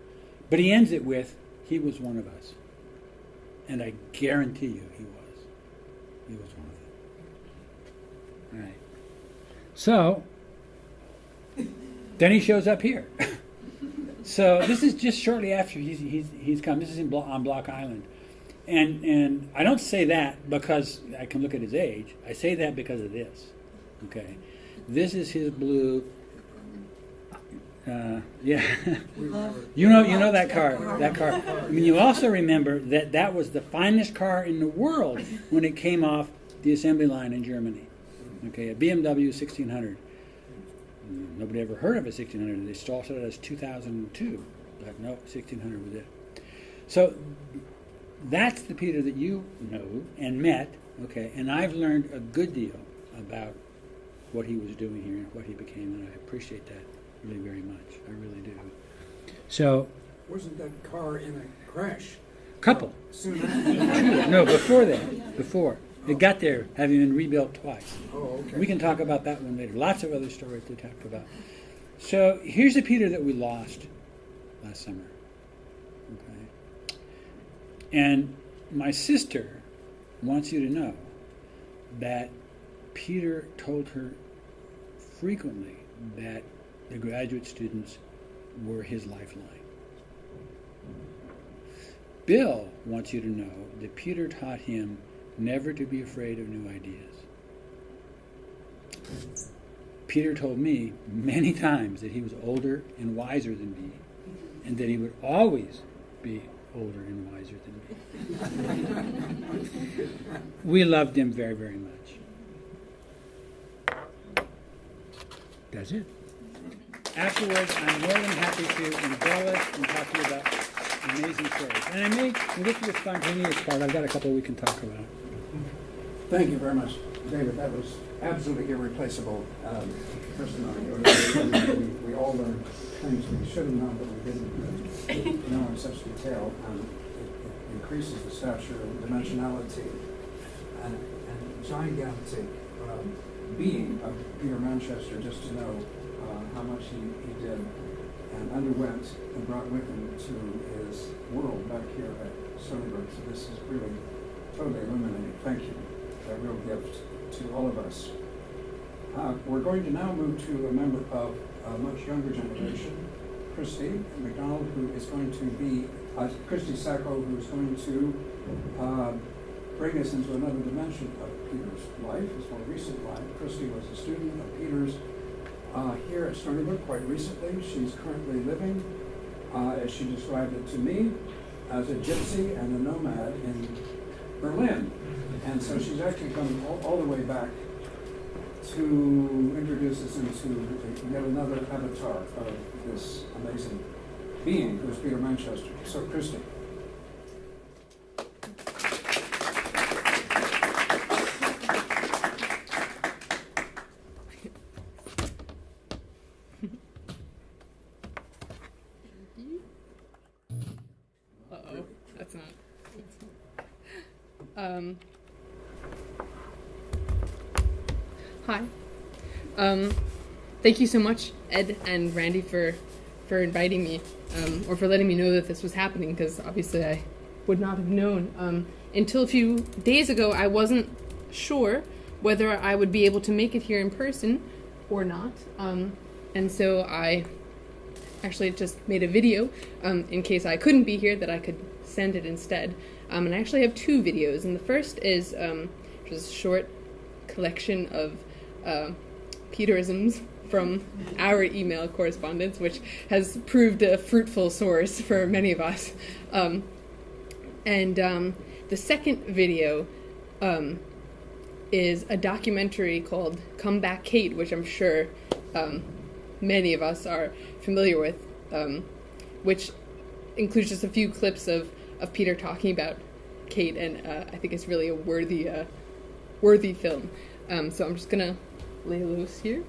but he ends it with, "He was one of us," and I guarantee you, he was. He was one of them. All right. So then he shows up here. So this is just shortly after he's come. This is on Block Island. And I don't say that because I can look at his age. I say that because of this. Okay, this is his blue. Yeah, you know that car. That car. I mean, you also remember that was the finest car in the world when it came off the assembly line in Germany. Okay, a BMW 1600. Nobody ever heard of a 1600. They started it as 2002. But no, 1600 was it. So that's the Peter that you know and met, okay, and I've learned a good deal about what he was doing here and what he became, and I appreciate that really very much. I really do. So, Wasn't that car in a crash? Couple. Soon after? No, before that. Before. It got there, having been rebuilt twice. Oh, okay. We can talk about that one later. Lots of other stories to talk about. So here's the Peter that we lost last summer. Okay. And my sister wants you to know that Peter told her frequently that the graduate students were his lifeline. Bill wants you to know that Peter taught him never to be afraid of new ideas. Peter told me many times that he was older and wiser than me, and that he would always be older and wiser than me. We loved him very, very much. That's it. Afterwards, I'm more than happy to embellish and talk to you about amazing stories. And I may get to the spontaneous part. I've got a couple we can talk about. Thank you very much, David. That was absolutely irreplaceable testimony. We all learned things we should have known, but we didn't know in such detail. It increases the stature and dimensionality and gigantic being of Peter Manchester, just to know how much he did and underwent and brought with him to his world back here at Stony Brook. So this is really totally illuminating. Thank you. A real gift to all of us. We're going to now move to a member of a much younger generation, Christy McDonald, who is going to be, Christy Sacco, who is going to bring us into another dimension of Peter's life, his more recent life. Christy was a student of Peter's here at Stony Brook quite recently. She's currently living, as she described it to me, as a gypsy and a nomad in Berlin. And so she's actually coming all the way back to introduce us into yet another avatar of this amazing being who is Peter Manchester. So, Christy. Hi. Thank you so much, Ed and Randy, for inviting me, or for letting me know that this was happening, because obviously I would not have known. Until a few days ago, I wasn't sure whether I would be able to make it here in person or not. And so I actually just made a video in case I couldn't be here, that I could send it instead. And I actually have two videos. And the first is just a short collection of Peterisms from our email correspondence, which has proved a fruitful source for many of us. And the second video is a documentary called Come Back Kate, which I'm sure many of us are familiar with, which includes just a few clips of Peter talking about Kate, and I think it's really a worthy film. So I'm just gonna lay loose here.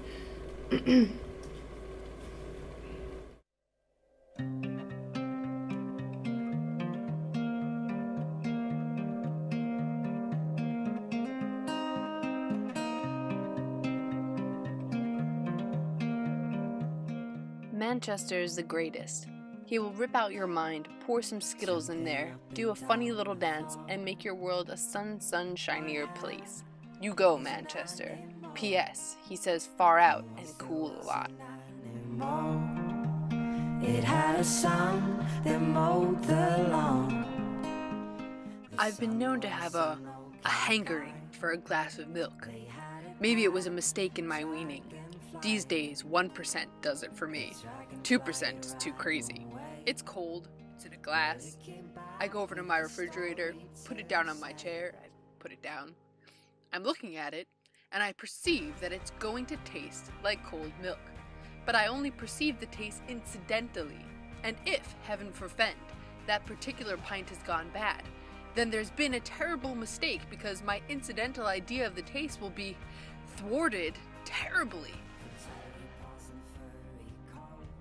Manchester is the greatest. He will rip out your mind, pour some Skittles in there, do a funny little dance, and make your world a sunshinier place. You go, Manchester. P.S. He says far out and cool a lot. It had a son that mowed the lawn. I've been known to have a hankering for a glass of milk. Maybe it was a mistake in my weaning. These days, 1% does it for me. 2% is too crazy. It's cold, it's in a glass. I go over to my refrigerator, put it down on my chair, I put it down. I'm looking at it, and I perceive that it's going to taste like cold milk. But I only perceive the taste incidentally. And if, heaven forfend, that particular pint has gone bad, then there's been a terrible mistake, because my incidental idea of the taste will be thwarted terribly.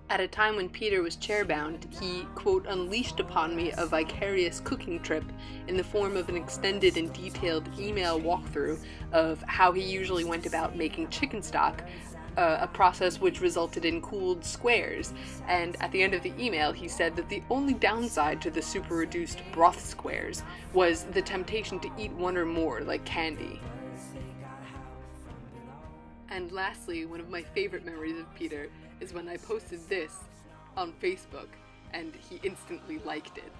At a time when Peter was chairbound, he, quote, unleashed upon me a vicarious cooking trip in the form of an extended and detailed email walkthrough of how he usually went about making chicken stock, a process which resulted in cooled squares. And at the end of the email, he said that the only downside to the super reduced broth squares was the temptation to eat one or more like candy. And lastly, one of my favorite memories of Peter is when I posted this on Facebook, and he instantly liked it.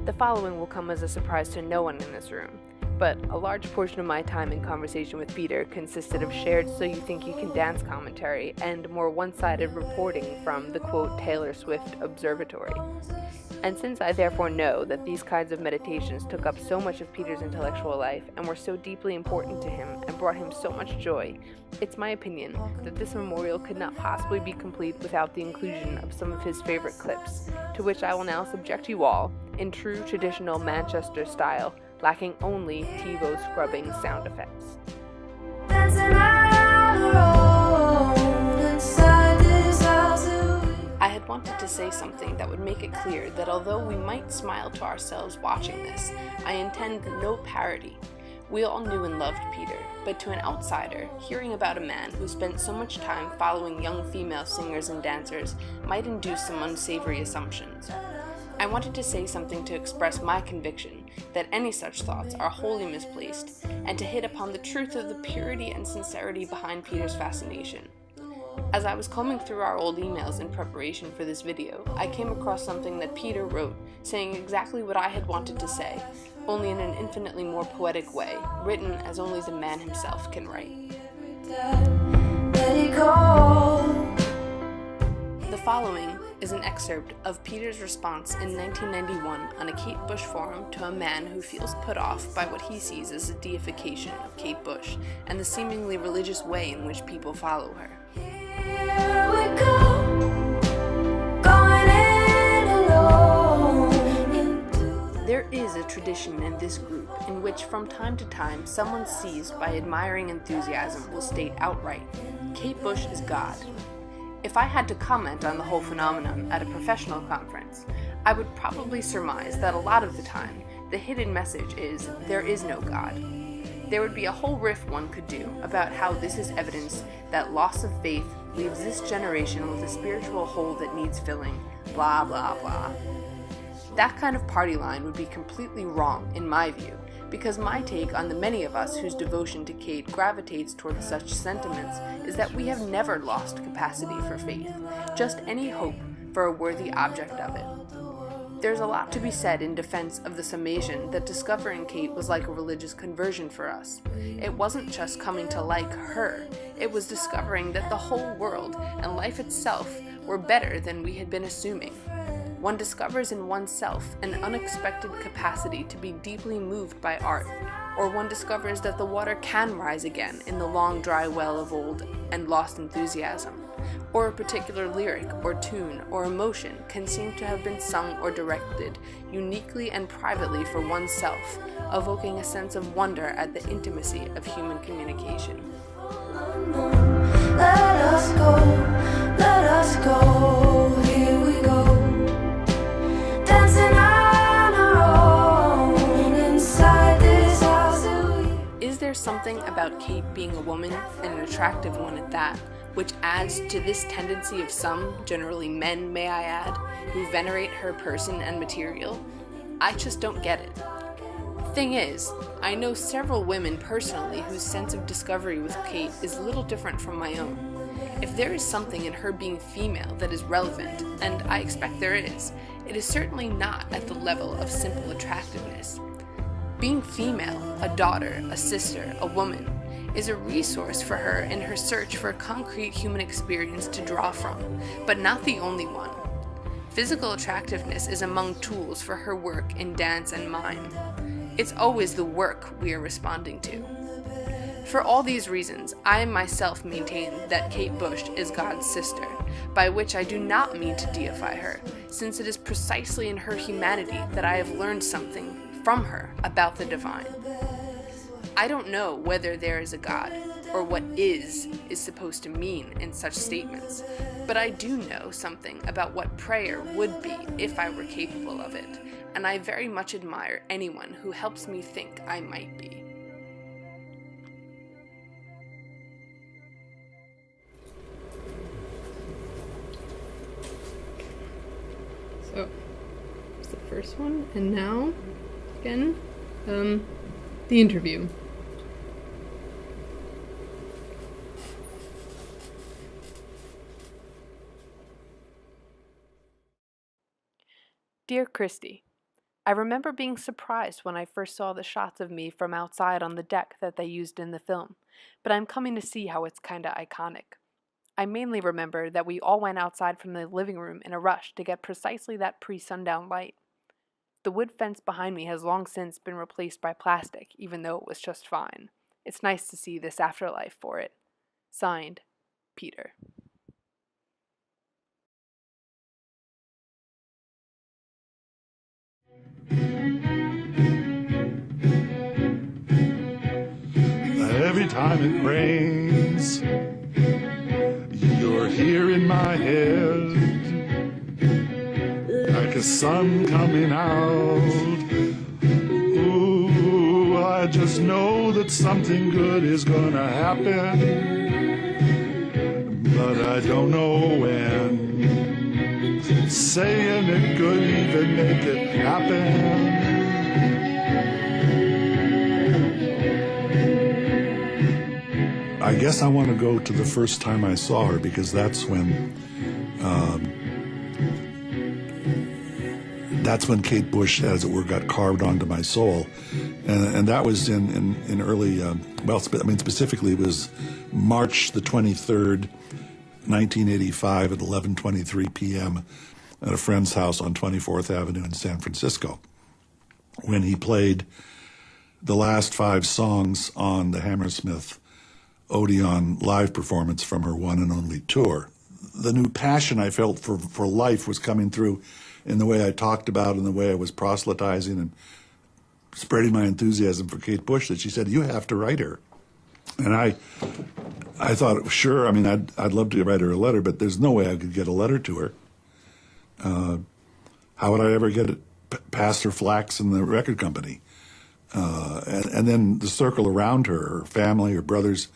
The following will come as a surprise to no one in this room. But a large portion of my time in conversation with Peter consisted of shared So You Think You Can Dance commentary and more one-sided reporting from the, quote, Taylor Swift Observatory. And since I therefore know that these kinds of meditations took up so much of Peter's intellectual life and were so deeply important to him and brought him so much joy, it's my opinion that this memorial could not possibly be complete without the inclusion of some of his favorite clips, to which I will now subject you all, in true traditional Manchester style, lacking only TiVo scrubbing sound effects. I had wanted to say something that would make it clear that although we might smile to ourselves watching this, I intend no parody. We all knew and loved Peter, but to an outsider, hearing about a man who spent so much time following young female singers and dancers might induce some unsavory assumptions. I wanted to say something to express my conviction that any such thoughts are wholly misplaced, and to hit upon the truth of the purity and sincerity behind Peter's fascination. As I was combing through our old emails in preparation for this video, I came across something that Peter wrote, saying exactly what I had wanted to say, only in an infinitely more poetic way, written as only the man himself can write. The following is an excerpt of Peter's response in 1991 on a Kate Bush forum to a man who feels put off by what he sees as a deification of Kate Bush and the seemingly religious way in which people follow her. Here we go. There is a tradition in this group in which from time to time someone seized by admiring enthusiasm will state outright, Kate Bush is God. If I had to comment on the whole phenomenon at a professional conference, I would probably surmise that a lot of the time the hidden message is there is no God. There would be a whole riff one could do about how this is evidence that loss of faith leaves this generation with a spiritual hole that needs filling, blah blah blah. That kind of party line would be completely wrong in my view, because my take on the many of us whose devotion to Kate gravitates toward such sentiments is that we have never lost capacity for faith, just any hope for a worthy object of it. There's a lot to be said in defense of the summation that discovering Kate was like a religious conversion for us. It wasn't just coming to like her, it was discovering that the whole world and life itself were better than we had been assuming. One discovers in oneself an unexpected capacity to be deeply moved by art, or one discovers that the water can rise again in the long dry well of old and lost enthusiasm, or a particular lyric or tune or emotion can seem to have been sung or directed uniquely and privately for oneself, evoking a sense of wonder at the intimacy of human communication. Let us go, here we go. Is there something about Kate being a woman, and an attractive one at that, which adds to this tendency of some, generally men may I add, who venerate her person and material? I just don't get it. Thing is, I know several women personally whose sense of discovery with Kate is little different from my own. If there is something in her being female that is relevant, and I expect there is, it is certainly not at the level of simple attractiveness. Being female, a daughter, a sister, a woman, is a resource for her in her search for a concrete human experience to draw from, but not the only one. Physical attractiveness is among tools for her work in dance and mime. It's always the work we are responding to. For all these reasons, I myself maintain that Kate Bush is God's sister, by which I do not mean to deify her, since it is precisely in her humanity that I have learned something from her about the divine. I don't know whether there is a God, or what is supposed to mean in such statements, but I do know something about what prayer would be if I were capable of it, and I very much admire anyone who helps me think I might be. So, that's the first one, and now, again, the interview. Dear Christy, I remember being surprised when I first saw the shots of me from outside on the deck that they used in the film, but I'm coming to see how it's kinda iconic. I mainly remember that we all went outside from the living room in a rush to get precisely that pre-sundown light. The wood fence behind me has long since been replaced by plastic, even though it was just fine. It's nice to see this afterlife for it. Signed, Peter. Every time it rains, you're here in my head, like a sun coming out. Ooh, I just know that something good is gonna happen, but I don't know when. Saying it could even make it happen. I guess I want to go to the first time I saw her, because that's when Kate Bush, as it were, got carved onto my soul, and that was in early. Specifically, it was March the 23rd, 1985, at 11:23 p.m. at a friend's house on 24th Avenue in San Francisco, when he played the last 5 songs on the Hammersmith Odeon live performance from her one and only tour. The new passion I felt for life was coming through in the way I talked about and the way I was proselytizing and spreading my enthusiasm for Kate Bush that she said, "You have to write her." And I thought, sure, I mean, I'd love to write her a letter, but there's no way I could get a letter to her. How would I ever get it past her flax in the record company? And then the circle around her family, her brothers,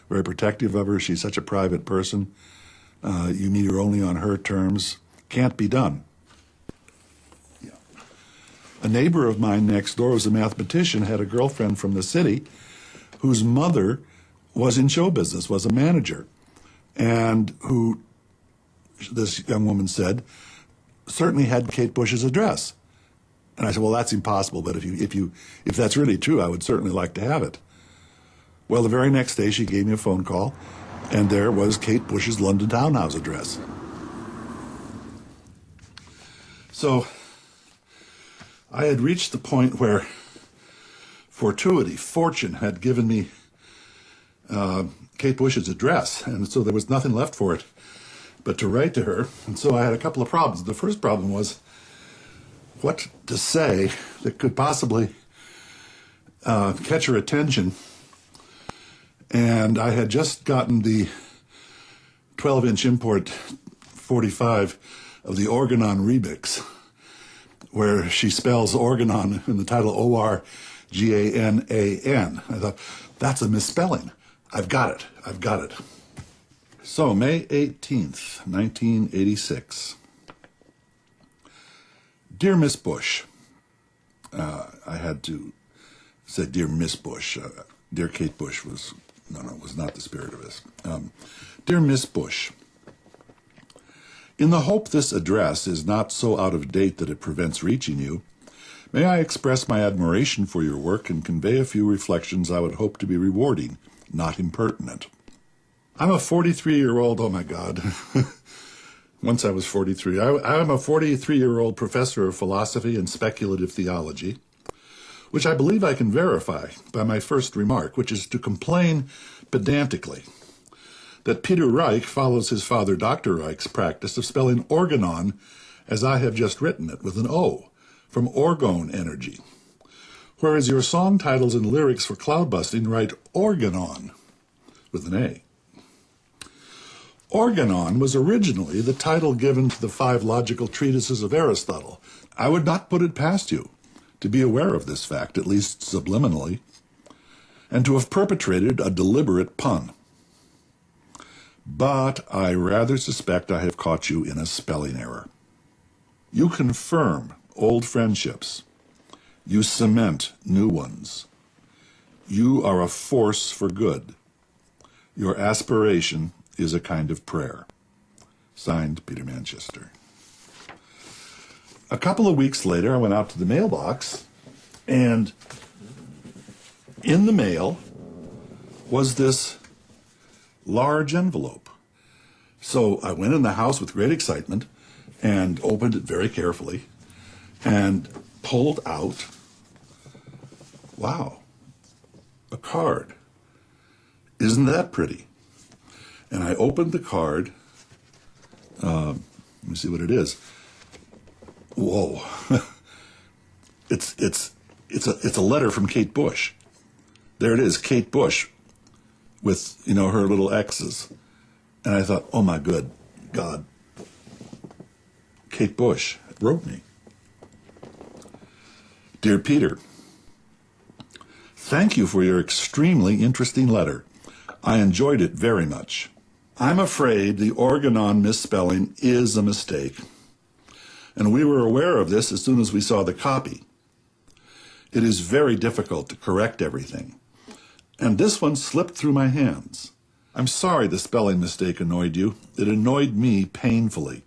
very protective of her. She's such a private person. You meet her only on her terms. Can't be done. Yeah. A neighbor of mine next door was a mathematician, had a girlfriend from the city whose mother was in show business, was a manager, and who, this young woman said, certainly had Kate Bush's address. And I said, well, that's impossible, but if that's really true, I would certainly like to have it. Well, the very next day, she gave me a phone call, and there was Kate Bush's London townhouse address. So I had reached the point where fortune had given me Kate Bush's address, and so there was nothing left for it but to write to her. And so I had a couple of problems. The first problem was what to say that could possibly catch her attention. And I had just gotten the 12-inch import 45 of the Organon remix, where she spells Organon in the title Organan. I thought, that's a misspelling. I've got it. So, May 18th, 1986. Dear Miss Bush, I had to say Dear Miss Bush. Dear Kate Bush was not the spirit of this. Dear Miss Bush, in the hope this address is not so out of date that it prevents reaching you, may I express my admiration for your work and convey a few reflections I would hope to be rewarding, not impertinent. I'm a 43-year-old, oh my God. Once I was 43. I'm a 43-year-old professor of philosophy and speculative theology, which I believe I can verify by my first remark, which is to complain pedantically that Peter Reich follows his father Dr. Reich's practice of spelling organon as I have just written it, with an O, from orgone energy, whereas your song titles and lyrics for Cloudbusting write organon, with an A. Organon was originally the title given to the 5 logical treatises of Aristotle. I would not put it past you to be aware of this fact, at least subliminally, and to have perpetrated a deliberate pun. But I rather suspect I have caught you in a spelling error. You confirm old friendships. You cement new ones. You are a force for good. Your aspiration is a kind of prayer. Signed, Peter Manchester. A couple of weeks later, I went out to the mailbox, and in the mail was this large envelope. So I went in the house with great excitement and opened it very carefully and pulled out, wow, a card. Isn't that pretty? And I opened the card. Let me see what it is. Whoa! It's a letter from Kate Bush. There it is, Kate Bush, with her little X's. And I thought, oh my good God, Kate Bush wrote me. Dear Peter, thank you for your extremely interesting letter. I enjoyed it very much. I'm afraid the organon misspelling is a mistake, and we were aware of this as soon as we saw the copy. It is very difficult to correct everything, and this one slipped through my hands. I'm sorry the spelling mistake annoyed you. It annoyed me painfully,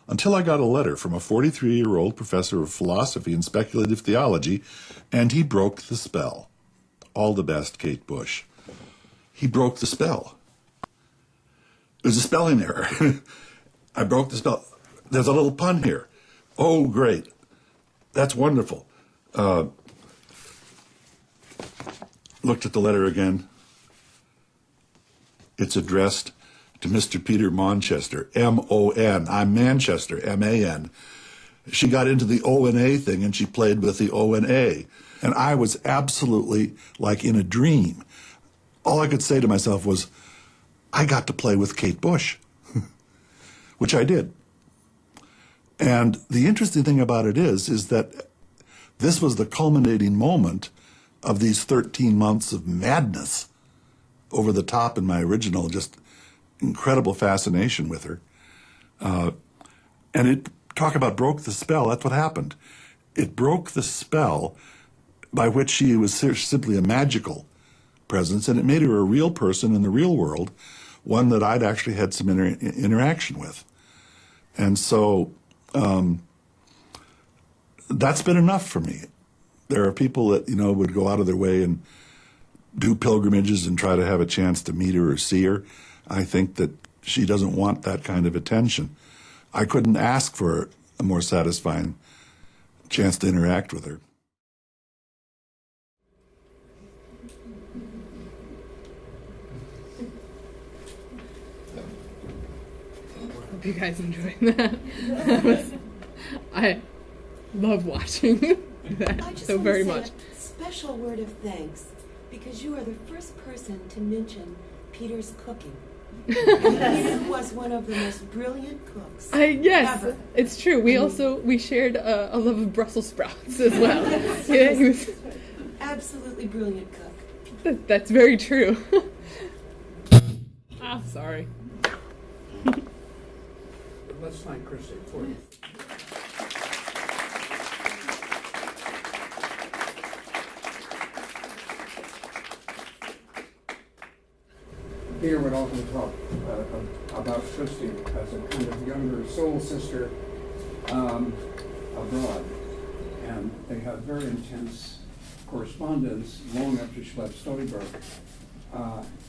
until I got a letter from a 43-year-old professor of philosophy and speculative theology, and he broke the spell. All the best, Kate Bush. He broke the spell. There's a spelling error. I broke the spell. There's a little pun here. Oh, great. That's wonderful. Looked at the letter again. It's addressed to Mr. Peter Manchester, M-O-N. I'm Manchester, M-A-N. she got into the O&A thing and she played with the O&A. And I was absolutely like in a dream. All I could say to myself was, I got to play with Kate Bush, which I did. And the interesting thing about it is that this was the culminating moment of these 13 months of madness over the top in my original, just incredible fascination with her. And it, talk about broke the spell, that's what happened. It broke the spell by which she was simply a magical presence, and it made her a real person in the real world, one that I'd actually had some interaction with. And so that's been enough for me. There are people that, would go out of their way and do pilgrimages and try to have a chance to meet her or see her. I think that she doesn't want that kind of attention. I couldn't ask for a more satisfying chance to interact with her. Hope you guys enjoyed that. I love watching that I just so want very to say much. a special word of thanks because you are the first person to mention Peter's cooking. Peter was one of the most brilliant cooks. Yes, ever. it's true. We shared a love of Brussels sprouts as well. Yeah, he was Absolutely brilliant cook. That's very true. Sorry. Let's thank Christy for you. Peter would often talk about Christy as a kind of younger soul sister abroad. And they had very intense correspondence long after she left Stony Brook.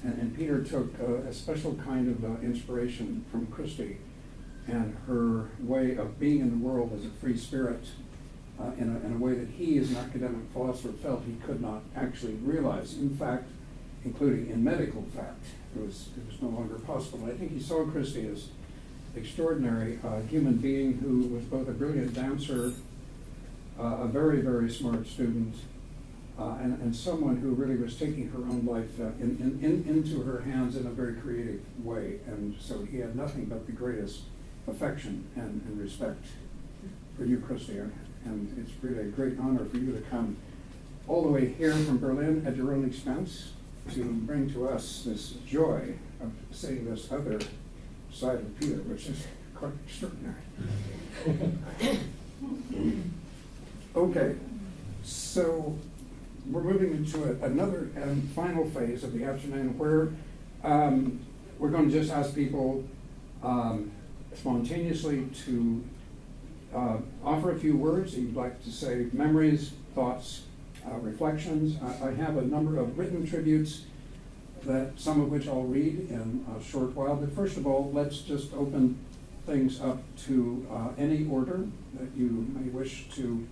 And Peter took a special kind of inspiration from Christy and her way of being in the world as a free spirit in a way that he, as an academic philosopher, felt he could not actually realize. In fact, including in medical fact, it was no longer possible. I think he saw Christy as an extraordinary human being who was both a brilliant dancer, a very, very smart student, and someone who really was taking her own life into her hands in a very creative way. And so he had nothing but the greatest affection and respect for you, Christy. And it's really a great honor for you to come all the way here from Berlin at your own expense to bring to us this joy of seeing this other side of Peter, which is quite extraordinary. Okay, so we're moving into another and final phase of the afternoon where we're going to just ask people spontaneously to offer a few words that you'd like to say, memories, thoughts, reflections. I have a number of written tributes, that some of which I'll read in a short while. But first of all, let's just open things up to any order that you may wish to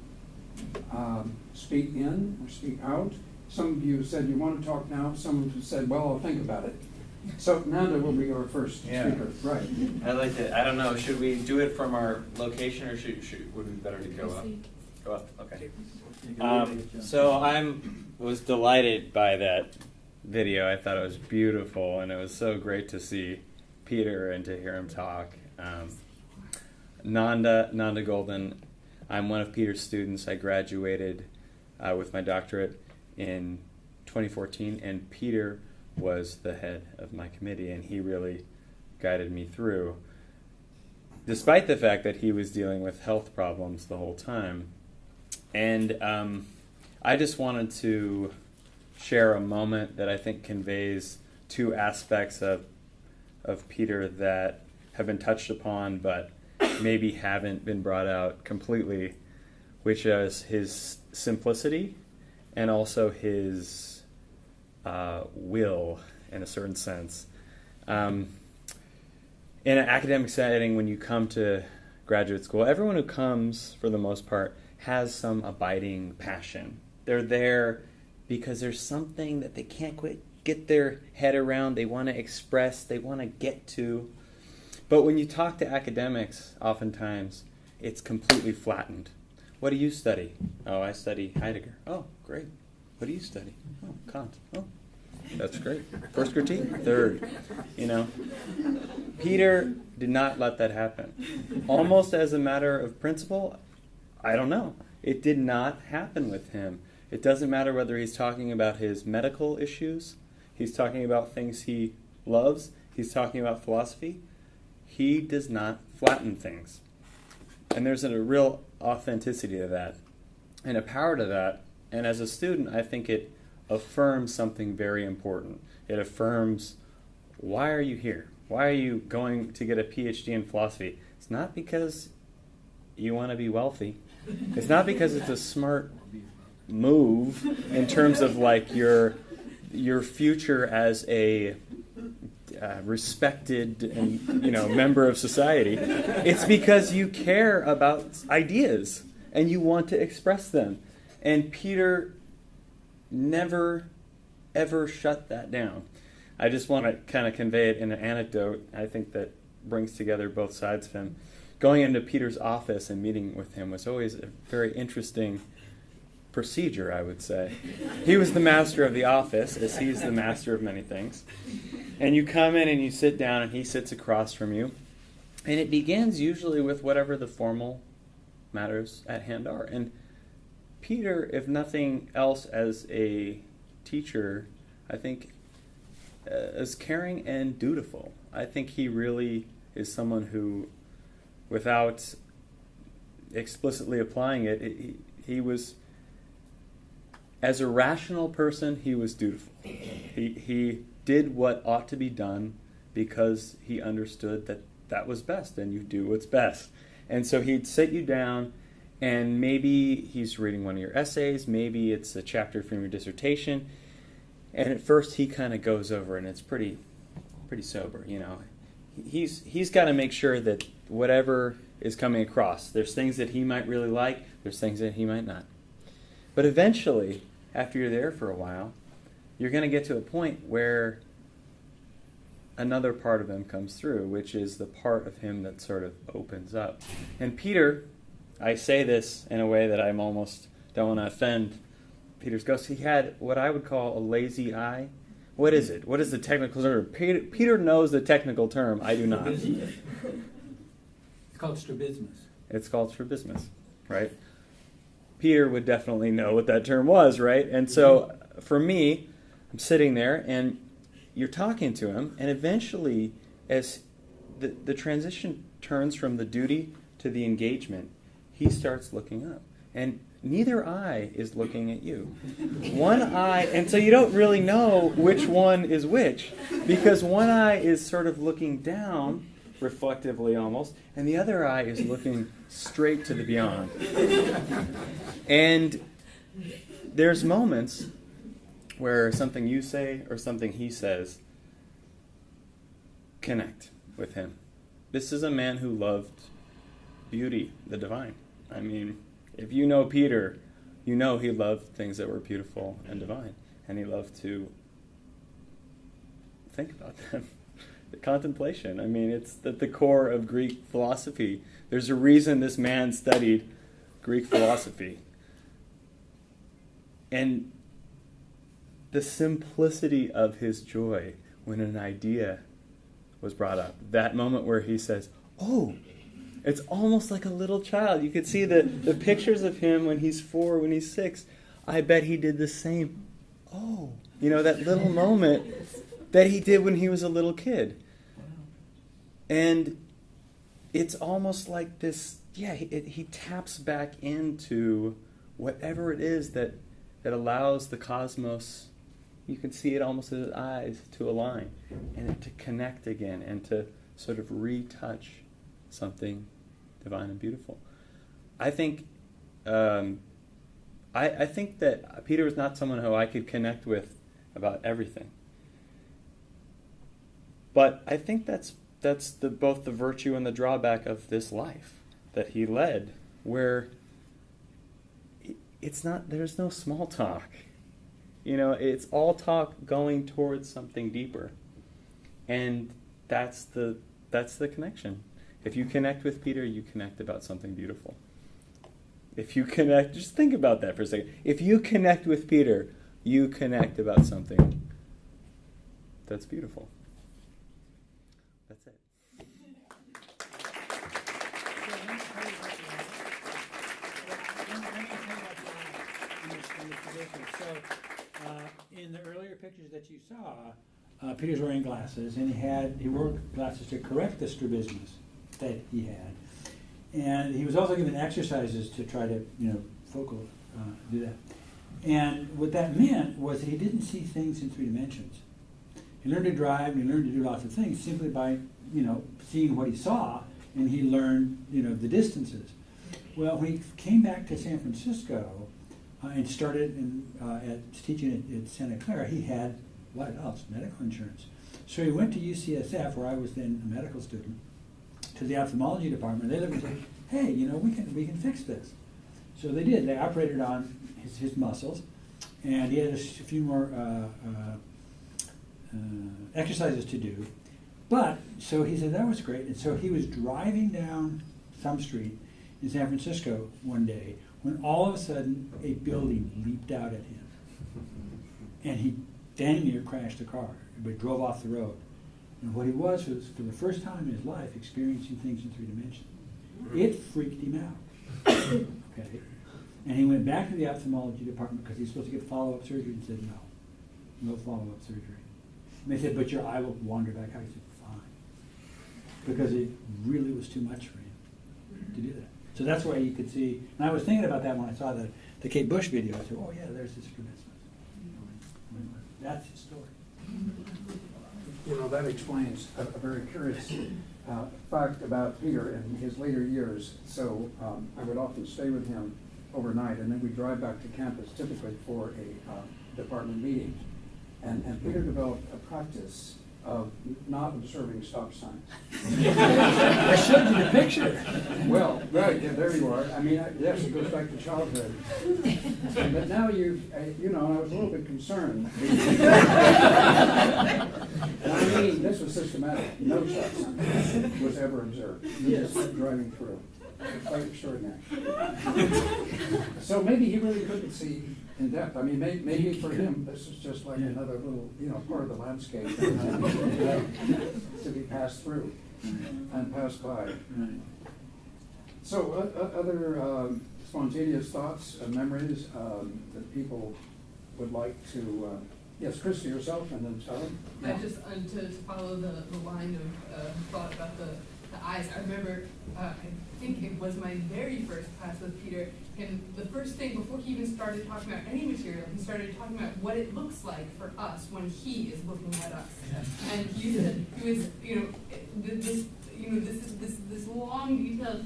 speak in or speak out. Some of you said you want to talk now. Some of you said, well, I'll think about it. So Nanda will be our first speaker. Right. I'd like to, I don't know, should we do it from our location or would it be better to go up? Go up, okay. So I was delighted by that video. I thought it was beautiful, and it was so great to see Peter and to hear him talk. Nanda Golden, I'm one of Peter's students. I graduated with my doctorate in 2014, and Peter was the head of my committee, and he really guided me through, despite the fact that he was dealing with health problems the whole time. And I just wanted to share a moment that I think conveys two aspects of Peter that have been touched upon but maybe haven't been brought out completely, which is his simplicity and also his will, in a certain sense. In an academic setting, when you come to graduate school, everyone who comes, for the most part, has some abiding passion. They're there because there's something that they can't quite get their head around, they want to express, they want to get to. But when you talk to academics, oftentimes, it's completely flattened. What do you study? Oh, I study Heidegger. Oh, great. What do you study? Oh, Kant. Oh, that's great. First critique? Third. Peter did not let that happen. Almost as a matter of principle, I don't know. It did not happen with him. It doesn't matter whether he's talking about his medical issues, he's talking about things he loves, he's talking about philosophy. He does not flatten things. And there's a real authenticity to that and a power to that. And as a student, I think it affirms something very important. It affirms, why are you here? Why are you going to get a PhD in philosophy? It's not because you want to be wealthy. It's not because it's a smart move in terms of like your future as a respected and member of society. It's because you care about ideas and you want to express them. And Peter never ever shut that down. I just want to kind of convey it in an anecdote I think that brings together both sides of him. Going into Peter's office and meeting with him was always a very interesting procedure, I would say. He was the master of the office, as he's the master of many things. And you come in and you sit down and he sits across from you. And it begins usually with whatever the formal matters at hand are. And Peter, if nothing else as a teacher, I think is caring and dutiful. I think he really is someone who, without explicitly applying it, he was, as a rational person, he was dutiful. He did what ought to be done because he understood that that was best, and you do what's best. And so he'd sit you down, and maybe he's reading one of your essays, maybe it's a chapter from your dissertation, and at first he kind of goes over, and it's pretty sober, He's got to make sure that whatever is coming across, there's things that he might really like, there's things that he might not. But eventually, after you're there for a while, you're going to get to a point where another part of him comes through, which is the part of him that sort of opens up. And Peter, I say this in a way that I'm almost don't want to offend Peter's ghost. He had what I would call a lazy eye. What is it? What is the technical term? Peter knows the technical term. I do not. It's called strabismus. It's called strabismus, right? Peter would definitely know what that term was, right? And so for me, I'm sitting there and you're talking to him, and eventually as the transition turns from the duty to the engagement, he starts looking up. And neither eye is looking at you. One eye, and so you don't really know which one is which, because one eye is sort of looking down, reflectively almost, and the other eye is looking straight to the beyond. And there's moments where something you say or something he says connect with him. This is a man who loved beauty, the divine. I mean, if you know Peter, you know he loved things that were beautiful and divine, and he loved to think about them. The contemplation. I mean, it's at the core of Greek philosophy. There's a reason this man studied Greek philosophy. And the simplicity of his joy when an idea was brought up. That moment where he says, oh, it's almost like a little child. You could see the pictures of him when he's 4, when he's 6. I bet he did the same. Oh, that little moment that he did when he was a little kid. And it's almost like this, he taps back into whatever it is that allows the cosmos, you can see it almost in his eyes, to align and to connect again and to sort of retouch something divine and beautiful. I think I think that Peter was not someone who I could connect with about everything. But I think that's both the virtue and the drawback of this life that he led, where there's no small talk. It's all talk going towards something deeper. And that's the connection. If you connect with Peter, you connect about something beautiful. If you connect, just think about that for a second. If you connect with Peter, you connect about something that's beautiful. That's it. So, in the earlier pictures that you saw, Peter's wearing glasses, and he wore glasses to correct the strabismus that he had. And he was also given exercises to try to, do that. And what that meant was that he didn't see things in 3 dimensions. He learned to drive, and he learned to do lots of things simply by, seeing what he saw, and he learned, the distances. Well, when he came back to San Francisco and started teaching at Santa Clara, he had, what else? Medical insurance. So he went to UCSF, where I was then a medical student, to the ophthalmology department. They looked and said, hey, we can fix this. So they did. They operated on his muscles, and he had a few more exercises to do. But, so he said that was great. And so he was driving down some street in San Francisco one day when all of a sudden a building leaped out at him. And he dang near crashed the car, but drove off the road. And what he was, for the first time in his life, experiencing things in 3 dimensions. It freaked him out. Okay? And he went back to the ophthalmology department because he was supposed to get follow-up surgery, and said, no follow-up surgery. And they said, but your eye will wander back out. He said, fine. Because it really was too much for him to do that. So that's why you could see, and I was thinking about that when I saw the Kate Bush video. I said, oh yeah, there's his strabismus. That's his story. That explains a very curious fact about Peter in his later years. So I would often stay with him overnight, and then we'd drive back to campus, typically for a department meeting. And Peter developed a practice of not observing stop signs. I showed you the picture. Well, right, yeah, there you are. I mean, yes, it goes back to childhood. But now I was a little bit concerned. And I mean, this was systematic. No stop sign was ever observed. You just kept driving through. Quite extraordinary. So maybe he really couldn't see in depth. I mean, maybe for him, this is just like another little, part of the landscape to be passed through and passed by. So, other spontaneous thoughts and memories that people would like to. Yes, Christy, yourself, and then Sally. I just to follow the line of thought about the eyes. I remember, I think it was my very first class with Peter, and the first thing, before he even started talking about any material, he started talking about what it looks like for us when he is looking at us. And he was, this long, detailed,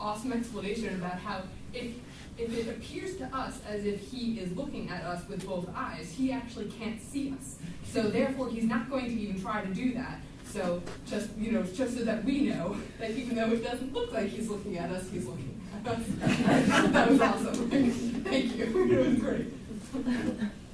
awesome explanation about how if it appears to us as if he is looking at us with both eyes, he actually can't see us. So therefore, he's not going to even try to do that. So just so that we know that even though it doesn't look like he's looking at us, he's looking at us. That was awesome. Thank you. It was great.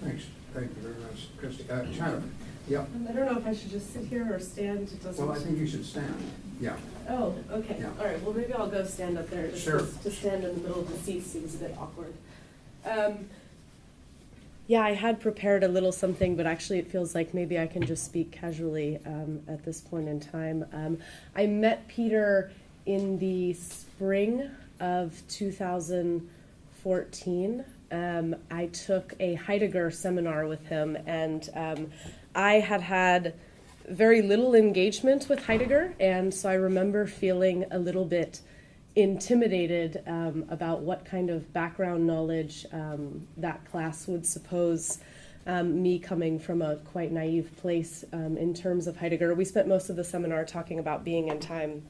Thanks. Thank you very much, Christy. China. Yeah. I don't know if I should just sit here or stand. Well, I think you should stand. Yeah. Oh, okay. Yeah. All right. Well, maybe I'll go stand up there. Sure. To stand in the middle of the seat seems a bit awkward. Yeah, I had prepared a little something, but actually it feels like maybe I can just speak casually at this point in time. I met Peter in the spring of 2014. I took a Heidegger seminar with him, and I had very little engagement with Heidegger, and so I remember feeling a little bit intimidated about what kind of background knowledge that class would suppose me coming from a quite naive place in terms of Heidegger. We spent most of the seminar talking about being in time,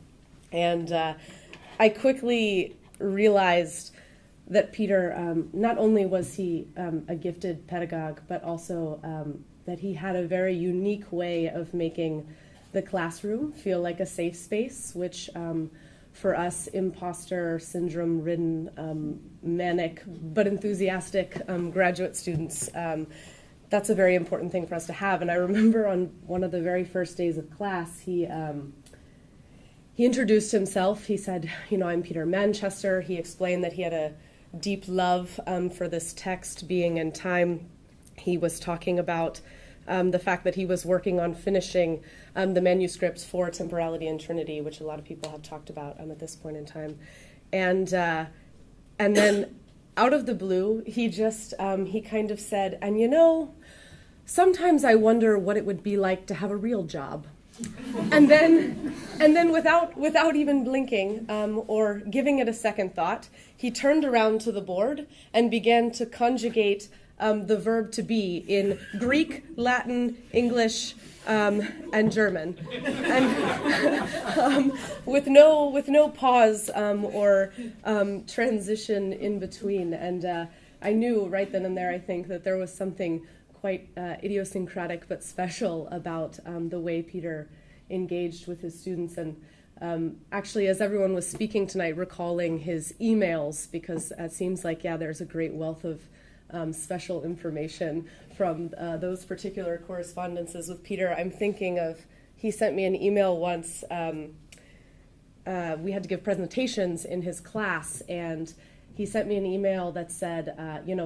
and I quickly realized that Peter, not only was he a gifted pedagogue, but also that he had a very unique way of making the classroom feel like a safe space, which for us imposter syndrome-ridden, manic but enthusiastic graduate students, that's a very important thing for us to have. And I remember on one of the very first days of class, he he introduced himself. He said, I'm Peter Manchester. He explained that he had a deep love for this text being in time. He was talking about the fact that he was working on finishing the manuscripts for Temporality and Trinity, which a lot of people have talked about at this point in time. And then out of the blue, he just, he kind of said, and sometimes I wonder what it would be like to have a real job. And then without even blinking or giving it a second thought, he turned around to the board and began to conjugate the verb to be in Greek, Latin, English, and German, and with no pause or transition in between. And I knew right then and there, I think, that there was something quite idiosyncratic but special about the way Peter engaged with his students. And actually, as everyone was speaking tonight, recalling his emails, because it seems like, there's a great wealth of special information from those particular correspondences with Peter. I'm thinking of, he sent me an email once. We had to give presentations in his class, and he sent me an email that said,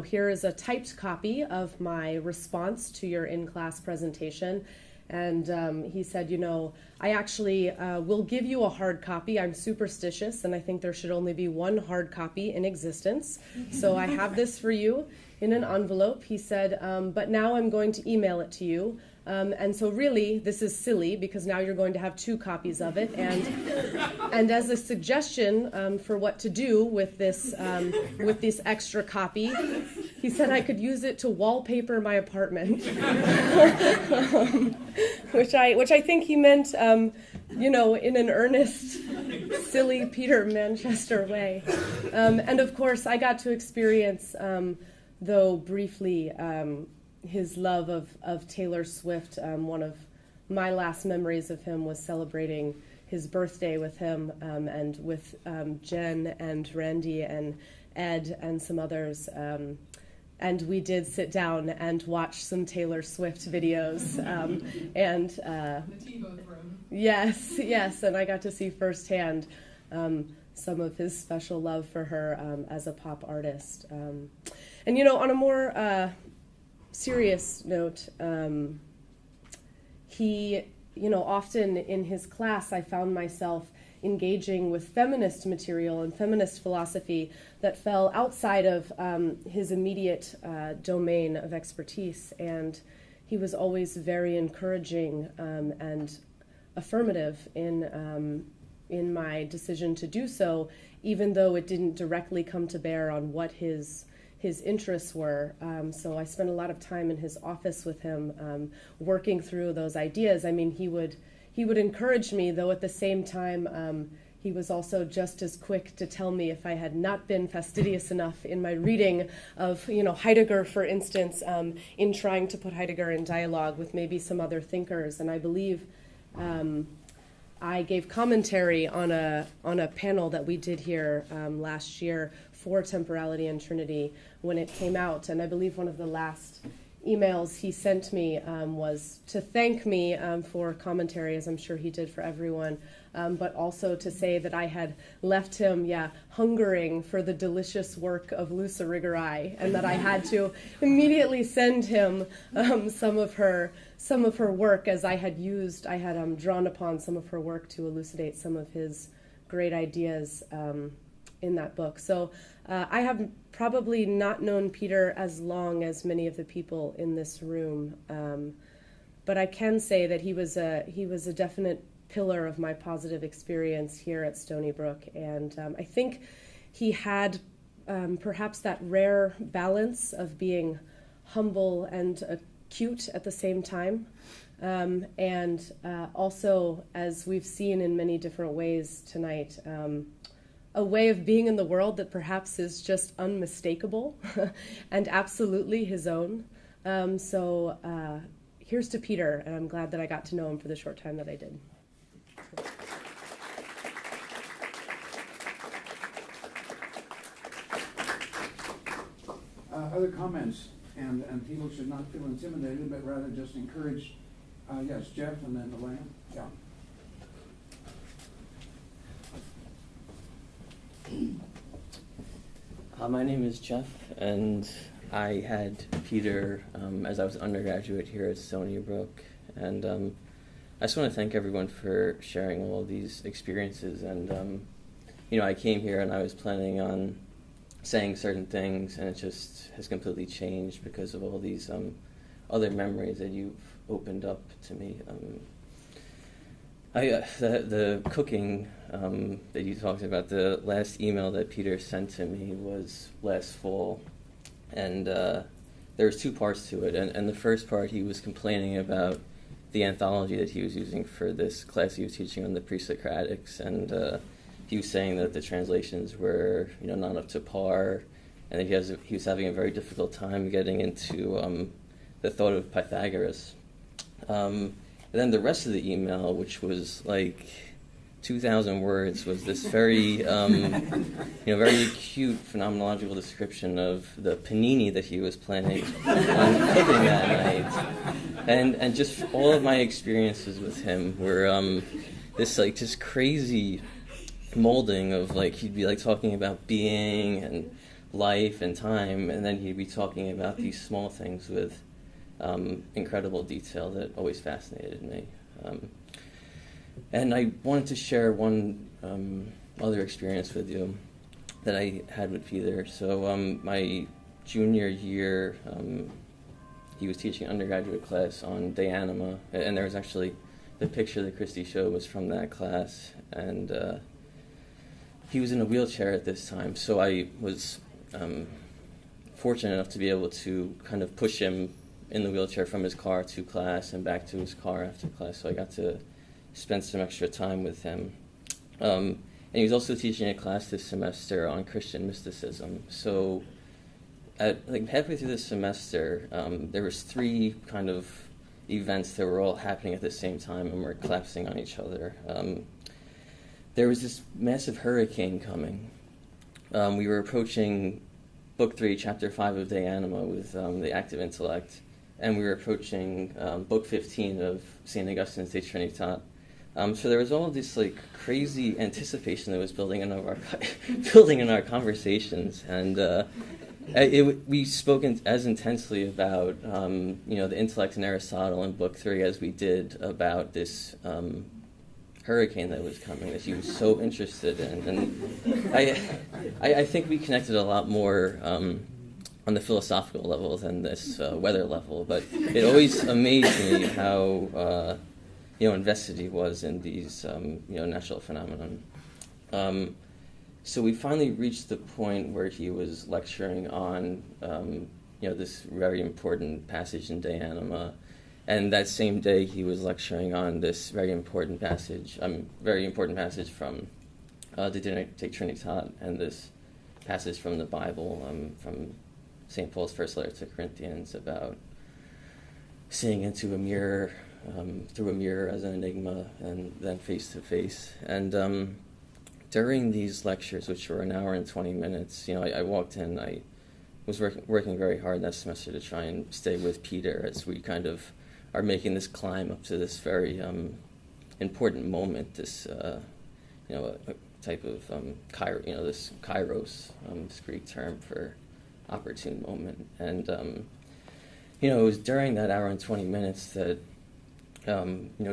here is a typed copy of my response to your in-class presentation. And he said, I actually will give you a hard copy. I'm superstitious, and I think there should only be one hard copy in existence. So I have this for you in an envelope. He said, but now I'm going to email it to you. And so really, this is silly, because now you're going to have two copies of it. And as a suggestion for what to do with this extra copy, he said I could use it to wallpaper my apartment, which I think he meant, in an earnest, silly Peter Manchester way. And of course, I got to experience, though briefly, his love of Taylor Swift. One of my last memories of him was celebrating his birthday with him and with Jen and Randy and Ed and some others. And we did sit down and watch some Taylor Swift videos. And the TiVo room. Yes, and I got to see firsthand some of his special love for her as a pop artist. And on a more serious note, he, often in his class, I found myself engaging with feminist material and feminist philosophy that fell outside of his immediate domain of expertise. And he was always very encouraging and affirmative in my decision to do so, even though it didn't directly come to bear on what his interests were. So I spent a lot of time in his office with him, working through those ideas. I mean, he would encourage me, though at the same time, he was also just as quick to tell me if I had not been fastidious enough in my reading of, Heidegger, for instance, in trying to put Heidegger in dialogue with maybe some other thinkers. And I believe I gave commentary on a panel that we did here last year for Temporality and Trinity when it came out. And I believe one of the last emails he sent me was to thank me for commentary, as I'm sure he did for everyone, but also to say that I had left him, hungering for the delicious work of Lusa Rigorei, and that I had to immediately send him some of her work, as I had drawn upon some of her work to elucidate some of his great ideas in that book. So I have probably not known Peter as long as many of the people in this room, but I can say that he was a definite pillar of my positive experience here at Stony Brook, and I think he had perhaps that rare balance of being humble and acute at the same time, and also, as we've seen in many different ways tonight, a way of being in the world that perhaps is just unmistakable and absolutely his own. So here's to Peter, and I'm glad that I got to know him for the short time that I did. Other comments, and people should not feel intimidated, but rather just encourage. Yes, Jeff, and then Elena. Yeah. My name is Jeff, and I had Peter as I was an undergraduate here at Stony Brook, and I just want to thank everyone for sharing all of these experiences. And I came here and I was planning on saying certain things, and it just has completely changed because of all these other memories that you've opened up to me. The cooking that you talked about, the last email that Peter sent to me was last fall, and there was two parts to it. And the first part, he was complaining about the anthology that he was using for this class he was teaching on the pre-Socratics, and he was saying that the translations were, not up to par, and that he was having a very difficult time getting into the thought of Pythagoras. And then the rest of the email, which was like 2,000 words, was this very, very acute phenomenological description of the panini that he was planning on cooking that night. And just all of my experiences with him were this crazy molding of he'd be talking about being and life and time, and then he'd be talking about these small things with incredible detail that always fascinated me. And I wanted to share one other experience with you that I had with Peter. So my junior year, he was teaching an undergraduate class on De Anima, and there was actually the picture that Christy showed was from that class, and he was in a wheelchair at this time, so I was fortunate enough to be able to kind of push him in the wheelchair from his car to class and back to his car after class, so I got to spend some extra time with him. And he was also teaching a class this semester on Christian mysticism. So halfway through the semester, there was 3 kind of events that were all happening at the same time and were collapsing on each other. There was this massive hurricane coming. We were approaching Book 3, Chapter 5 of De Anima with the active intellect, and we were approaching Book 15 of St. Augustine's De Trinitate. So there was all this crazy anticipation that was building in our conversations, and we spoke as intensely about the intellect in Aristotle in Book 3 as we did about this hurricane that was coming that he was so interested in. And I think we connected a lot more on the philosophical level than this weather level, but it always amazed me how invested he was in these natural phenomenon. So we finally reached the point where he was lecturing on this very important passage in De Anima. And that same day, he was lecturing on this very important passage from De Trinitate, and this passage from the Bible, from St. Paul's first letter to Corinthians, about seeing into a mirror, through a mirror as an enigma, and then face to face. And during these lectures, which were an hour and 20 minutes, I walked in. I was working very hard that semester to try and stay with Peter as we kind of are making this climb up to this very important moment, this a type of this kairos, this Greek term for opportune moment. And it was during that hour and 20 minutes that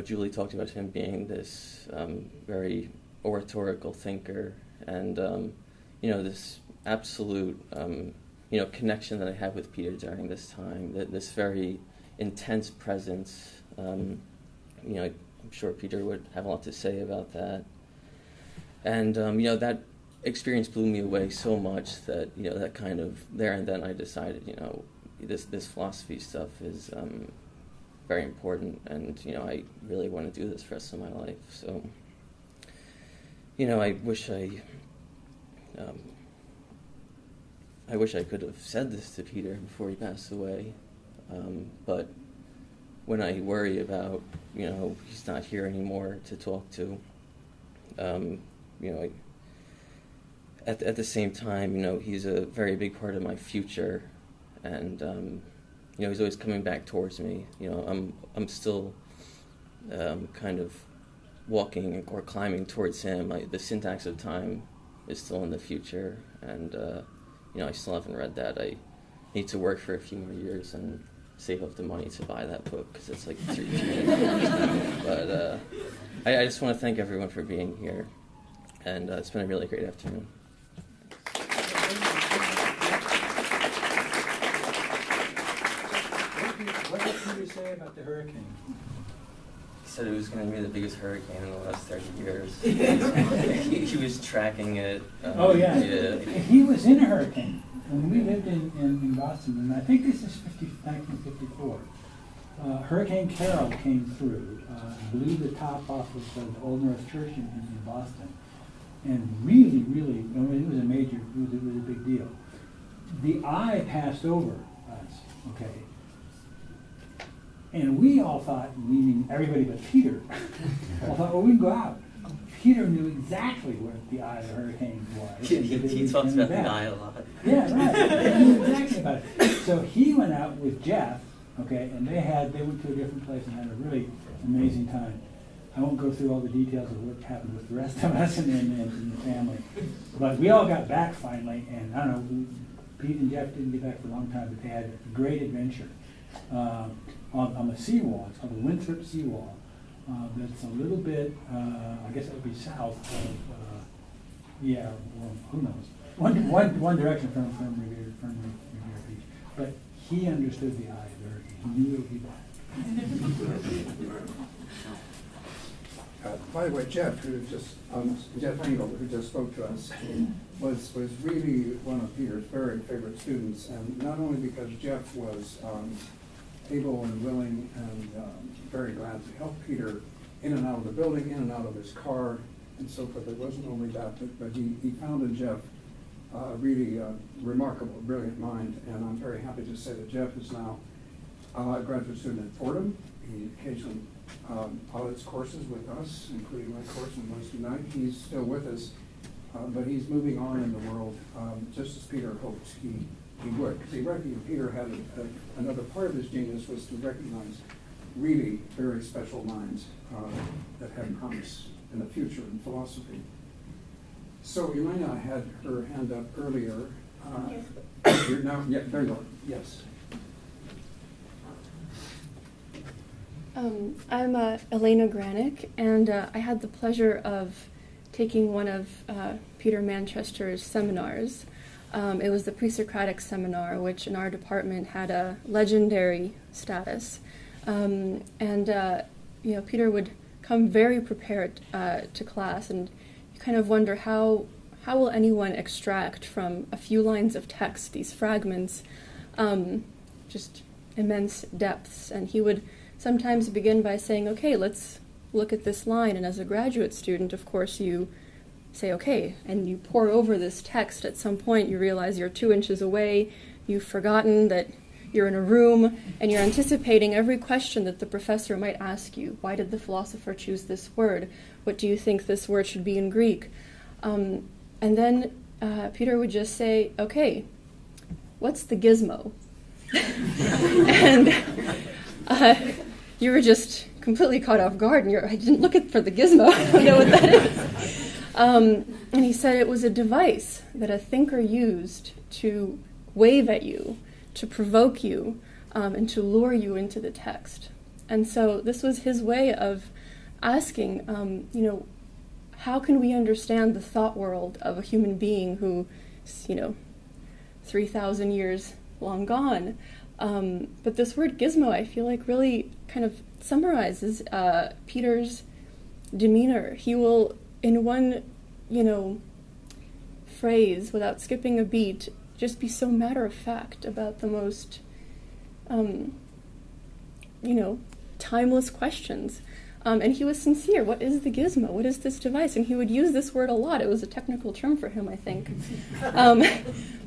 Julie talked about him being this very oratorical thinker, and this absolute connection that I had with Peter during this time, that this very intense presence. I'm sure Peter would have a lot to say about that. And that experience blew me away so much that that kind of there and then I decided this philosophy stuff is very important, and I really want to do this for the rest of my life. So I wish I could have said this to Peter before he passed away. But when I worry about, he's not here anymore to talk to, at the same time, he's a very big part of my future, and he's always coming back towards me. I'm still kind of walking or climbing towards him. The syntax of time is still in the future, and I still haven't read that. I need to work for a few more years and save up the money to buy that book because it's like $300 now. But I just want to thank everyone for being here, and it's been a really great afternoon. What did Peter say about the hurricane? He said it was going to be the biggest hurricane in the last 30 years. he was tracking it. Oh, yeah. Yeah. He was in a hurricane when we lived in Boston, and I think this is 1954. Hurricane Carol came through, blew the top off of the Old North Church in Boston, and really, it was a big deal. The eye passed over us, okay? And we all thought, meaning everybody but Peter, all thought, well, we can go out. Peter knew exactly where the eye of the hurricane was. He talks about the eye a lot. Yeah, right. He knew exactly about it. So he went out with Jeff, okay, and they went to a different place and had a really amazing time. I won't go through all the details of what happened with the rest of us and the family. But we all got back finally, and I don't know, Pete and Jeff didn't get back for a long time, but they had a great adventure. On the seawall, it's called the Winthrop Seawall. That's a little bit, I guess it would be south of, well, who knows? One direction from Riviera Beach. But he understood the eye of the hurricane. He knew it would be bad. By the way, Jeff Engel, who just spoke to us, was really one of Peter's very favorite students, and not only because Jeff was able and willing and very glad to help Peter in and out of the building, in and out of his car, and so forth. It wasn't only that, but he found in Jeff a really remarkable, brilliant mind, and I'm very happy to say that Jeff is now a graduate student at Fordham. He occasionally audits courses with us, including my course on Wednesday night. He's still with us, but he's moving on in the world, just as Peter hoped he would. See, Peter had another part of his genius was to recognize really very special minds that had promise in the future in philosophy. So Elena had her hand up earlier. You're now, yeah, there you go. Yes. I'm Elena Granick, and I had the pleasure of taking one of Peter Manchester's seminars. It was the pre-Socratic seminar, which in our department had a legendary status. Peter would come very prepared to class, and you kind of wonder how will anyone extract from a few lines of text these fragments, just immense depths. And he would sometimes begin by saying, okay, let's look at this line. And as a graduate student, of course, you say, okay, and you pore over this text. At some point, you realize you're 2 inches away, you've forgotten that you're in a room, and you're anticipating every question that the professor might ask you. Why did the philosopher choose this word? What do you think this word should be in Greek? And then Peter would just say, okay, what's the gizmo? And you were just completely caught off guard, and I didn't look for the gizmo. I don't know what that is. And he said it was a device that a thinker used to wave at you, to provoke you, and to lure you into the text. And so this was his way of asking, how can we understand the thought world of a human being who, 3,000 years long gone? But this word gizmo, I feel like, really kind of summarizes Peter's demeanor. He will, in one, phrase, without skipping a beat, just be so matter-of-fact about the most, timeless questions. And he was sincere. What is the gizmo? What is this device? And he would use this word a lot. It was a technical term for him, I think.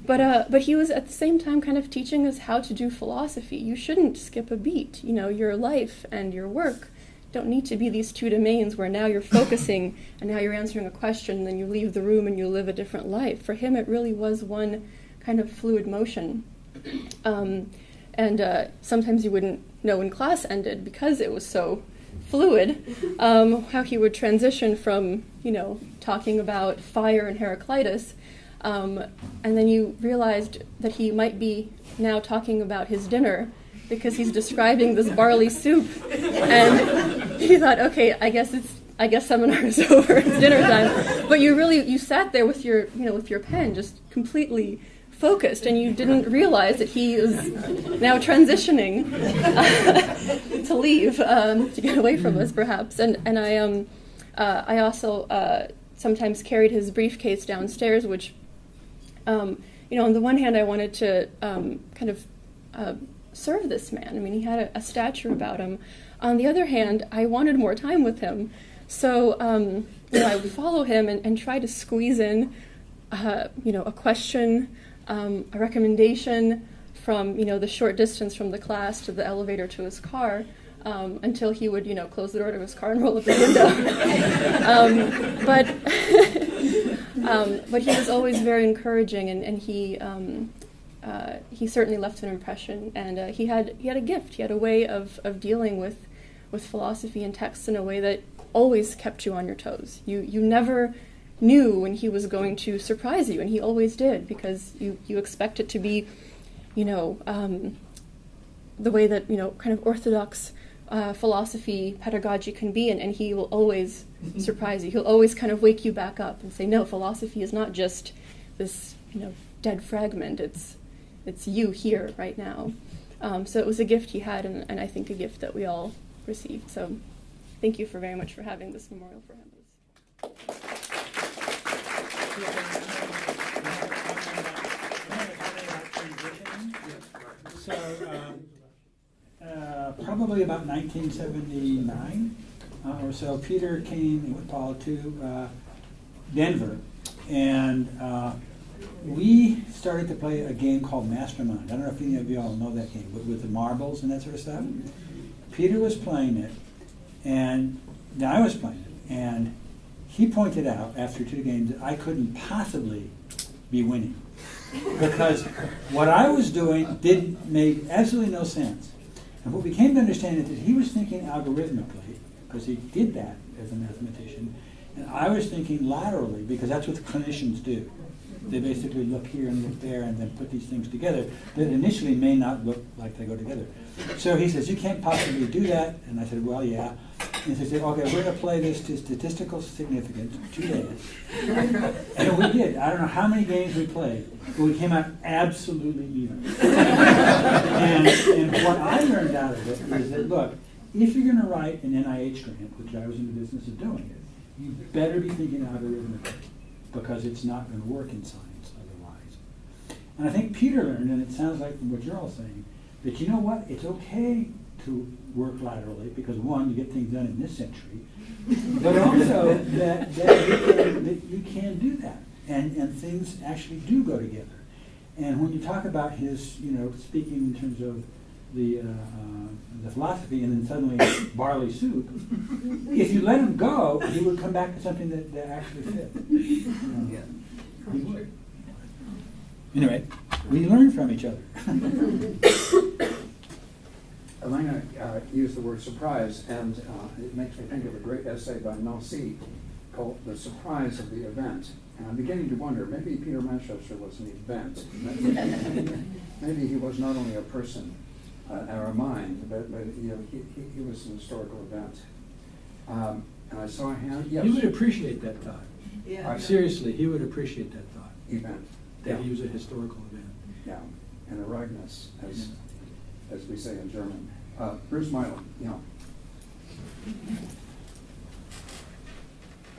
But he was at the same time kind of teaching us how to do philosophy. You shouldn't skip a beat. Your life and your work don't need to be these two domains where now you're focusing and now you're answering a question and then you leave the room and you live a different life. For him, it really was one kind of fluid motion. And sometimes you wouldn't know when class ended because it was so fluid, how he would transition from, talking about fire and Heraclitus And then you realized that he might be now talking about his dinner because he's describing this barley soup. And you thought, okay, I guess seminar is over, it's dinner time. But you sat there with your pen just completely focused, and you didn't realize that he is now transitioning to leave, to get away from us, perhaps. And I also sometimes carried his briefcase downstairs, which, on the one hand, I wanted to kind of serve this man. I mean, he had a stature about him. On the other hand, I wanted more time with him. So, I would follow him and try to squeeze in, a question, a recommendation from, the short distance from the class to the elevator to his car, until he would, close the door to his car and roll up the window. But he was always very encouraging, and he certainly left an impression. And he had a gift. He had a way of dealing with philosophy and texts in a way that always kept you on your toes. You never knew when he was going to surprise you, and he always did, because you expect it to be, the way that, kind of orthodox philosophy, pedagogy can be, and he will always surprise you. He'll always kind of wake you back up and say, no, philosophy is not just this, dead fragment. It's you here right now. So it was a gift he had, and I think a gift that we all received. So thank you very much for having this memorial for him. So, probably about 1979 or so, Peter came with Paul to Denver, and we started to play a game called Mastermind. I don't know if any of you all know that game, with the marbles and that sort of stuff. Peter was playing it, and I was playing it, and he pointed out after 2 games that I couldn't possibly be winning, because what I was doing made absolutely no sense. And what we came to understand is that he was thinking algorithmically, because he did that as a mathematician, and I was thinking laterally, because that's what clinicians do. They basically look here and look there and then put these things together that initially may not look like they go together. So he says, you can't possibly do that. And I said, well, yeah. And he said, okay, we're going to play this to statistical significance, 2 days. And we did. I don't know how many games we played, but we came out absolutely even. and what I learned out of it is that, look, if you're going to write an NIH grant, which I was in the business of doing it, you better be thinking algorithmically, because it's not going to work in science otherwise. And I think Peter learned, and it sounds like from what you're all saying, that you know what, it's okay to work laterally, because one, you get things done in this century, but also that you can do that, and things actually do go together. And when you talk about his, speaking in terms of the philosophy, and then suddenly barley soup, if you let him go, he would come back to something that actually fit. He would. Anyway, we learn from each other. Elena used the word surprise, and it makes me think of a great essay by Nancy called The Surprise of the Event. And I'm beginning to wonder, maybe Peter Manchester was an event. Maybe he was not only a person or a mind, but he was an historical event. And I saw a hand. Yes. He would appreciate that thought. Yeah. Seriously, he would appreciate that thought. Event. That he was a historical event. Yeah, and Ereignis, as we say in German. Bruce Milam, yeah.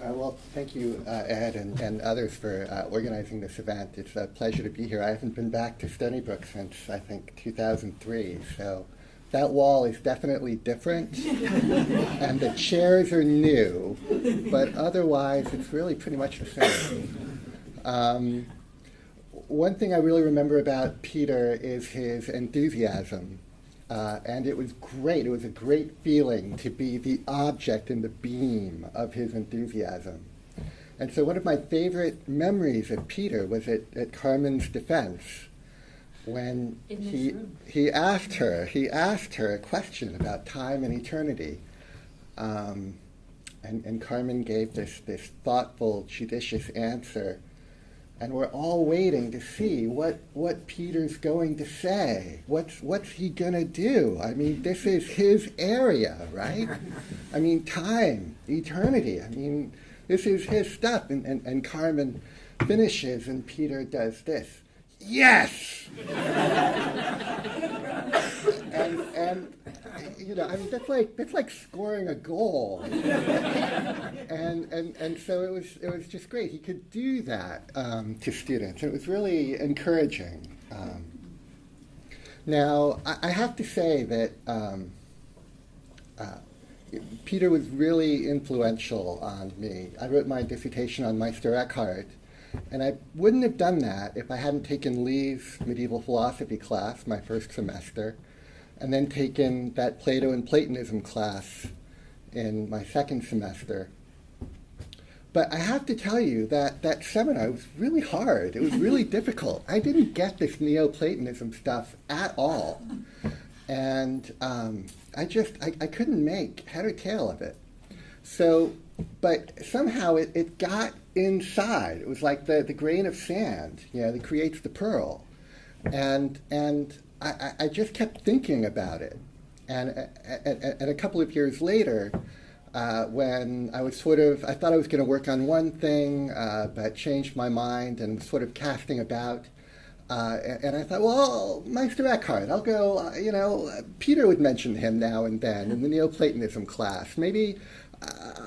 Well, thank you, Ed, and others for organizing this event. It's a pleasure to be here. I haven't been back to Stony Brook since, I think, 2003, so that wall is definitely different, and the chairs are new, but otherwise it's really pretty much the same. One thing I really remember about Peter is his enthusiasm. And it was great. It was a great feeling to be the object and the beam of his enthusiasm. And so one of my favorite memories of Peter was at Carmen's defense, when he asked her a question about time and eternity. And Carmen gave this thoughtful, judicious answer And we're all waiting to see what Peter's going to say. What's he gonna do? I mean, this is his area, right? I mean, time, eternity. I mean, this is his stuff. And Carmen finishes, and Peter does this. Yes! and you know, I mean, that's like scoring a goal. and so it was just great. He could do that to students. It was really encouraging. Now, I have to say that Peter was really influential on me. I wrote my dissertation on Meister Eckhart, and I wouldn't have done that if I hadn't taken Lee's medieval philosophy class my first semester, and then taken that Plato and Platonism class in my second semester. But I have to tell you that that seminar was really hard. It was really difficult. I didn't get this Neoplatonism stuff at all. And I couldn't make head or tail of it. So, but somehow it got inside. It was like the grain of sand, you know, that creates the pearl. And I just kept thinking about it. And a couple of years later, when I thought I was going to work on one thing, but changed my mind and was sort of casting about. And I thought, well, Meister Eckhart, I'll go, Peter would mention him now and then in the Neoplatonism class. Maybe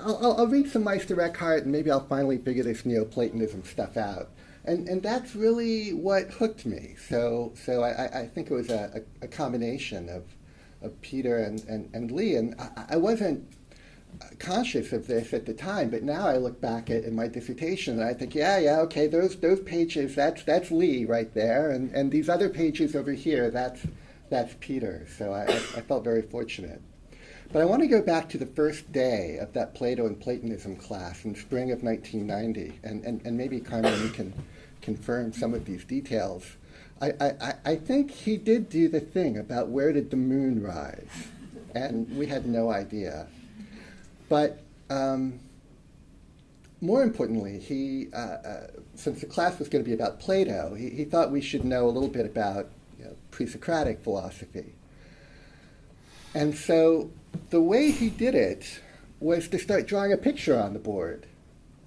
I'll read some Meister Eckhart, and maybe I'll finally figure this Neoplatonism stuff out. And that's really what hooked me. So I think it was a combination of Peter and Lee. And I wasn't conscious of this at the time, but now I look back in my dissertation and I think, okay, those pages, that's Lee right there, and these other pages over here, that's Peter. So I felt very fortunate. But I want to go back to the first day of that Plato and Platonism class in spring of 1990, and maybe Carmen, you can confirm some of these details. I think he did do the thing about where did the moon rise, and we had no idea. But more importantly, he, since the class was going to be about Plato, he thought we should know a little bit about pre-Socratic philosophy. And so the way he did it was to start drawing a picture on the board.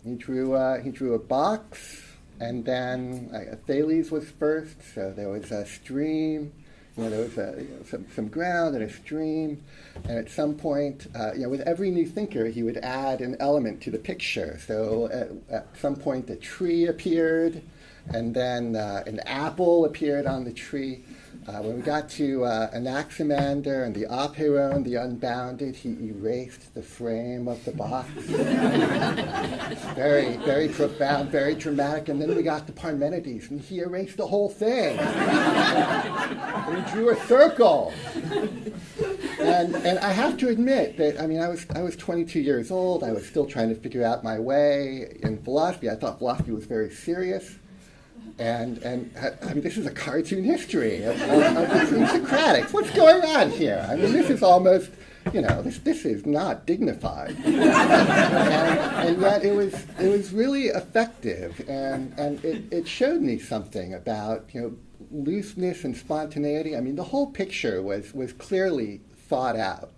He drew a box, and then Thales was first, so there was a stream. There was some ground and a stream, and at some point, with every new thinker, he would add an element to the picture. So at some point, a tree appeared, and then an apple appeared on the tree. When we got to Anaximander and the Apeiron, the unbounded, he erased the frame of the box. Very, very profound, very dramatic. And then we got to Parmenides, and he erased the whole thing. And he drew a circle. And I have to admit that, I was 22 years old. I was still trying to figure out my way in philosophy. I thought philosophy was very serious. And this is a cartoon history of the Socratics. What's going on here? This is almost, this is not dignified. and yet it was really effective, and it showed me something about, looseness and spontaneity. The whole picture was clearly thought out,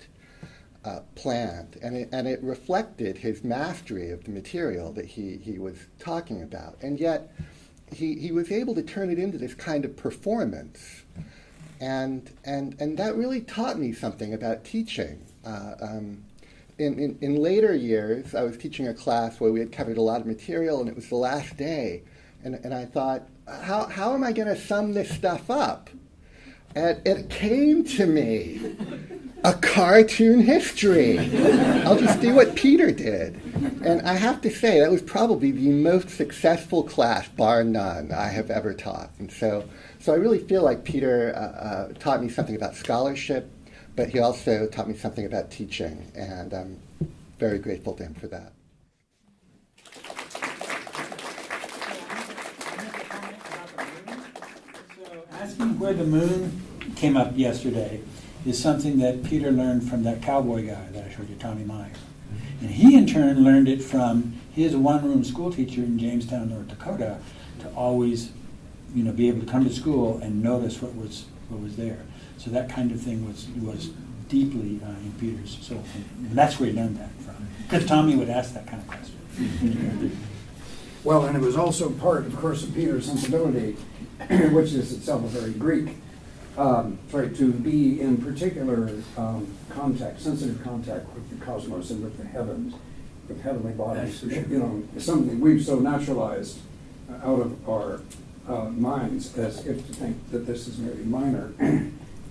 planned, and it reflected his mastery of the material that he was talking about. And yet he was able to turn it into this kind of performance, and that really taught me something about teaching. In later years, I was teaching a class where we had covered a lot of material, and it was the last day, and I thought, how am I going to sum this stuff up? And it came to me, a cartoon history. I'll just do what Peter did. And I have to say, that was probably the most successful class, bar none, I have ever taught. And so I really feel like Peter taught me something about scholarship, but he also taught me something about teaching, and I'm very grateful to him for that. Asking where the moon came up yesterday is something that Peter learned from that cowboy guy that I showed you, Tommy Meyer. And he, in turn, learned it from his one-room school teacher in Jamestown, North Dakota, to always, be able to come to school and notice what was there. So that kind of thing was deeply in Peter's soul, and that's where he learned that from. Because Tommy would ask that kind of question. Well, and it was also part, of course, of Peter's sensibility, which is itself a very Greek trait, to be in particular sensitive contact with the cosmos and with the heavens, with heavenly bodies. Something we've so naturalized out of our minds as if to think that this is merely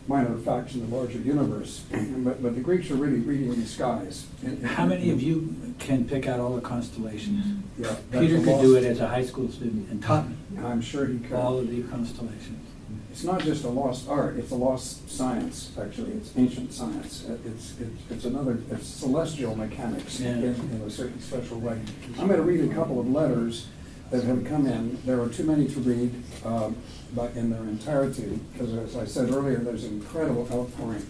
minor facts in the larger universe. But the Greeks are really reading the skies. How many of you can pick out all the constellations? Yeah, Peter could do it as a high school student and taught me. I'm sure he could. All of the constellations. It's not just a lost art, it's a lost science, actually. It's ancient science. It's celestial mechanics in a certain special way. I'm going to read a couple of letters that have come in. There are too many to read but in their entirety, because as I said earlier, there's an incredible outpouring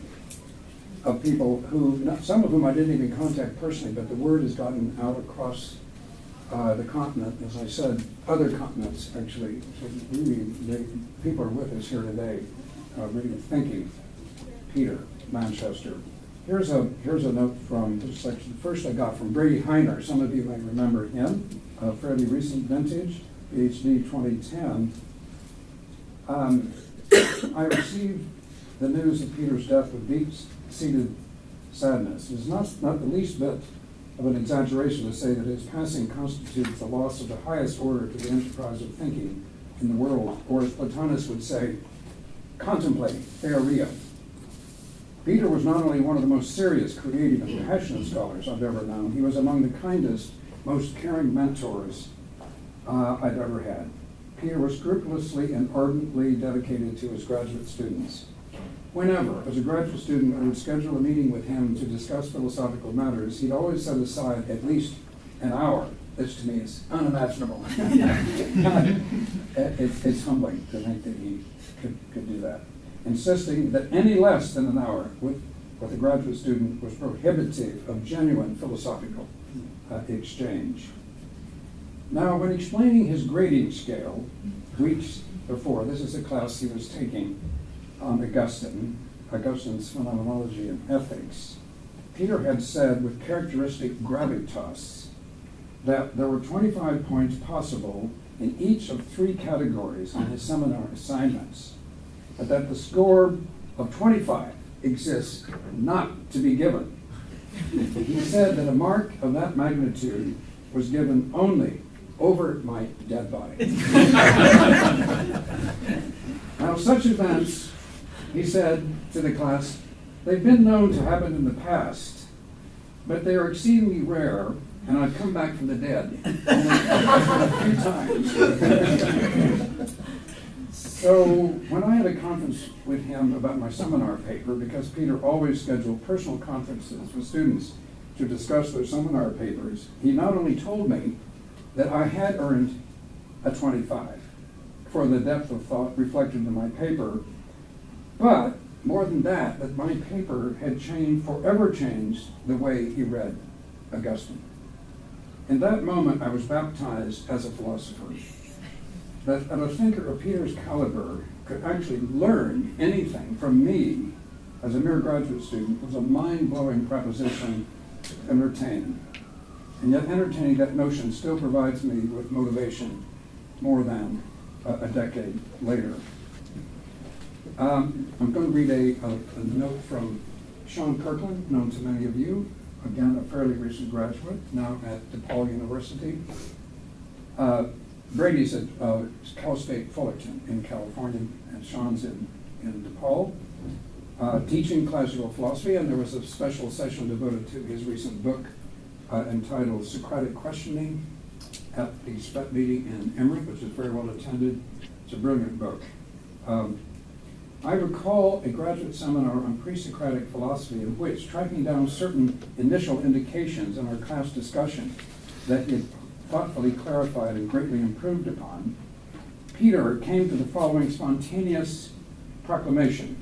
of people some of whom I didn't even contact personally, but the word has gotten out across the continent, as I said, other continents actually. So really, people are with us here today, really thinking Peter Manchester. Here's a note from this section. First I got from Brady Heiner. Some of you may remember him, a fairly recent vintage, PhD 2010. I received the news of Peter's death with deep-seated sadness. It is not the least bit of an exaggeration to say that his passing constitutes the loss of the highest order to the enterprise of thinking in the world, or as Plotinus would say, contemplating, theoria. Peter was not only one of the most serious, creative, and passionate scholars I've ever known, he was among the kindest, most caring mentors I've ever had. Peter was scrupulously and ardently dedicated to his graduate students. Whenever, as a graduate student, I would schedule a meeting with him to discuss philosophical matters, he'd always set aside at least an hour. This to me is unimaginable. It's humbling to think that he could do that. Insisting that any less than an hour with a graduate student was prohibitive of genuine philosophical exchange. Now, when explaining his grading scale weeks before, this is a class he was taking on Augustine's Phenomenology and Ethics, Peter had said with characteristic gravitas that there were 25 points possible in each of 3 categories on his seminar assignments, but that the score of 25 exists not to be given. He said that a mark of that magnitude was given only over my dead body. Now, such events, he said to the class, they've been known to happen in the past, but they are exceedingly rare, and I've come back from the dead a few times. So when I had a conference with him about my seminar paper, because Peter always scheduled personal conferences with students to discuss their seminar papers, he not only told me that I had earned a 25 for the depth of thought reflected in my paper, but more than that my paper had forever changed the way he read Augustine. In that moment, I was baptized as a philosopher. That a thinker of Peter's caliber could actually learn anything from me as a mere graduate student was a mind-blowing proposition to entertain. And yet entertaining that notion still provides me with motivation more than a decade later. I'm going to read a note from Sean Kirkland, known to many of you, again a fairly recent graduate, now at DePaul University. Brady's at Cal State Fullerton in California, and Sean's in DePaul, teaching classical philosophy, and there was a special session devoted to his recent book entitled Socratic Questioning at the SPET meeting in Emory, which is very well attended. It's a brilliant book. I recall a graduate seminar on pre-Socratic philosophy in which, tracking down certain initial indications in our class discussion that he had thoughtfully clarified and greatly improved upon, Peter came to the following spontaneous proclamation.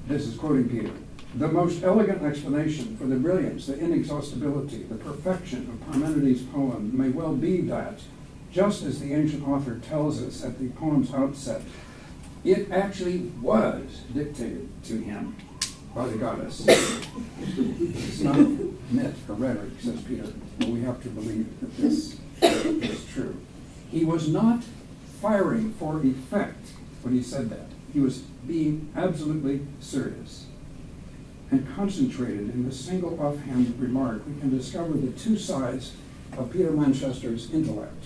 This is quoting Peter. The most elegant explanation for the brilliance, the inexhaustibility, the perfection of Parmenides' poem may well be that, just as the ancient author tells us at the poem's outset, it actually was dictated to him by the goddess. It's not myth or rhetoric, says Peter, but we have to believe that this is true. He was not firing for effect when he said that. He was being absolutely serious and concentrated in this single offhand remark. We can discover the two sides of Peter Manchester's intellect.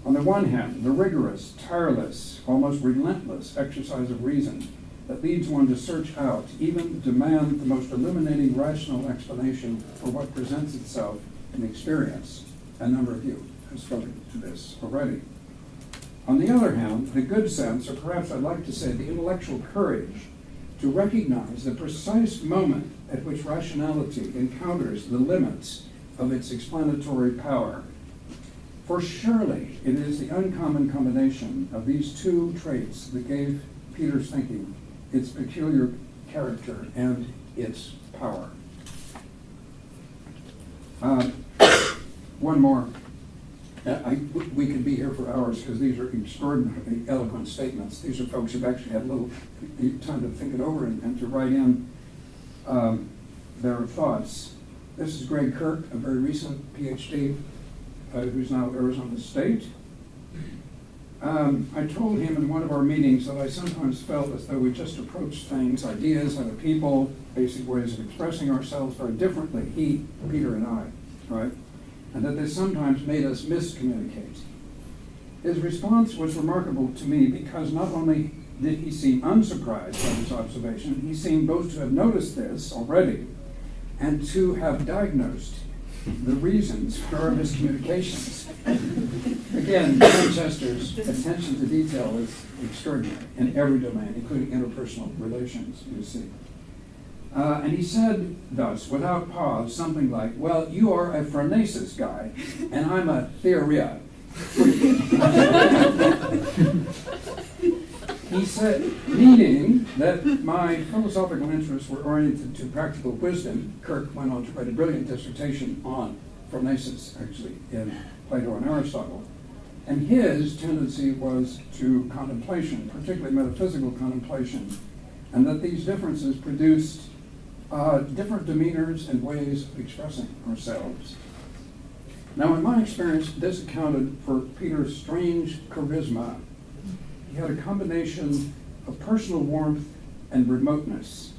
On the one hand, the rigorous, tireless, almost relentless exercise of reason that leads one to search out, even demand the most illuminating rational explanation for what presents itself in experience. A number of you have spoken to this already. On the other hand, the good sense, or perhaps I'd like to say the intellectual courage, to recognize the precise moment at which rationality encounters the limits of its explanatory power. For surely it is the uncommon combination of these two traits that gave Peter's thinking its peculiar character and its power. One more. We could be here for hours because these are extraordinarily eloquent statements. These are folks who've actually had a little time to think it over and to write in their thoughts. This is Greg Kirk, a very recent PhD who's now at Arizona State. I told him in one of our meetings that I sometimes felt as though we just approached things, ideas, other people, basic ways of expressing ourselves very differently, he, Peter, and I, right? And that this sometimes made us miscommunicate. His response was remarkable to me because not only did he seem unsurprised by this observation, he seemed both to have noticed this already and to have diagnosed the reasons for our miscommunications. Again, Manchester's attention to detail is extraordinary in every domain, including interpersonal relations, you see. And he said thus, without pause, something like, well, you are a phronesis guy, and I'm a theoria. He said, meaning that my philosophical interests were oriented to practical wisdom. Kirk went on to write a brilliant dissertation on phronesis, actually, in Plato and Aristotle. And his tendency was to contemplation, particularly metaphysical contemplation, and that these differences produced different demeanors and ways of expressing ourselves. Now, in my experience, this accounted for Peter's strange charisma. He had a combination of personal warmth and remoteness.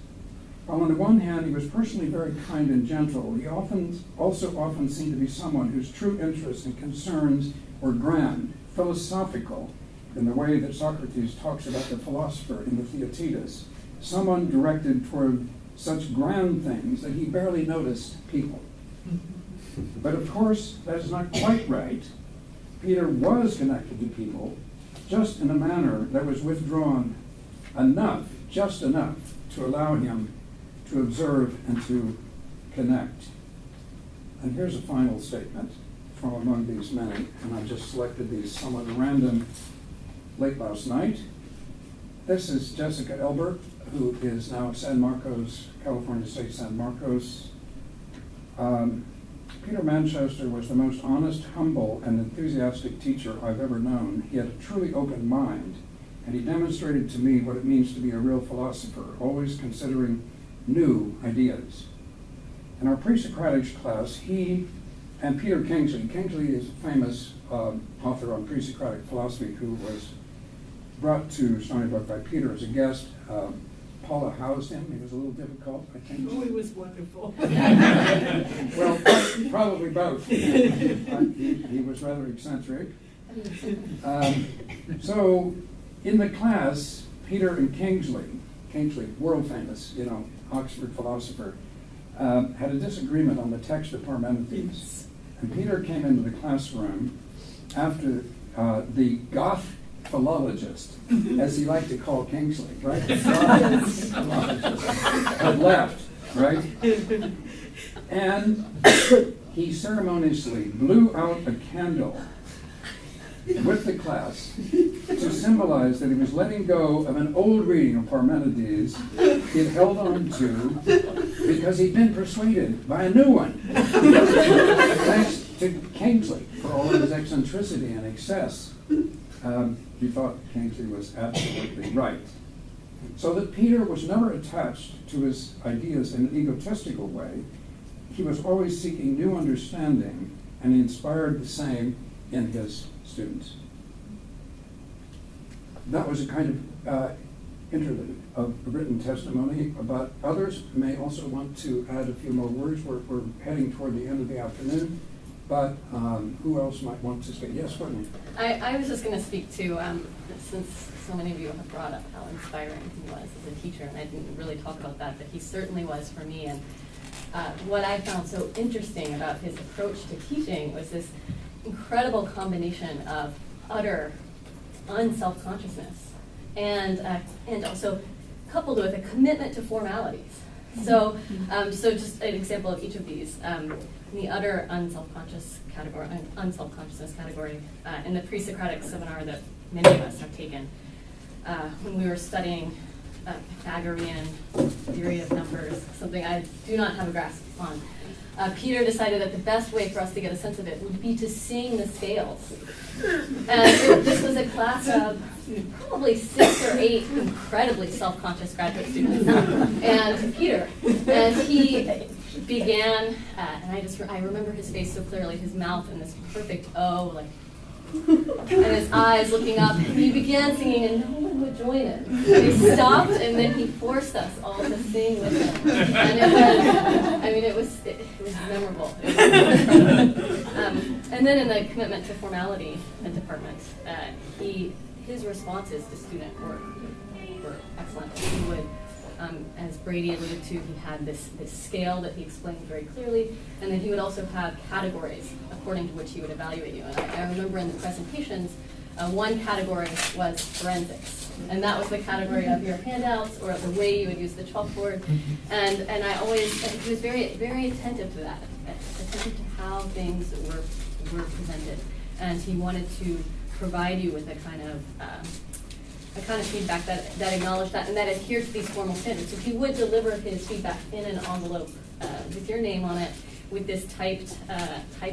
While on the one hand, he was personally very kind and gentle, he also often seemed to be someone whose true interests and concerns were grand, philosophical, in the way that Socrates talks about the philosopher in the Theaetetus, someone directed toward such grand things that he barely noticed people. But of course, that's not quite right. Peter was connected to people, just in a manner that was withdrawn enough, just enough, to allow him to observe and to connect. And here's a final statement from among these many, and I've just selected these somewhat random late last night. This is Jessica Elbert, who is now at San Marcos, California State San Marcos. Peter Manchester was the most honest, humble, and enthusiastic teacher I've ever known. He had a truly open mind, and he demonstrated to me what it means to be a real philosopher, always considering new ideas. In our pre-Socratic class, he and Peter Kingsley is a famous author on pre-Socratic philosophy who was brought to Stony Brook by Peter as a guest. Paula housed him. He was a little difficult, I think. Oh, he was wonderful. Well, probably both. He was rather eccentric. So, in the class, Peter and Kingsley, world famous, Oxford philosopher, had a disagreement on the text of Parmenides. And Peter came into the classroom after the Goth philologist, as he liked to call Kingsley, right? Philologist had left, right? And he ceremoniously blew out a candle with the class to symbolize that he was letting go of an old reading of Parmenides he'd held on to because he'd been persuaded by a new one. Thanks to Kingsley for all of his eccentricity and excess. He thought Kingsley was absolutely right. So that Peter was never attached to his ideas in an egotistical way. He was always seeking new understanding, and he inspired the same in his students. That was a kind of interlude of written testimony, but others may also want to add a few more words. We're heading toward the end of the afternoon, but who else might want to speak? Yes, Courtney. I was just going to speak to, since so many of you have brought up how inspiring he was as a teacher, and I didn't really talk about that, but he certainly was for me. And what I found so interesting about his approach to teaching was this incredible combination of utter unself-consciousness and also coupled with a commitment to formalities. So, so just an example of each of these. In the utter unself-consciousness category, in the pre-Socratic seminar that many of us have taken, when we were studying Pythagorean theory of numbers, something I do not have a grasp on, Peter decided that the best way for us to get a sense of it would be to sing the scales. And this was a class of probably 6 or 8 incredibly self-conscious graduate students, and Peter. And he began, and I remember his face so clearly, his mouth in this perfect O, like, and his eyes looking up, and he began singing, and no one would join him. And he stopped, and then he forced us all to sing with him. And it was, I mean, it was memorable. It was incredible. And then in the commitment to formality department, his responses to student work were excellent. He would, as Brady alluded to, he had this scale that he explained very clearly, and then he would also have categories according to which he would evaluate you. And I remember in the presentations, one category was forensics, and that was the category of your handouts or the way you would use the chalkboard. And he was very, very attentive to that, attentive to how things were presented, and he wanted to provide you with a kind of feedback that acknowledged that and that adhered to these formal standards. So he would deliver his feedback in an envelope with your name on it, with this typed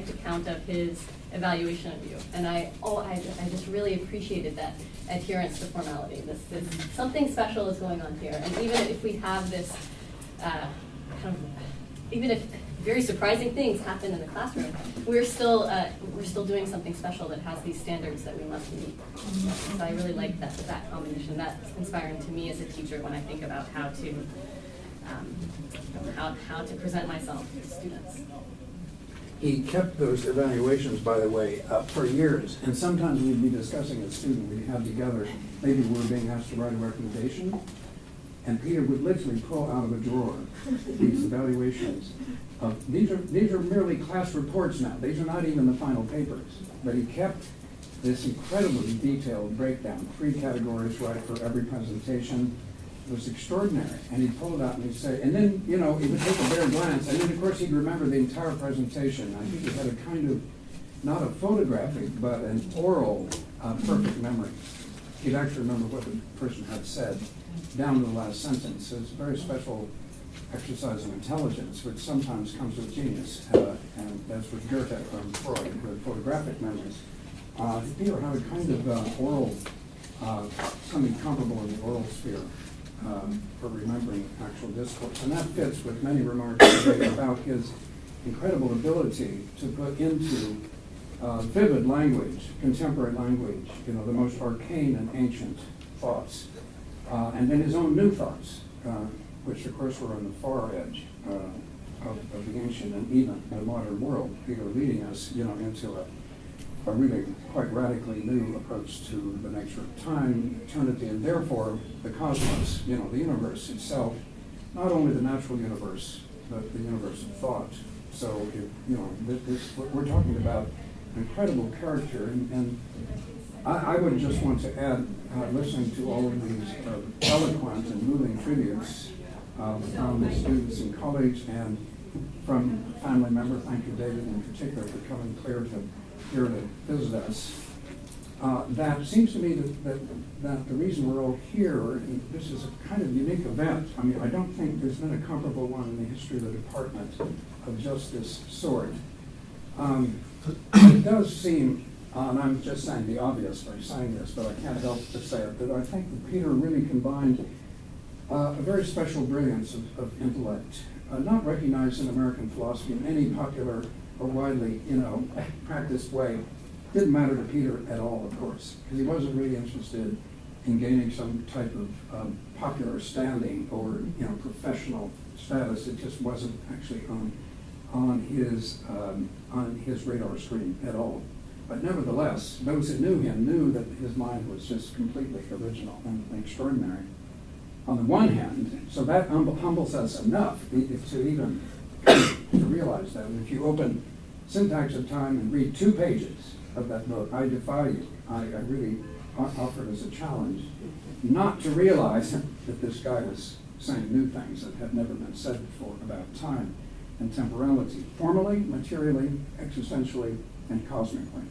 account of his evaluation of you. And I just really appreciated that adherence to formality. This something special is going on here. And even if we have this even if very surprising things happen in the classroom, we're still doing something special that has these standards that we must meet. So I really like that combination. That's inspiring to me as a teacher when I think about how to present myself to students. He kept those evaluations, by the way, for years. And sometimes we'd be discussing a student we'd have together. Maybe we were being asked to write a recommendation. And Peter would literally pull out of a drawer these evaluations. These are merely class reports now. These are not even the final papers. But he kept this incredibly detailed breakdown, 3 categories right for every presentation. It was extraordinary. And he'd pull it out and he'd say, and then, he would take a bare glance, and then of course he'd remember the entire presentation. I think he had a kind of, not a photographic, but an oral perfect memory. He'd actually remember what the person had said down to the last sentence. It's a very special exercise of intelligence, which sometimes comes with genius, and that's with Goethe from Freud, with photographic memories. Peter had a kind of oral, something comparable in the oral sphere for remembering actual discourse. And that fits with many remarks today about his incredible ability to put into vivid language, contemporary language, the most arcane and ancient thoughts. And then his own new thoughts, which of course were on the far edge of the ancient and even the modern world. Peter leading us, into a really quite radically new approach to the nature of time, eternity, and therefore the cosmos, the universe itself, not only the natural universe, but the universe of thought. So, we're talking about an incredible character, and I would just want to add, listening to all of these eloquent and moving tributes from the students and colleagues and from a family member, thank you, David, in particular, for coming here to visit us. That seems to me that the reason we're all here, and this is a kind of unique event. I mean, I don't think there's been a comparable one in the history of the department of just this sort. It does seem, and I'm just saying the obvious by saying this, but I can't help to say it, that I think that Peter really combined a very special brilliance of intellect, not recognized in American philosophy in any popular or widely, practiced way. Didn't matter to Peter at all, of course, because he wasn't really interested in gaining some type of popular standing or professional status. It just wasn't actually on his radar screen at all. But nevertheless, those who knew him knew that his mind was just completely original and extraordinary. On the one hand, so that humbles us enough to even to realize that. And if you open Syntax of Time and read 2 pages of that book, I defy you. I really offer it as a challenge not to realize that this guy was saying new things that had never been said before about time and temporality, formally, materially, existentially, and cosmically.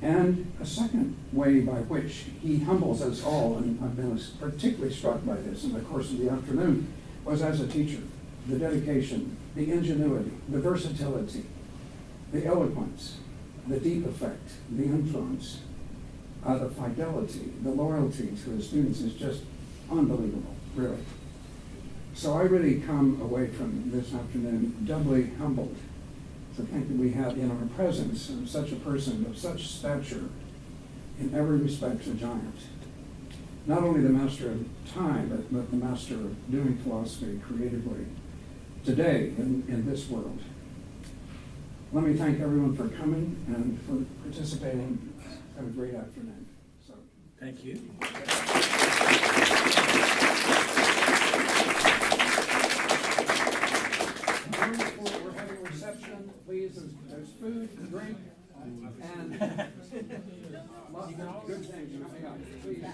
And a second way by which he humbles us all, and I've been particularly struck by this in the course of the afternoon, was as a teacher. The dedication, the ingenuity, the versatility, the eloquence, the deep effect, the influence, the fidelity, the loyalty to his students is just unbelievable, really. So I really come away from this afternoon doubly humbled to think that we have in our presence such a person of such stature, in every respect a giant. Not only the master of time, but the master of doing philosophy creatively today in this world. Let me thank everyone for coming and for participating. Have a great afternoon. So, thank you. We're having a reception. Please, there's food, drink, and lots of good things coming up. Please.